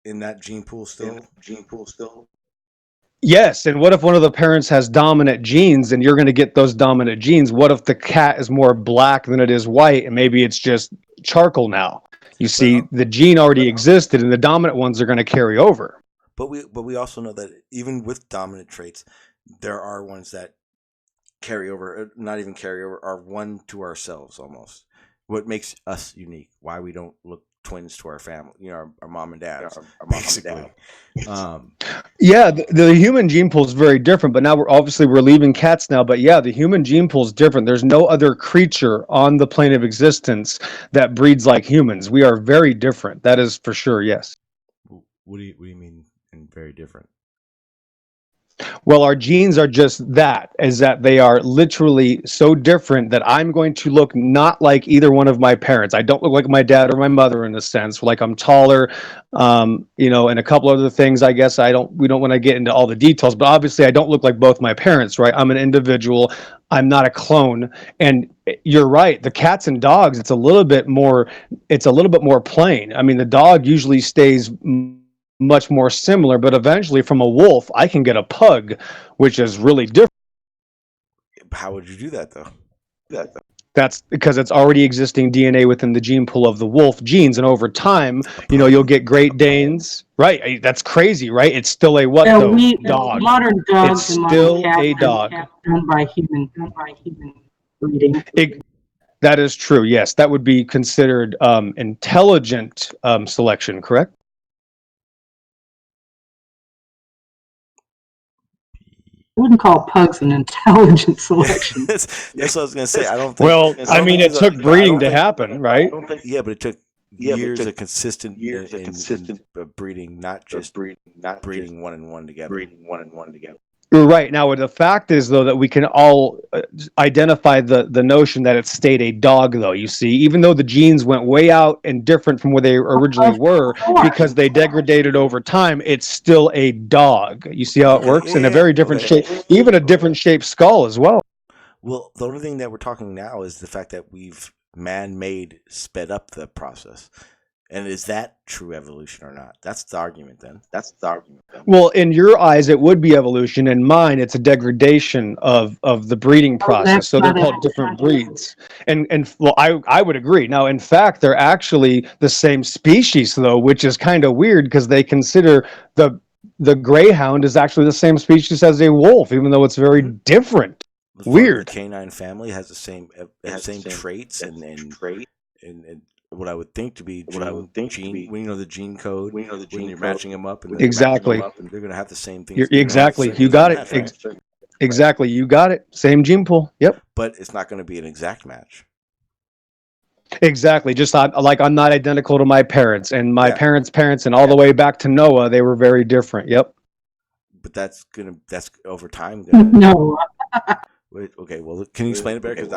in that gene pool still? Yes, and what if one of the parents has dominant genes and you're going to get those dominant genes? What if the cat is more black than it is white and maybe it's just charcoal now? You see, the gene already existed and the dominant ones are going to carry over. But we also know that even with dominant traits, there are ones that carry over, not even carry over, are one to ourselves almost. What makes us unique, why we don't look twins to our family, our mom and dad, basically. Yeah, the human gene pool is very different, but now we're leaving cats now, but yeah, the human gene pool is different. There's no other creature on the plane of existence that breeds like humans. We are very different. That is for sure, yes. What do you mean and very different? Well, our genes are just that, is that they are literally so different that I'm going to look not like either one of my parents. I don't look like my dad or my mother in a sense. Like I'm taller, and a couple other things. I guess we don't want to get into all the details, but obviously I don't look like both my parents, right? I'm an individual. I'm not a clone. And you're right. The cats and dogs, it's a little bit more plain. I mean, the dog usually stays much more similar, but eventually from a wolf I can get a pug, which is really different. How would you do that though? That's because it's already existing DNA within the gene pool of the wolf genes, and over time, you'll get Great Danes. Right? That's crazy, right? It's still a what though? Dog. Modern dogs It's and still modern a cats dog. done by human breeding. That is true. Yes, that would be considered intelligent selection, correct? I wouldn't call pugs an intelligent selection. That's what I was going to say. I don't think. Well, I mean, it took breeding to happen, right? Yeah, but it took years of consistent breeding, not just breeding one and one together. Right. Now, the fact is, though, that we can all identify the notion that it stayed a dog, though, you see, even though the genes went way out and different from where they originally were, because they degraded over time, it's still a dog. You see how it works? In a very different shape, even a different shaped skull as well. Well, the only thing that we're talking now is the fact that we've man-made sped up the process. And is that true evolution or not? That's the argument then. Well, in your eyes, it would be evolution. In mine, it's a degradation of the breeding process. So they're called different breeds. And well, I would agree. Now, in fact, they're actually the same species, though, which is kind of weird because they consider the greyhound is actually the same species as a wolf, even though it's very different. Weird. The canine family has the same traits and what I would think to be gene, when you know the gene code, when you're matching them up, and exactly, they're going to have the same things. Exactly, you got it. Right? Exactly, you got it. Same gene pool. Yep. But it's not going to be an exact match. Exactly. Just like I'm not identical to my parents, and my parents' parents, and all the way back to Noah, they were very different. Yep. But that's over time. No. Okay, well, can you explain it better?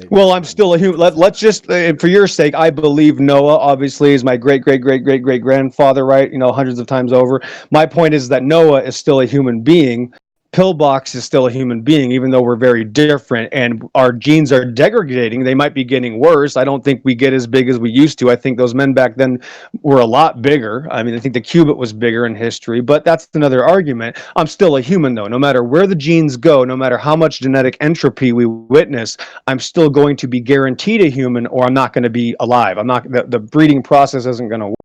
Well, I'm still a human. Let's just, for your sake, I believe Noah, obviously, is my great-great-great-great-great-grandfather, right? Hundreds of times over. My point is that Noah is still a human being, pillbox is still a human being, even though we're very different and our genes are degrading. They might be getting worse. I don't think we get as big as we used to. I think those men back then were a lot bigger. I mean, I think the cubit was bigger in history, but that's another argument. I'm still a human, though. No matter where the genes go, no matter how much genetic entropy we witness, I'm still going to be guaranteed a human, or I'm not going to be alive. I'm not. The breeding process isn't going to work.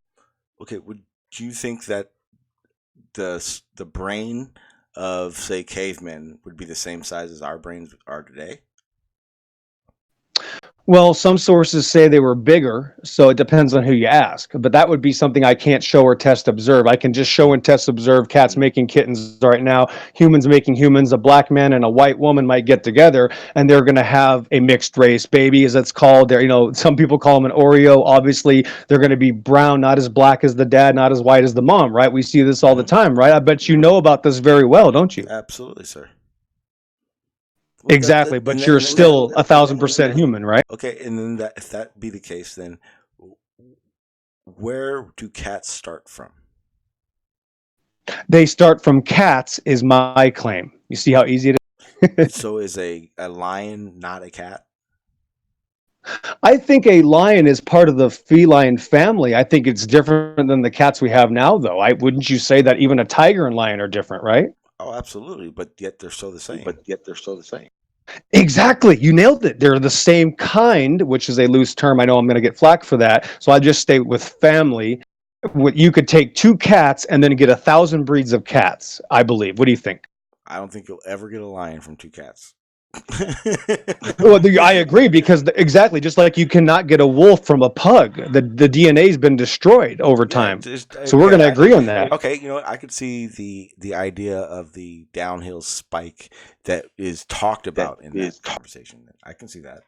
Okay, would you think that the brain of, say, cavemen would be the same size as our brains are today? Well, some sources say they were bigger, so it depends on who you ask. But that would be something I can't show or test observe. I can just show and test observe cats making kittens right now, humans making humans. A black man and a white woman might get together, and they're going to have a mixed race baby, as it's called. There, some people call them an Oreo. Obviously, they're going to be brown, not as black as the dad, not as white as the mom. Right? We see this all the time, right? I bet you know about this very well, don't you? Absolutely, sir. Exactly, but you're still 1,000% human, right? Okay, and then if that be the case, then where do cats start from? They start from cats, is my claim. You see how easy it is? So is a lion not a cat? I think a lion is part of the feline family. I think it's different than the cats we have now, though. Wouldn't you say that even a tiger and lion are different, right? Oh, absolutely, but yet they're still the same. Exactly. You nailed it. They're the same kind, which is a loose term. I know I'm going to get flack for that. So I just stay with family. You could take 2 cats and then get 1,000 breeds of cats, I believe. What do you think? I don't think you'll ever get a lion from 2 cats. Well, I agree, because exactly, just like you cannot get a wolf from a pug. The DNA's been destroyed over time. So we're going to agree on that. Okay, you know what? I could see the idea of the downhill spike that is talked about in that conversation. I can see that.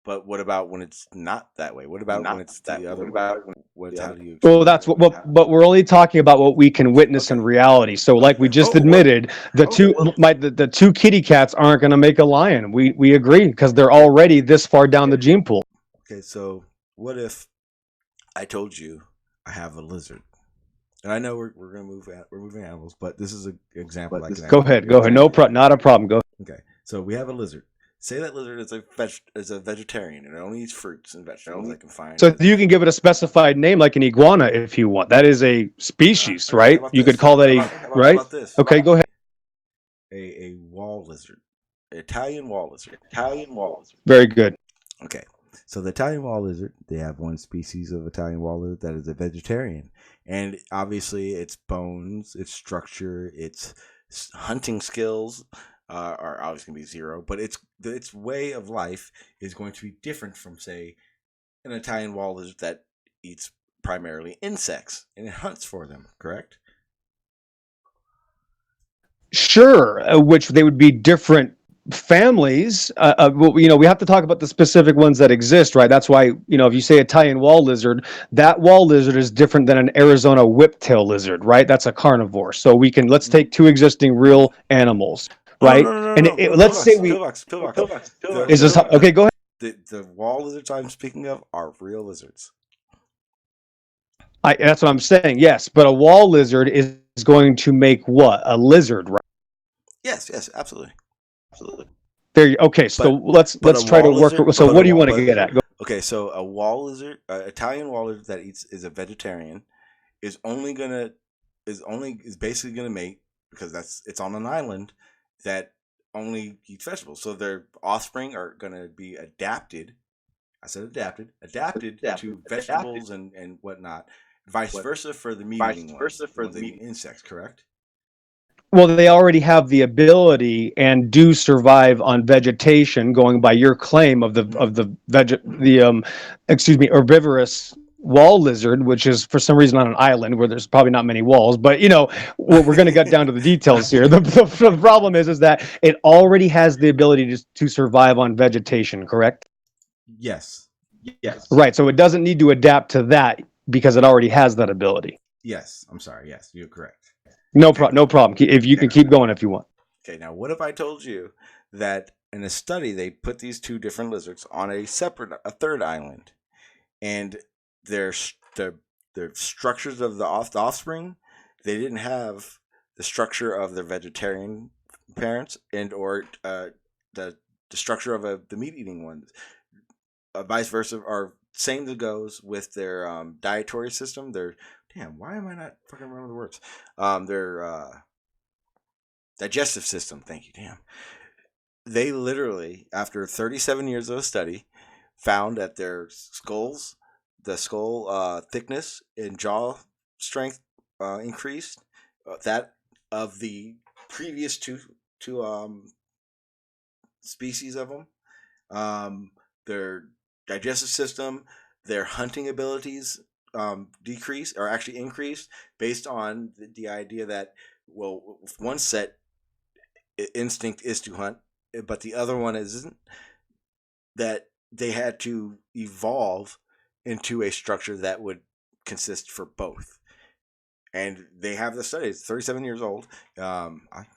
But what about when it's not that way? What about when it's the other way? How do you? Well, that's but we're only talking about what we can witness in reality. So, like we just admitted, the 2 kitty cats aren't going to make a lion. We agree, because they're already this far down the gene pool. Okay, so what if I told you I have a lizard? And I know we're going to we're moving animals, but this is an example. Go ahead. No problem. Not a problem. Go. Okay, so we have a lizard. Say that lizard is a vegetarian and it only eats fruits and vegetables I can find. So you can give it a specified name, like an iguana, if you want. That is a species, right? You could call that right? How about this? Okay, go ahead. A wall lizard, Italian wall lizard. Very good. Okay, so the Italian wall lizard, they have one species of Italian wall lizard that is a vegetarian, and obviously its bones, its structure, its hunting skills are obviously going to be 0, but its way of life is going to be different from, say, an Italian wall lizard that eats primarily insects and it hunts for them, correct? Sure, which they would be different families. We have to talk about the specific ones that exist, right? That's why, if you say Italian wall lizard, that wall lizard is different than an Arizona whiptail lizard, right? That's a carnivore. So let's take 2 existing real animals. Right, let's say pillbox. Is this okay? Go ahead. The wall lizards I'm speaking of are real lizards. That's what I'm saying. Yes, but a wall lizard is going to make what? A lizard, right? Yes, absolutely. There. Okay, so let's try to work. So what do you want to get at? Go. Okay, so a wall lizard, Italian wall lizard that is a vegetarian, is basically gonna mate, because it's on an island that only eats vegetables. So their offspring are going to be adapted. I said adapted to vegetables and whatnot. Vice versa for the meat-eating ones. They eat insects, correct? Well, they already have the ability and do survive on vegetation, going by your claim of the herbivorous wall lizard, which is for some reason on an island where there's probably not many walls. But we're going to get down to the details here. The problem is that it already has the ability to survive on vegetation, correct? Yes. Right. So it doesn't need to adapt to that because it already has that ability. Yes. I'm sorry. Yes, you're correct. No problem. If you can keep going if you want. Okay. Now, what if I told you that in a study they put these 2 different lizards on a 3rd island, and their structures of the offspring, they didn't have the structure of their vegetarian parents and or the structure of the meat eating ones. Vice versa, or same that goes with their dietary system. Their why am I not fucking remember the words? Their digestive system. Thank you. Damn. They literally, after 37 years of a study, found that their skulls, the skull thickness and jaw strength increased. That of the previous two species of them, their digestive system, their hunting abilities decreased or actually increased based on the idea that, well, one set instinct is to hunt, but the other one isn't, that they had to evolve into a structure that would consist for both. And they have the study. It's 37 years old. I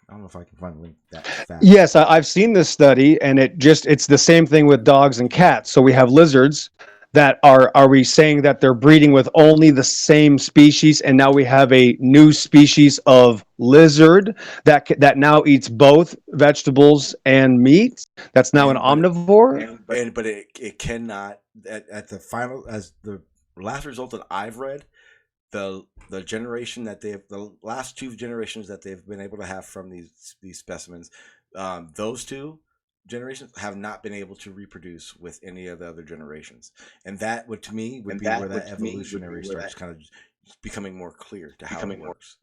don't know if I can find the link that fast. Yes, I've seen this study, and it's the same thing with dogs and cats. So we have lizards that are we saying that they're breeding with only the same species, and now we have a new species of lizard that now eats both vegetables and meat? That's now an omnivore? But it cannot, at the final, as the last result that I've read, the generation that the last two generations that they've been able to have from these specimens, those two generations have not been able to reproduce with any of the other generations, and that would to me would be where that evolutionary starts kind of becoming more clear to how it works.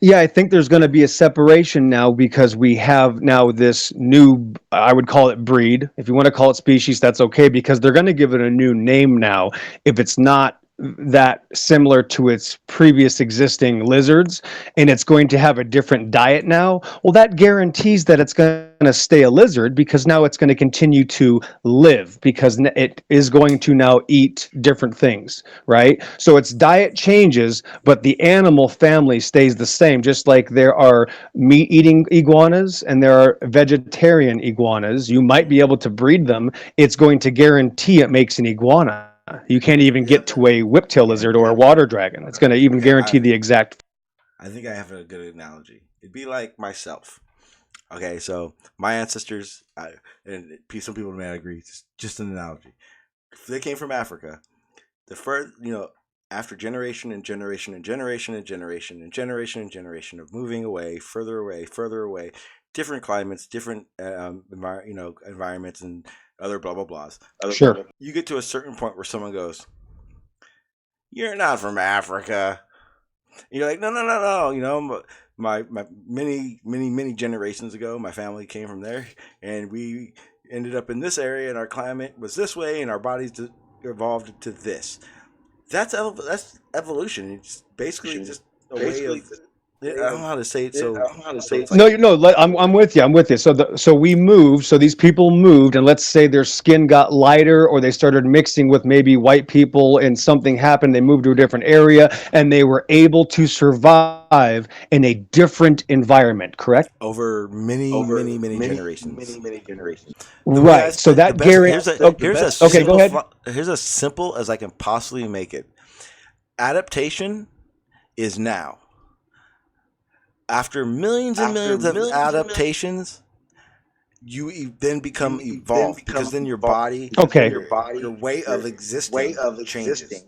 Yeah, I think there's going to be a separation now because we have now this new, I would call it breed. If you want to call it species, that's okay, because they're going to give it a new name now if it's not that similar to its previous existing lizards, and it's going to have a different diet now. Well, that guarantees that it's going to stay a lizard, because now it's going to continue to live, because it is going to now eat different things, right? So its diet changes, but the animal family stays the same. Just like there are meat-eating iguanas and there are vegetarian iguanas, you might be able to breed them. It's going to guarantee it makes an iguana. You can't even get to a whiptail lizard or a water dragon. It's going to even guarantee the exact. I think I have a good analogy. It'd be like myself. Okay, so my ancestors, and some people may not agree, it's just an analogy. If they came from Africa, the first, after generation and generation and generation and generation and generation and generation of moving away, further away, different climates, different environments, and other blah blah blahs. Sure. You get to a certain point where someone goes, "You're not from Africa." And you're like, no. My many generations ago, my family came from there, and we ended up in this area, and our climate was this way, and our bodies evolved to this. That's evolution. It's basically just a way of. I don't know how to say it. I'm with you. So we moved. So these people moved, and let's say their skin got lighter, or they started mixing with maybe white people, and something happened. They moved to a different area, and they were able to survive in a different environment. Correct? Over many generations. Right. So that guarantees. Okay, go ahead. Here's as simple as I can possibly make it. Adaptation is now. After millions and millions of adaptations, you then become evolved, because then your body, your way of existing changes.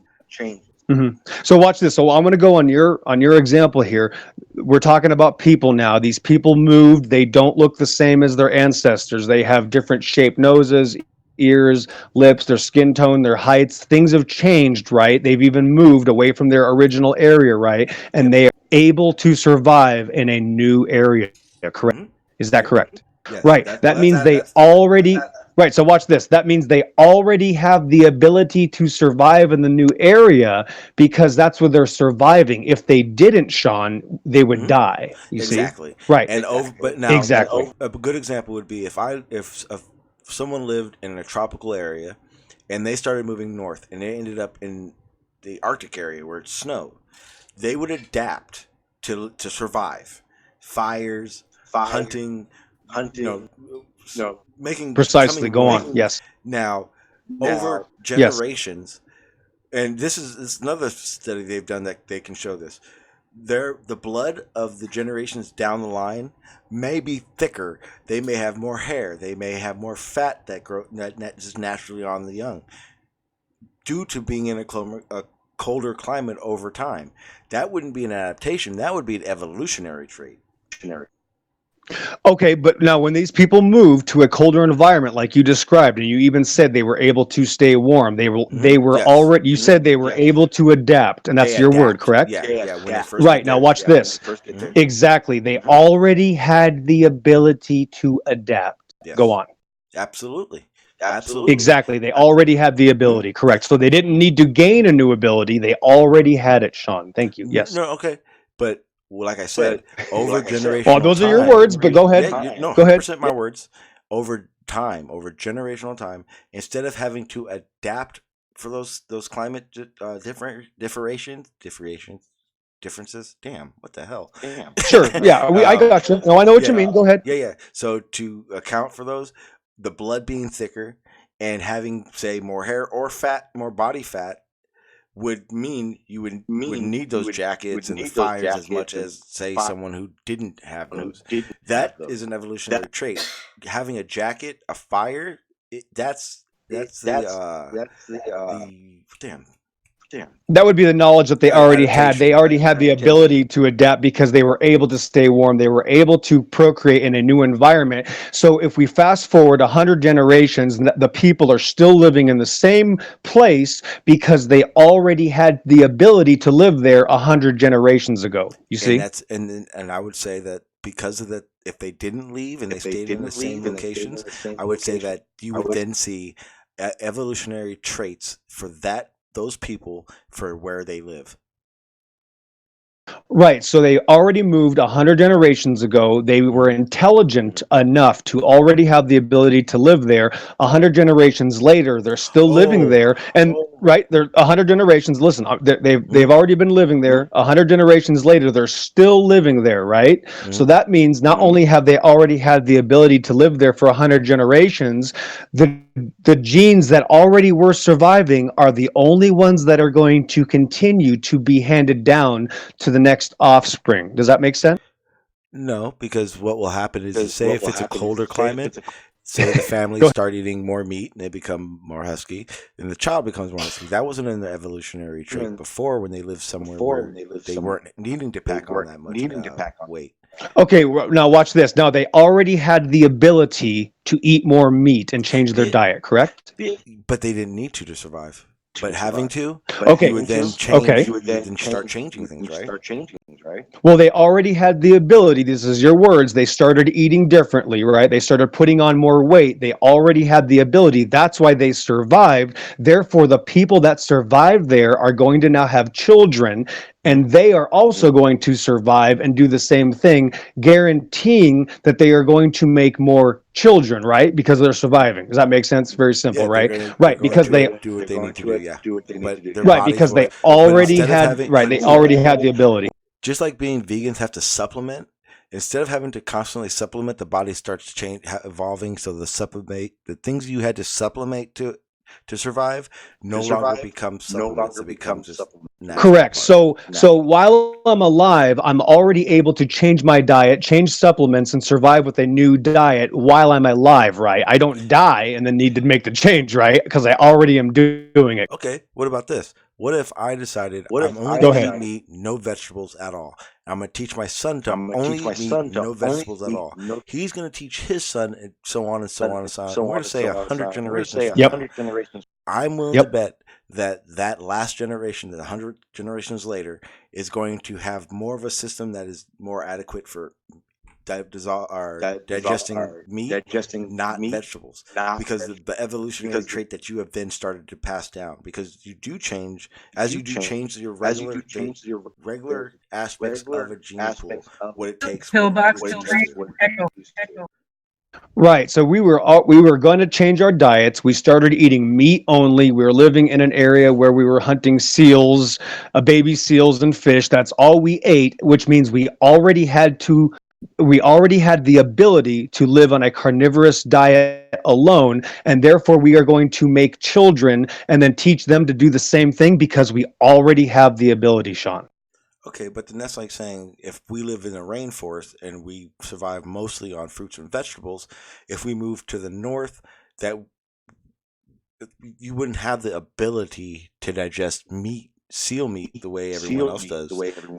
Mm-hmm. So watch this. So I'm going to go on your example here. We're talking about people now. These people moved. They don't look the same as their ancestors. They have different shaped noses, ears, lips, their skin tone, their heights. Things have changed, right? They've even moved away from their original area, right? And they are able to survive in a new area, correct? Mm-hmm. Is that correct? Yes, right. That means they already... Right, so watch this. That means they already have the ability to survive in the new area, because that's where they're surviving. If they didn't, Sean, they would die. You see? Right. And but now, a good example would be if someone lived in a tropical area, and they started moving north, and they ended up in the Arctic area where it snowed, they would adapt to survive. Fires, hunting, making precisely. Go on. Yes. Now, over generations, and this is another study they've done that they can show this. the blood of the generations down the line may be thicker. They may have more hair. They may have more fat that is naturally on the young, due to being in a colder climate over time. That wouldn't be an adaptation. That would be an evolutionary trait. Okay, but now when these people moved to a colder environment, like you described, and you even said they were able to stay warm, they were Yes. already. You said they were able to adapt, and that's They your word, adapt. correct? Yeah. When they first Right get now, there. watch this. Exactly, they already had the ability to adapt. Yes. Go on. Absolutely. Exactly, they already had the ability. Correct. So they didn't need to gain a new ability; they already had it. Sean, thank you. Yes. No, okay, but like I said, over generational Well, those are your time- words, but go ahead. Yeah, no, Go ahead. 100% my words. Over time, over generational time, instead of having to adapt for those climate differences. Damn, what the hell? Sure. Yeah, I got you. No, I know what you mean. Go ahead. Yeah. So to account for those, the blood being thicker and having, say, more hair or fat, more body fat, would mean you would need those jackets and the fires as much as, say, someone who didn't have those. That is an evolutionary trait. Having a jacket, a fire, that's the damn. That would be the knowledge that they already had. They already had the ability to adapt because they were able to stay warm. They were able to procreate in a new environment. So if we fast forward 100 generations, the people are still living in the same place because they already had the ability to live there 100 generations ago. You see? And I would say that because of that, if they didn't leave and they stayed in the same locations, I would say that you would then see evolutionary traits for those people for where they live. Right. So they already moved 100 generations ago. They were intelligent enough to already have the ability to live there. 100 generations later, they're still living there. And right, they're 100 generations. Listen, they've already been living there. 100 generations later, they're still living there. Right. So that means not only have they already had the ability to live there for 100 generations, the genes that already were surviving are the only ones that are going to continue to be handed down to the next offspring. Does that make sense? No, because what will happen is, say if it's a colder climate, say the family start eating more meat and they become more husky, and the child becomes more husky. That wasn't an evolutionary trait before when they lived somewhere where they weren't needing to pack on that much weight. Okay, now watch this. Now they already had the ability to eat more meat and change their diet, correct? But they didn't need to survive. But having to, Okay. you would then change. You would then start changing things, right? Well, they already had the ability. This is your words. They started eating differently, right? They started putting on more weight. They already had the ability. That's why they survived. Therefore, the people that survived there are going to now have children, and they are also going to survive and do the same thing, guaranteeing that they are going to make more children, right? Because they're surviving. Does that make sense? Very simple, right? Right, because they do what they need to do. Yeah, but their right bodies because will- they already instead of had having- right. They already had the ability. Just like being vegans have to supplement, instead of having to constantly supplement, the body starts evolving. So the things you had to supplement to survive no longer become supplements. It becomes just natural Correct. part. So while I'm alive, I'm already able to change my diet, change supplements, and survive with a new diet while I'm alive, right? I don't die and then need to make the change, right? Because I already am doing it. Okay, what about this? What if I decided I'm only Go going to ahead. eat meat, no vegetables at all? I'm going to teach my son to only eat meat, no vegetables at all. He's going to teach his son, and so on and so on and so on. We're going to say 100 generations. Yep. I'm willing to bet that last generation, that 100 generations later, is going to have more of a system that is more adequate for digesting meat, not vegetables, because the evolutionary trait that you have then started to pass down. Because you do change as you do change your regular aspects of a gene pool, what it takes. Pillbox, what it echo. Right. So we were going to change our diets. We started eating meat only. We were living in an area where we were hunting seals, baby seals and fish. That's all we ate, which means we already had the ability to live on a carnivorous diet alone, and therefore we are going to make children and then teach them to do the same thing because we already have the ability, Sean. Okay, but then that's like saying if we live in a rainforest and we survive mostly on fruits and vegetables, if we move to the north, that you wouldn't have the ability to digest meat, seal meat, the way everyone else does.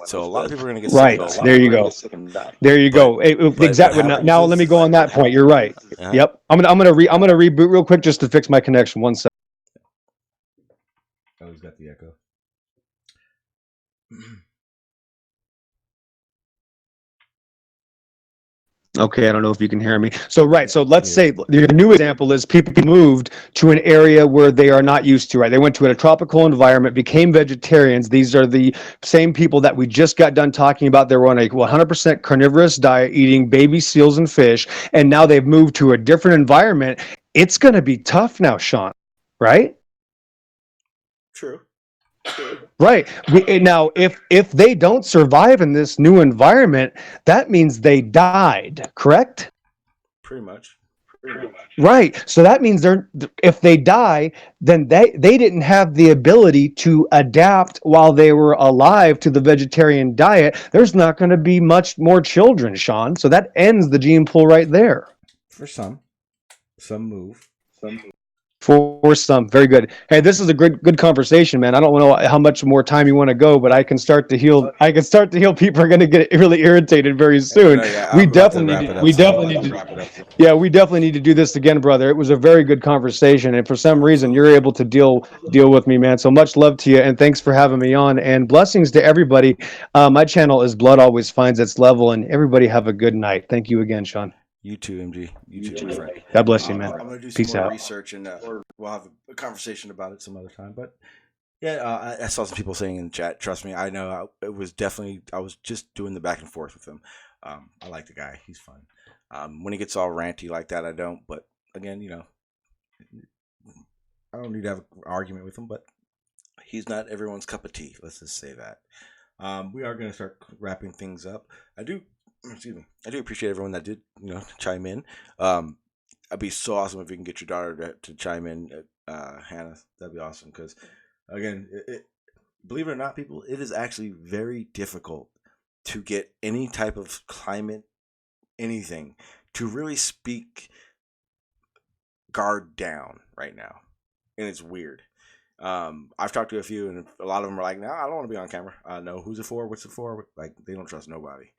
So a lot of people are going to get sick and die. There you go. There you go. Exactly. Now let me go on that point. You're right. Yep. I'm gonna reboot real quick just to fix my connection. 1 second. Oh, he's got the echo. Okay, I don't know if you can hear me. So let's say the new example is people moved to an area where they are not used to, right? They went to a tropical environment, became vegetarians. These are the same people that we just got done talking about. They were on a 100% carnivorous diet, eating baby seals and fish, and now they've moved to a different environment. It's going to be tough now, Sean, right? True. Right. Now, if they don't survive in this new environment, that means they died, correct? Pretty much. Right. So that means if they die, then they didn't have the ability to adapt while they were alive to the vegetarian diet. There's not going to be much more children, Sean. So that ends the gene pool right there. For some move. For some, very good. Hey, this is a good conversation, man. I don't know how much more time you want to go, but I can start to heal. People are going to get really irritated very soon. We definitely need to do this again, brother. It was a very good conversation, and for some reason, you're able to deal with me, man. So much love to you, and thanks for having me on. And blessings to everybody. My channel is Blood Always Finds Its Level, and everybody have a good night. Thank you again, Sean. You too, MG. You too, my friend. God bless you, man. I'm going to do some Peace more out. research, and we'll have a conversation about it some other time. But yeah, I saw some people saying in the chat. Trust me, I know it was definitely. I was just doing the back and forth with him. I like the guy. He's fun. When he gets all ranty like that, I don't. But again, I don't need to have an argument with him. But he's not everyone's cup of tea. Let's just say that. We are going to start wrapping things up. I do appreciate everyone that did, chime in. It'd be so awesome if you can get your daughter to chime in, Hannah. That'd be awesome because, again, believe it or not, people, it is actually very difficult to get any type of climate, anything, to really speak guard down right now, and it's weird. I've talked to a few, and a lot of them are like, "No, I don't want to be on camera. No, who's it for? What's it for?" Like, they don't trust nobody.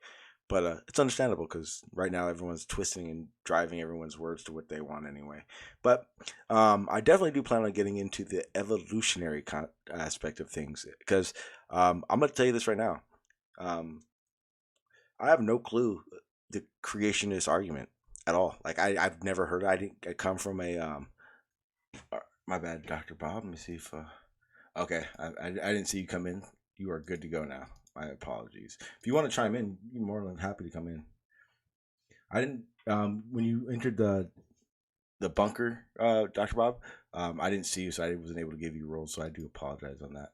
But it's understandable because right now everyone's twisting and driving everyone's words to what they want anyway. But I definitely do plan on getting into the evolutionary aspect of things because I'm going to tell you this right now. I have no clue the creationist argument at all. Like I've never heard it. I come from a my bad, Dr. Bob. Let me see if okay, I didn't see you come in. You are good to go now. My apologies. If you want to chime in, you're more than happy to come in. I didn't when you entered the bunker, Dr. Bob. I didn't see you, so I wasn't able to give you roles. So I do apologize on that.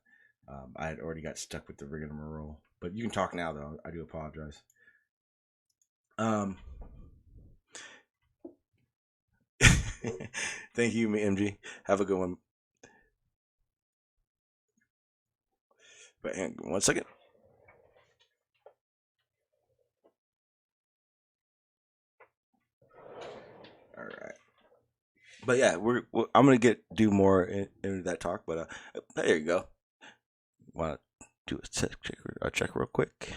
I had already got stuck with the rigmarole, but you can talk now, though. I do apologize. Thank you, MG. Have a good one. But hang on 1 second. All right. But yeah, I'm gonna do more into that talk. But there you go. Want to do a check real quick?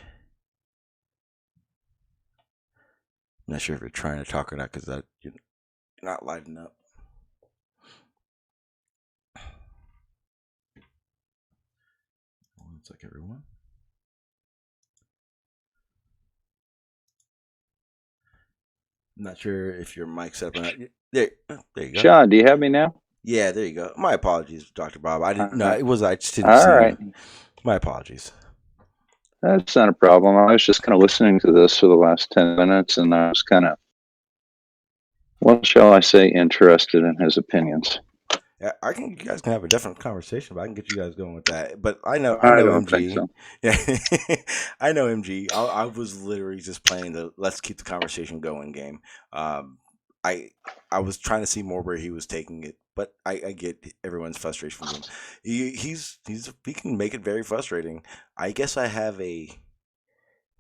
I'm not sure if you're trying to talk or not because you're not lighting up. One sec, everyone. I'm not sure if your mic's set up or not. There you go. Sean, do you have me now? Yeah, there you go. My apologies, Dr. Bob. I didn't. No, it was. I just didn't All see right. you. My apologies. That's not a problem. I was just kind of listening to this for the last 10 minutes, and I was kind of, what shall I say, interested in his opinions. Yeah, you guys can have a different conversation, but I can get you guys going with that. But I know don't MG. think so. Yeah, I know MG. I was literally just playing the let's keep the conversation going game. I was trying to see more where he was taking it, but I get everyone's frustration from him. He can make it very frustrating. I guess I have we'll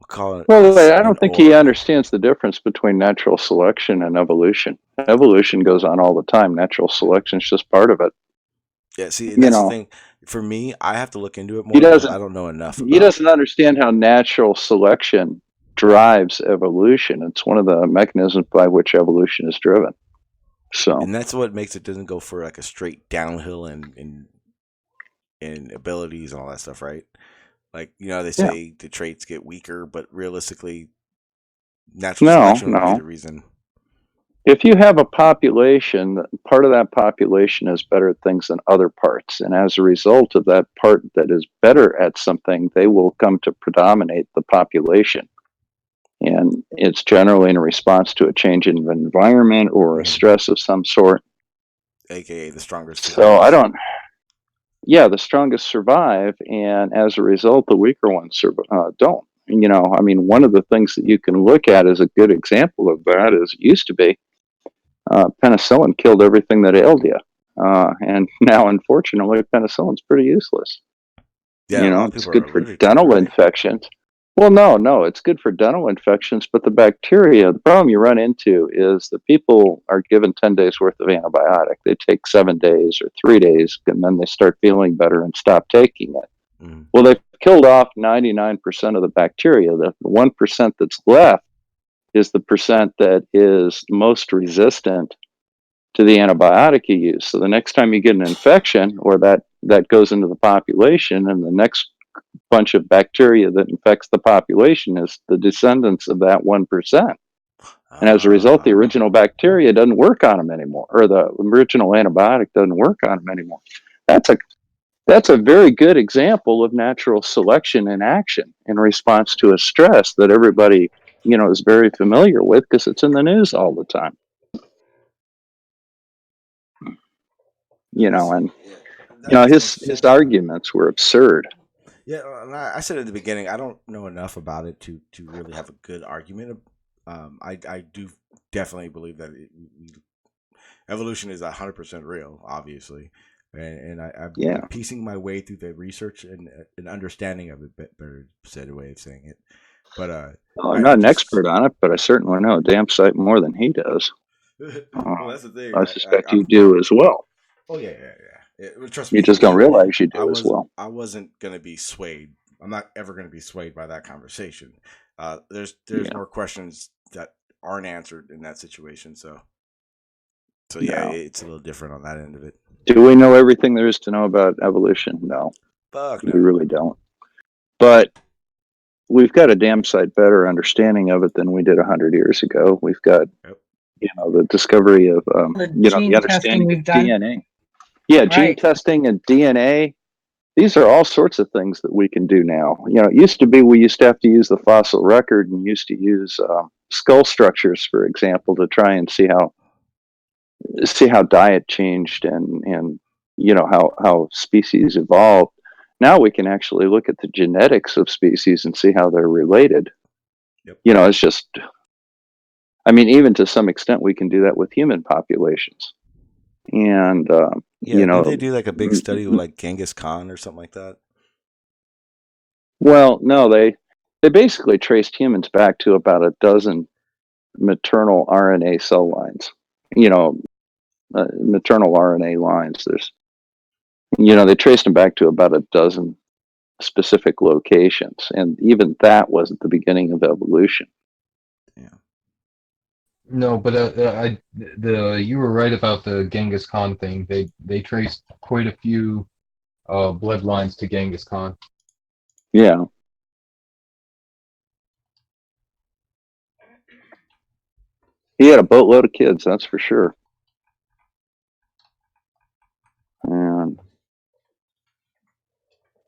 call it Well, I an don't think he aura. understands the difference between natural selection and evolution. Evolution goes on all the time. Natural selection is just part of it. Yeah, see, You that's the know, thing. For me, I have to look into it he more because I doesn't don't know enough he about doesn't it. understand how natural selection drives evolution. It's one of the mechanisms by which evolution is driven. So, And that's what makes it doesn't go for like a straight downhill in abilities and all that stuff, right? Like, they yeah. say the traits get weaker, but realistically, natural No, selection would be no. the reason. If you have a population, part of that population is better at things than other parts. And as a result of that part that is better at something, they will come to predominate the population. And it's generally in response to a change in environment or a stress of some sort. AKA the strongest So I survives. don't, the strongest survive. And as a result, the weaker ones don't. I mean, one of the things that you can look at as a good example of that is it used to be penicillin killed everything that ailed you. And now, unfortunately, penicillin's pretty useless. Yeah, a lot of It's people are good for allergic to it, dental right? infections. Well, no, it's good for dental infections, but the bacteria, the problem you run into is that people are given 10 days worth of antibiotic. They take 7 days or 3 days, and then they start feeling better and stop taking it. Well, they've killed off 99% of the bacteria. The 1% that's left is the percent that is most resistant to the antibiotic you use. So the next time you get an infection or that goes into the population, and the next bunch of bacteria that infects the population is the descendants of that 1%. And as a result, the original bacteria doesn't work on them anymore, or the original antibiotic doesn't work on them anymore. That's a very good example of natural selection in action in response to a stress that everybody, is very familiar with because it's in the news all the time. And his arguments were absurd. Yeah, I said at the beginning, I don't know enough about it to really have a good argument. I do definitely believe that evolution is 100% real, obviously, and I've been piecing my way through the research and understanding of it. Better said way of saying it, but I'm not an expert on it, but I certainly know a damn sight more than he does. Well, that's the thing. I suspect you do as well. Oh yeah. Trust You me. just don't realize you do as well. I wasn't gonna be swayed. I'm not ever gonna be swayed by that conversation. There's more questions that aren't answered in that situation. So yeah, it's a little different on that end of it. Do we know everything there is to know about evolution? No. Fuck no. We really don't. But we've got a damn sight better understanding of it than we did 100 years ago. We've got, the discovery of, the understanding of DNA. Yeah, gene testing and DNA. These are all sorts of things that we can do now. It used to be we used to have to use the fossil record and used to use skull structures, for example, to try and see how diet changed and how species evolved. Now we can actually look at the genetics of species and see how they're related. It's just, even to some extent, we can do that with human populations. And did they do like a big study with like Genghis Khan or something like that? Well, no, they basically traced humans back to about a dozen maternal RNA cell lines. Maternal RNA lines. They traced them back to about a dozen specific locations, and even that wasn't the beginning of evolution. No, but you were right about the Genghis Khan thing. They traced quite a few bloodlines to Genghis Khan. Yeah. He had a boatload of kids, that's for sure.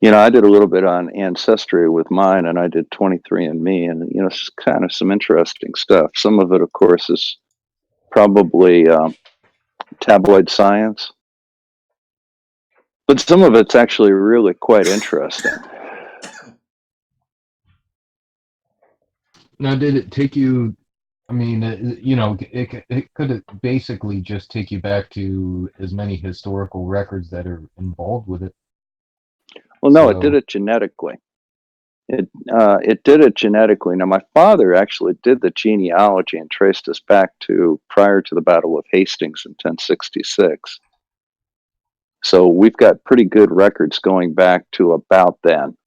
And I did a little bit on ancestry with mine, and I did 23andMe, and it's kind of some interesting stuff. Some of it, of course, is probably tabloid science, but some of it's actually really quite interesting. Now, did it take you I mean, it could basically just take you back to as many historical records that are involved with it. Well, no, it did it genetically. It did it genetically. Now, my father actually did the genealogy and traced us back to prior to the Battle of Hastings in 1066. So we've got pretty good records going back to about then,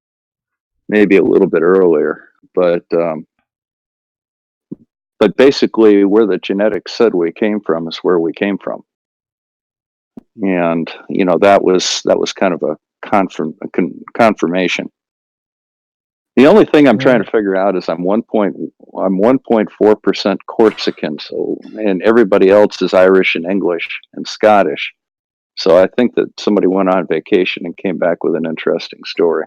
maybe a little bit earlier, but basically where the genetics said we came from is where we came from. And that was kind of a confirmation. The only thing I'm trying to figure out is I'm 1.4% Corsican, so, and everybody else is Irish and English and Scottish. So I think that somebody went on vacation and came back with an interesting story.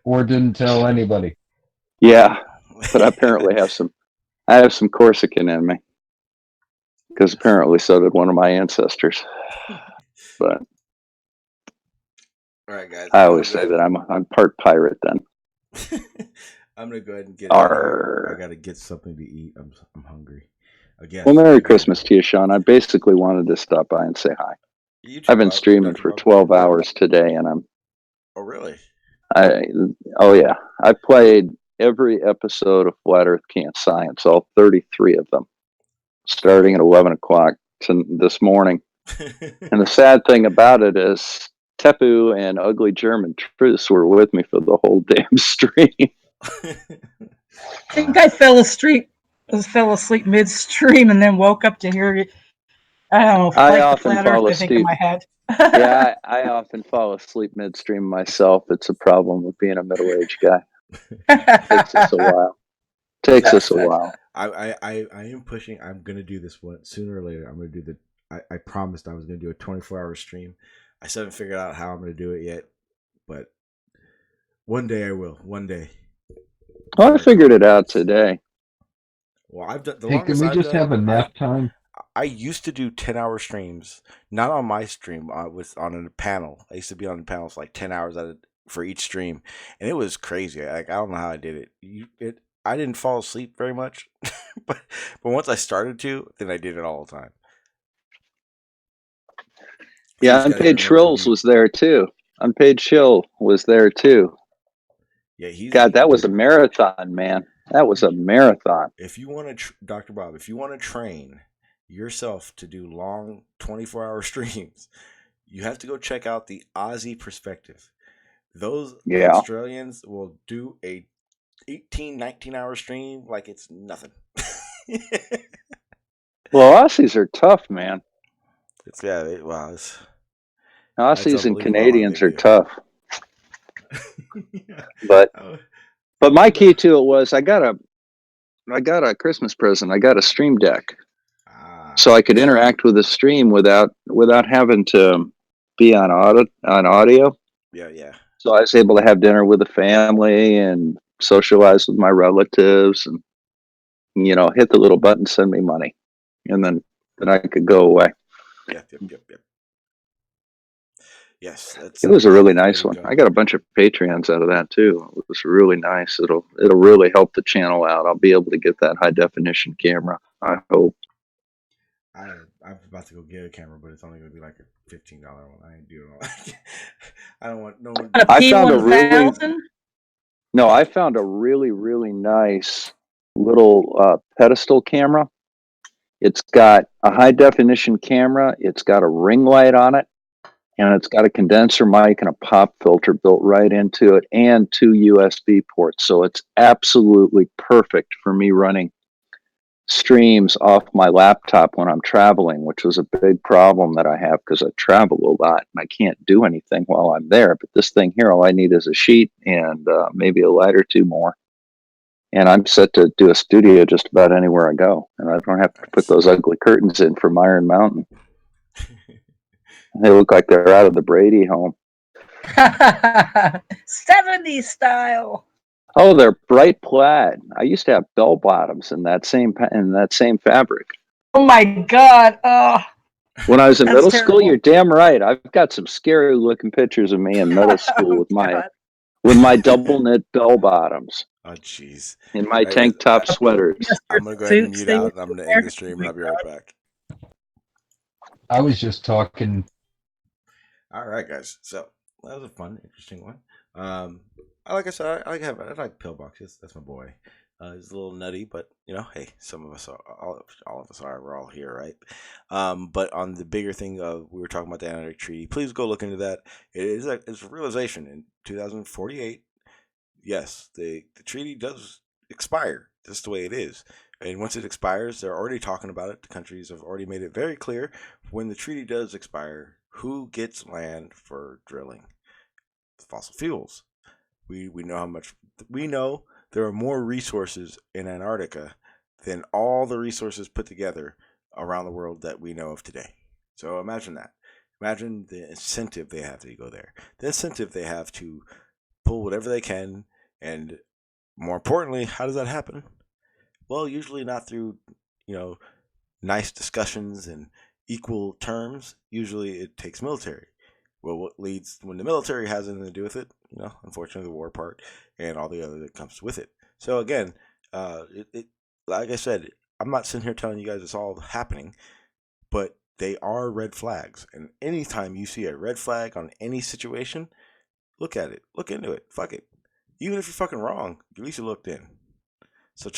Or didn't tell anybody. Yeah, but I apparently have some Corsican in me, because apparently so did one of my ancestors. But all right, guys. I always say that I'm part pirate then. I'm gonna go ahead and get out of here. I gotta get something to eat. I'm hungry. Again. Well, Merry Christmas to you, Sean. I basically wanted to stop by and say hi. I've been streaming for 12 hours today, and I'm. Oh, really? Oh yeah. I played every episode of Flat Earth Can't Science, all 33 of them, starting at 11 o'clock this morning. And the sad thing about it is Tepu and Ugly German Truce were with me for the whole damn stream. I think I fell asleep midstream and then woke up to hear it. I don't know. I like often fall asleep. in my head. Yeah, I often fall asleep midstream myself. It's a problem with being a middle-aged guy. Takes us a while. I am pushing. I'm gonna do this one sooner or later. I'm gonna do I promised I was gonna do a 24-hour stream. I still haven't figured out how I'm gonna do it yet, but one day I will. One day. Well, I figured it out today. Well, I've done the Hey, longest. can we just have a nap time? I used to do 10-hour streams, not on my stream. I was on a panel. I used to be on the panels like 10 hours for each stream, and it was crazy. Like, I don't know how I did it. I didn't fall asleep very much, but once I started to, then I did it all the time. Yeah, Unpaid Shrills was there too. Unpaid Shill was there too. Yeah, God, that was a marathon, man. That was a marathon. If you want to, Dr. Bob, if you want to train yourself to do long 24-hour streams, you have to go check out the Aussie Perspective. Those Australians will do a 19-hour stream like it's nothing. Well, Aussies are tough, man. Aussies and Canadians are tough. But my key to it was I got a Christmas present. I got a stream deck, so I could interact with the stream without having to be on audio. Yeah. So I was able to have dinner with the family and socialize with my relatives, and hit the little button, send me money, and then I could go away. Yep. Yes, it was a really nice one. I got a bunch of Patreons out of that too. It was really nice. It'll really help the channel out. I'll be able to get that high definition camera, I hope. I'm about to go get a camera, but it's only going to be like a $15 one. I ain't doing all that. I don't want no one. I found a really, really nice little pedestal camera. It's got a high definition camera. It's got a ring light on it, and it's got a condenser mic and a pop filter built right into it, and 2 USB ports. So it's absolutely perfect for me running streams off my laptop when I'm traveling, which was a big problem that I have because I travel a lot and I can't do anything while I'm there. But this thing here, all I need is a sheet and maybe a light or two more. And I'm set to do a studio just about anywhere I go. And I don't have to put those ugly curtains in from Iron Mountain. They look like they're out of the Brady home. 70s style. Oh, they're bright plaid. I used to have bell bottoms in that same fabric. Oh my God! Oh, when I was in middle school, you're damn right. I've got some scary looking pictures of me in middle school with my double knit bell bottoms. Oh, jeez. In my tank top sweaters. I'm going to go ahead and mute out, and I'm going to end the stream, and I'll be right back. I was just talking. All right, guys. So that was a fun, interesting one. Like I said, I like Pillbox. That's my boy. He's a little nutty, but hey, some of us are, all of us are. We're all here, right? But on the bigger thing of we were talking about the Antarctic Treaty, please go look into that. It's a realization in 2048. Yes, the treaty does expire. That's the way it is. And once it expires, they're already talking about it. The countries have already made it very clear when the treaty does expire, who gets land for drilling fossil fuels. We know how much we know. There are more resources in Antarctica than all the resources put together around the world that we know of today. So imagine that. Imagine the incentive they have to go there. The incentive they have to pull whatever they can. And more importantly, how does that happen? Well, usually not through, nice discussions and equal terms. Usually it takes military. Well, what leads when the military has anything to do with it, unfortunately the war part and all the other that comes with it. So again, like I said, I'm not sitting here telling you guys it's all happening, but they are red flags. And anytime you see a red flag on any situation, look at it, look into it, fuck it. Even if you're fucking wrong, at least you looked in. So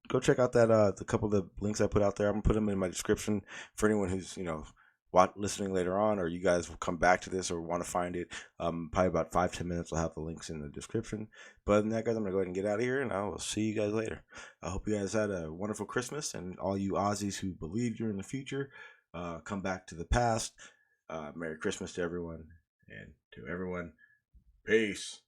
go check out that the couple of the links I put out there. I'm gonna put them in my description for anyone who's listening later on, or you guys will come back to this or want to find it. Probably about 5-10 minutes. I'll have the links in the description. But other than that, guys, I'm gonna go ahead and get out of here, and I will see you guys later. I hope you guys had a wonderful Christmas, and all you Aussies who believe you're in the future, come back to the past. Merry Christmas to everyone, and to everyone, peace.